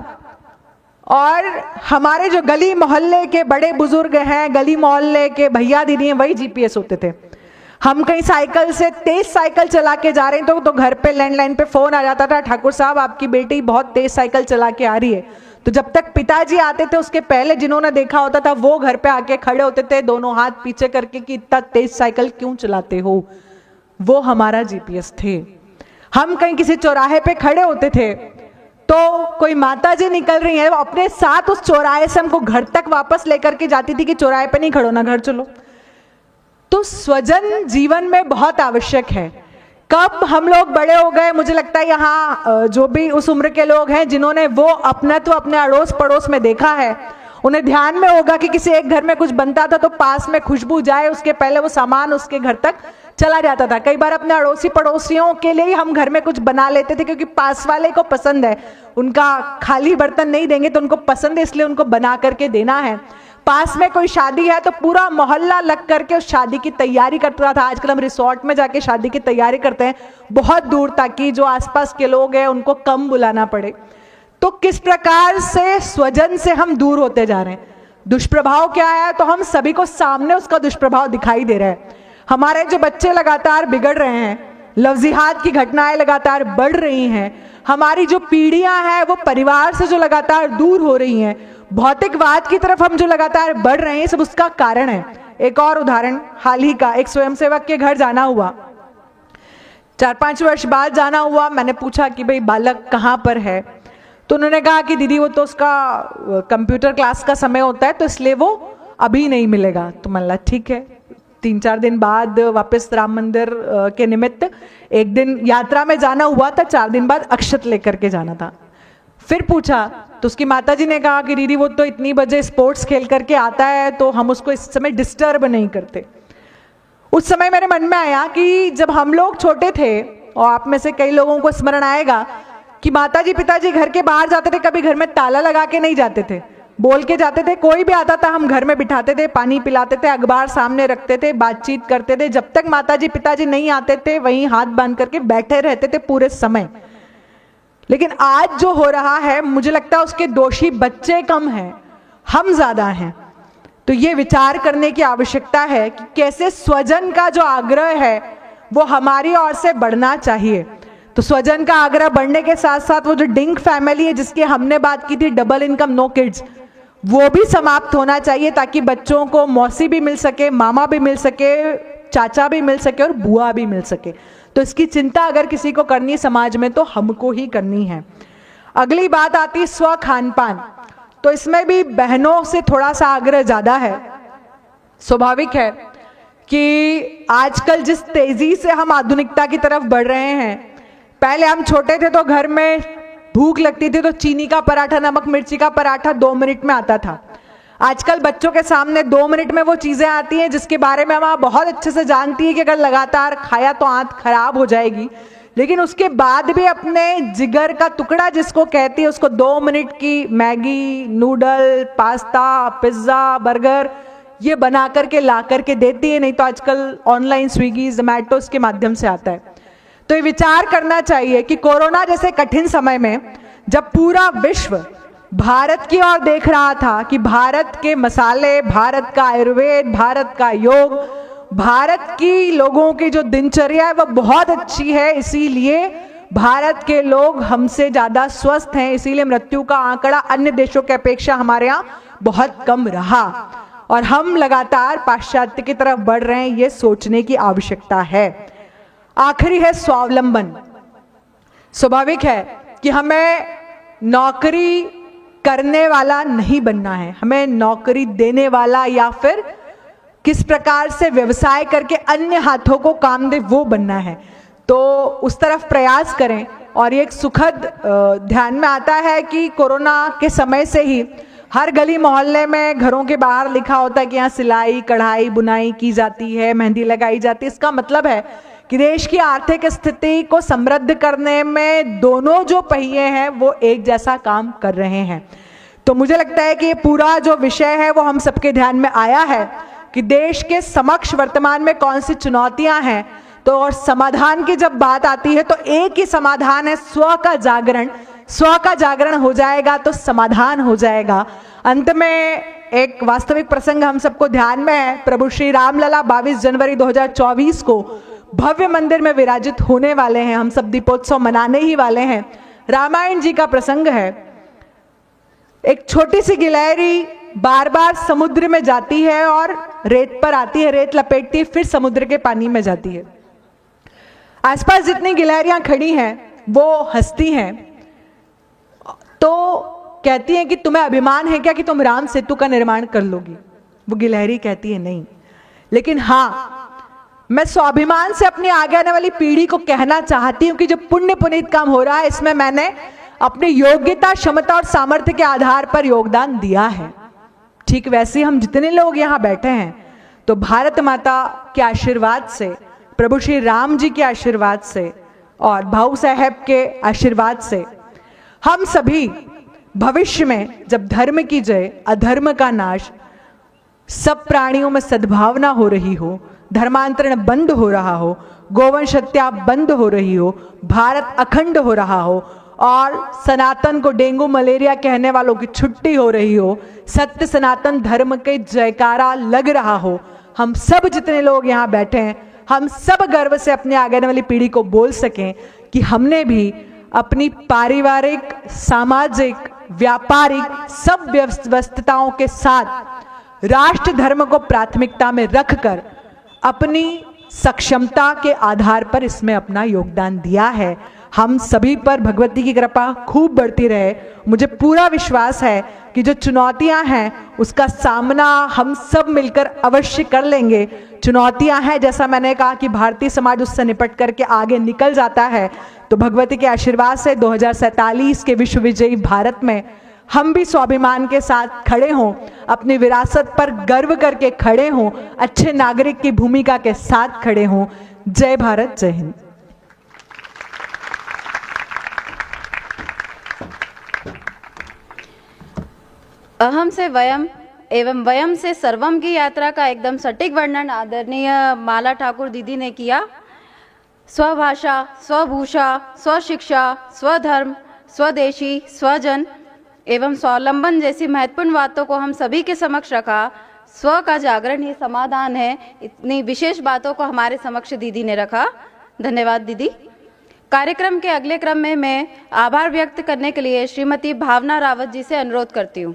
Speaker 4: और हमारे जो गली मोहल्ले के बड़े बुजुर्ग हैं, गली मोहल्ले के भैया दीदी हैं, वही जीपीएस होते थे। हम कहीं साइकिल से तेज साइकिल चला के जा रहे हैं तो घर पे लैंडलाइन पे फोन आ जाता था, ठाकुर साहब आपकी बेटी बहुत तेज साइकिल चला के आ रही है। तो जब तक पिताजी आते थे उसके पहले जिन्होंने देखा होता था वो घर पे आके खड़े होते थे दोनों हाथ पीछे करके कि इतना तेज साइकिल क्यों चलाते हो। वो हमारा जीपीएस थे। हम कहीं किसी चौराहे पे खड़े होते थे तो कोई माता जी निकल रही है, वो अपने साथ उस चौराहे से हमको घर तक वापस लेकर के जाती थी कि चौराहे पे नहीं खड़ो ना, घर चलो। तो स्वजन जीवन में बहुत आवश्यक है। कब हम लोग बड़े हो गए, मुझे लगता है यहाँ जो भी उस उम्र के लोग हैं जिन्होंने वो अपनत्व अपने अड़ोस पड़ोस में देखा है, उन्हें ध्यान में होगा कि किसी एक घर में कुछ बनता था तो पास में खुशबू जाए उसके पहले वो सामान उसके घर तक चला जाता था। कई बार अपने अड़ोसी पड़ोसियों के लिए ही हम घर में कुछ बना लेते थे क्योंकि पास वाले को पसंद है, उनका खाली बर्तन नहीं देंगे तो उनको पसंद है, इसलिए उनको बना करके देना है। पास में कोई शादी है तो पूरा मोहल्ला लग करके उस शादी की तैयारी करता था। आजकल हम रिसोर्ट में जाके शादी की तैयारी करते हैं बहुत दूर, ताकि जो आसपास के लोग हैं उनको कम बुलाना पड़े। तो किस प्रकार से स्वजन से हम दूर होते जा रहे हैं। दुष्प्रभाव क्या है, तो हम सभी को सामने उसका दुष्प्रभाव दिखाई दे रहा है। हमारे जो बच्चे लगातार बिगड़ रहे हैं, लफ्जिहात की घटनाएं लगातार बढ़ रही हैं, हमारी जो पीढ़ियां हैं वो परिवार से जो लगातार दूर हो रही हैं, भौतिकवाद की तरफ हम जो लगातार बढ़ रहे हैं, सब उसका कारण है। एक और उदाहरण हाल ही का, एक स्वयंसेवक के घर जाना हुआ, 4-5 वर्ष बाद जाना हुआ। मैंने पूछा कि भाई बालक कहाँ पर है, तो उन्होंने कहा कि दीदी वो तो उसका कंप्यूटर क्लास का समय होता है तो इसलिए वो अभी नहीं मिलेगा। तो मैंने कहा ठीक है। 3-4 दिन बाद वापस राम मंदिर के निमित्त एक दिन यात्रा में जाना हुआ था, 4 दिन बाद अक्षत लेकर के जाना था। फिर पूछा तो उसकी माताजी ने कहा कि दीदी वो तो इतनी बजे स्पोर्ट्स खेल करके आता है तो हम उसको इस समय डिस्टर्ब नहीं करते। उस समय मेरे मन में आया कि जब हम लोग छोटे थे, और आप में से कई लोगों को स्मरण आएगा कि माताजी पिताजी घर के बाहर जाते थे, कभी घर में ताला लगा के नहीं जाते थे, बोल के जाते थे। कोई भी आता था हम घर में बिठाते थे, पानी पिलाते थे, अखबार सामने रखते थे, बातचीत करते थे। जब तक माताजी पिताजी नहीं आते थे वहीं हाथ बांध करके बैठे रहते थे पूरे समय। लेकिन आज जो हो रहा है, मुझे लगता है उसके दोषी बच्चे कम हैं, हम ज्यादा हैं। तो ये विचार करने की आवश्यकता है कि कैसे स्वजन का जो आग्रह है वो हमारी ओर से बढ़ना चाहिए। तो स्वजन का आग्रह बढ़ने के साथ साथ वो जो डिंग फैमिली है जिसकी हमने बात की थी, डबल इनकम नो किड्स, वो भी समाप्त होना चाहिए ताकि बच्चों को मौसी भी मिल सके, मामा भी मिल सके, चाचा भी मिल सके और बुआ भी मिल सके। तो इसकी चिंता अगर किसी को करनी है समाज में तो हमको ही करनी है। अगली बात आती है स्व खान पान। तो इसमें भी बहनों से थोड़ा सा आग्रह ज़्यादा है। स्वाभाविक है कि आजकल जिस तेजी से हम आधुनिकता की तरफ बढ़ रहे हैं, पहले हम छोटे थे तो घर में भूख लगती थी तो चीनी का पराठा, नमक मिर्ची का पराठा 2 मिनट में आता था। आजकल बच्चों के सामने 2 मिनट में वो चीज़ें आती हैं जिसके बारे में हम बहुत अच्छे से जानती है कि अगर लगातार खाया तो आंत खराब हो जाएगी, लेकिन उसके बाद भी अपने जिगर का टुकड़ा जिसको कहती है उसको 2 मिनट की Maggi, noodle, pasta, pizza, burger ये बना करके ला करके देती है। नहीं तो आजकल ऑनलाइन स्विगी, जोमैटो के माध्यम से आता है। तो ये विचार करना चाहिए कि कोरोना जैसे कठिन समय में जब पूरा विश्व भारत की ओर देख रहा था कि भारत के मसाले, भारत का आयुर्वेद, भारत का योग, भारत की लोगों की जो दिनचर्या है वह बहुत अच्छी है, इसीलिए भारत के लोग हमसे ज़्यादा स्वस्थ हैं, इसीलिए मृत्यु का आंकड़ा अन्य देशों की अपेक्षा हमारे यहाँ बहुत कम रहा और हम लगातार पाश्चात्य की तरफ बढ़ रहे हैं, ये सोचने की आवश्यकता है। आखिरी है स्वावलंबन। स्वाभाविक है कि हमें नौकरी करने वाला नहीं बनना है, हमें नौकरी देने वाला या फिर किस प्रकार से व्यवसाय करके अन्य हाथों को काम दे वो बनना है। तो उस तरफ प्रयास करें। और ये एक सुखद ध्यान में आता है कि कोरोना के समय से ही हर गली मोहल्ले में घरों के बाहर लिखा होता है कि यहाँ सिलाई, कढ़ाई, बुनाई की जाती है, मेहंदी लगाई जाती है। इसका मतलब है कि देश की आर्थिक स्थिति को समृद्ध करने में दोनों जो पहिए हैं वो एक जैसा काम कर रहे हैं। तो मुझे लगता है कि ये पूरा जो विषय है वो हम सबके ध्यान में आया है कि देश के समक्ष वर्तमान में कौन सी चुनौतियां हैं। तो और समाधान की जब बात आती है तो एक ही समाधान है, स्व का जागरण। स्व का जागरण हो जाएगा तो समाधान हो जाएगा। अंत में एक वास्तविक प्रसंग हम सबको ध्यान में है। प्रभु श्री रामलला 22 जनवरी 2024 को भव्य मंदिर में विराजित होने वाले हैं। हम सब दीपोत्सव मनाने ही वाले हैं। रामायण जी का प्रसंग है। एक छोटी सी गिलहरी बार बार समुद्र में जाती है और रेत पर आती है, रेत लपेटती है, फिर समुद्र के पानी में जाती है। आसपास जितनी गिलहरियां खड़ी हैं वो हंसती हैं, तो कहती हैं कि तुम्हें अभिमान है क्या कि तुम राम सेतु का निर्माण कर लोगी। वो गिलहरी कहती है नहीं, लेकिन हाँ मैं स्वाभिमान से अपनी आगे आने वाली पीढ़ी को कहना चाहती हूँ कि जो पुण्य पुनीत काम हो रहा है इसमें मैंने अपनी योग्यता, क्षमता और सामर्थ्य के आधार पर योगदान दिया है। ठीक वैसे हम जितने लोग यहाँ बैठे हैं तो भारत माता के आशीर्वाद से, प्रभु श्री राम जी के आशीर्वाद से और भाऊ साहब के आशीर्वाद से हम सभी भविष्य में जब धर्म की जय, अधर्म का नाश, सब प्राणियों में सद्भावना हो रही हो, धर्मांतरण बंद हो रहा हो, गोवंश हत्या बंद हो रही हो, भारत अखंड हो रहा हो और सनातन को डेंगू मलेरिया कहने वालों की छुट्टी हो रही हो, सत्य सनातन धर्म के जयकारा लग रहा हो, हम सब जितने लोग यहाँ बैठे हैं हम सब गर्व से अपने आगे आने वाली पीढ़ी को बोल सकें कि हमने भी अपनी पारिवारिक, सामाजिक, व्यापारिक सब व्यस्तताओं के साथ राष्ट्र धर्म को प्राथमिकता में रखकर अपनी सक्षमता के आधार पर इसमें अपना योगदान दिया है। हम सभी पर भगवती की कृपा खूब बढ़ती रहे। मुझे पूरा विश्वास है कि जो चुनौतियां हैं उसका सामना हम सब मिलकर अवश्य कर लेंगे। चुनौतियां हैं, जैसा मैंने कहा कि भारतीय समाज उससे निपट करके आगे निकल जाता है। तो भगवती के आशीर्वाद से 2047 के विश्व विजयी भारत में हम भी स्वाभिमान के साथ खड़े हों, अपनी विरासत पर गर्व करके खड़े हों, अच्छे नागरिक की भूमिका के साथ खड़े हों। जय भारत, जय हिंद।
Speaker 1: अहम से वयम एवं वयम से सर्वम की यात्रा का एकदम सटीक वर्णन आदरणीय माला ठाकुर दीदी ने किया। स्वभाषा, स्वभूषा, स्वशिक्षा, स्वधर्म, स्वदेशी, स्वजन एवं स्वावलंबन जैसी महत्वपूर्ण बातों को हम सभी के समक्ष रखा। स्व का जागरण ही समाधान है, इतनी विशेष बातों को हमारे समक्ष दीदी ने रखा। धन्यवाद दीदी। कार्यक्रम के अगले क्रम में मैं आभार व्यक्त करने के लिए श्रीमती भावना रावत जी से अनुरोध करती हूँ।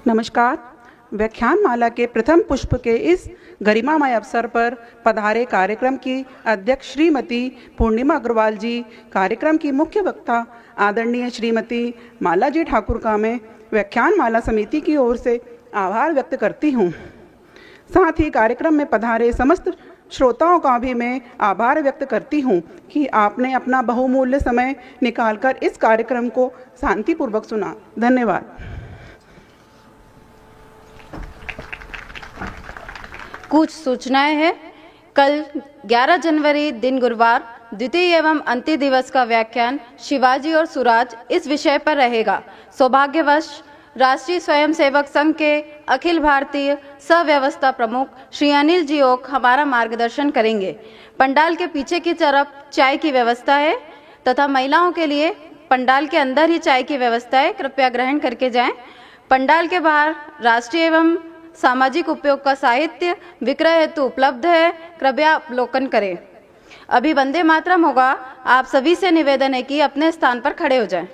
Speaker 5: नमस्कार। व्याख्यान माला के प्रथम पुष्प के इस गरिमामय अवसर पर पधारे कार्यक्रम की अध्यक्ष श्रीमती पूर्णिमा अग्रवाल जी, कार्यक्रम की मुख्य वक्ता आदरणीय श्रीमती माला जी ठाकुर का मैं व्याख्यान माला समिति की ओर से आभार व्यक्त करती हूँ। साथ ही कार्यक्रम में पधारे समस्त श्रोताओं का भी मैं आभार व्यक्त करती हूँ कि आपने अपना बहुमूल्य समय निकालकर इस कार्यक्रम को शांतिपूर्वक सुना। धन्यवाद।
Speaker 1: कुछ सूचनाएं हैं। कल 11 जनवरी दिन गुरुवार द्वितीय एवं अंतिम दिवस का व्याख्यान शिवाजी और सुराज इस विषय पर रहेगा। सौभाग्यवश राष्ट्रीय स्वयंसेवक संघ के अखिल भारतीय सह-व्यवस्था प्रमुख श्री अनिल जी ओक हमारा मार्गदर्शन करेंगे। पंडाल के पीछे की तरफ चाय की व्यवस्था है तथा महिलाओं के लिए पंडाल के अंदर ही चाय की व्यवस्था है, कृपया ग्रहण करके जाएं। पंडाल के बाहर राष्ट्रीय एवं सामाजिक उपयोग का साहित्य विक्रय हेतु उपलब्ध है, कृपया अवलोकन करें। अभी वंदे मातरम होगा। आप सभी से निवेदन है कि अपने स्थान पर खड़े हो जाएं।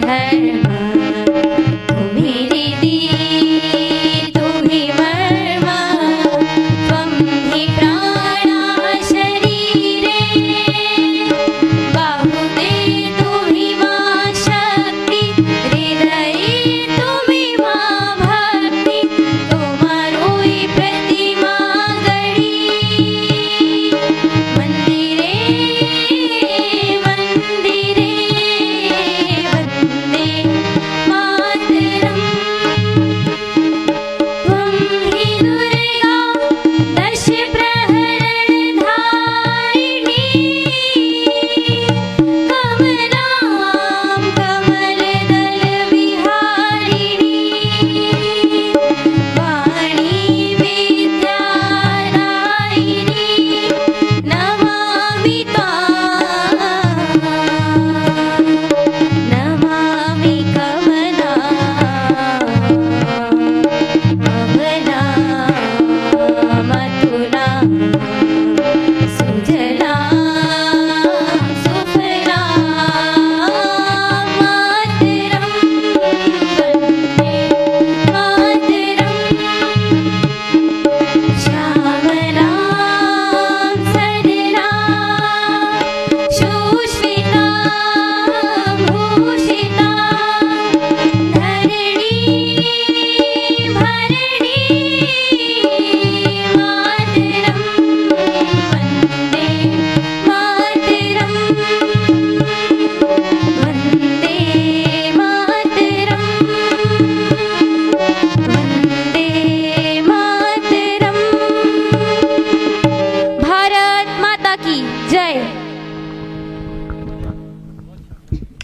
Speaker 2: धर्म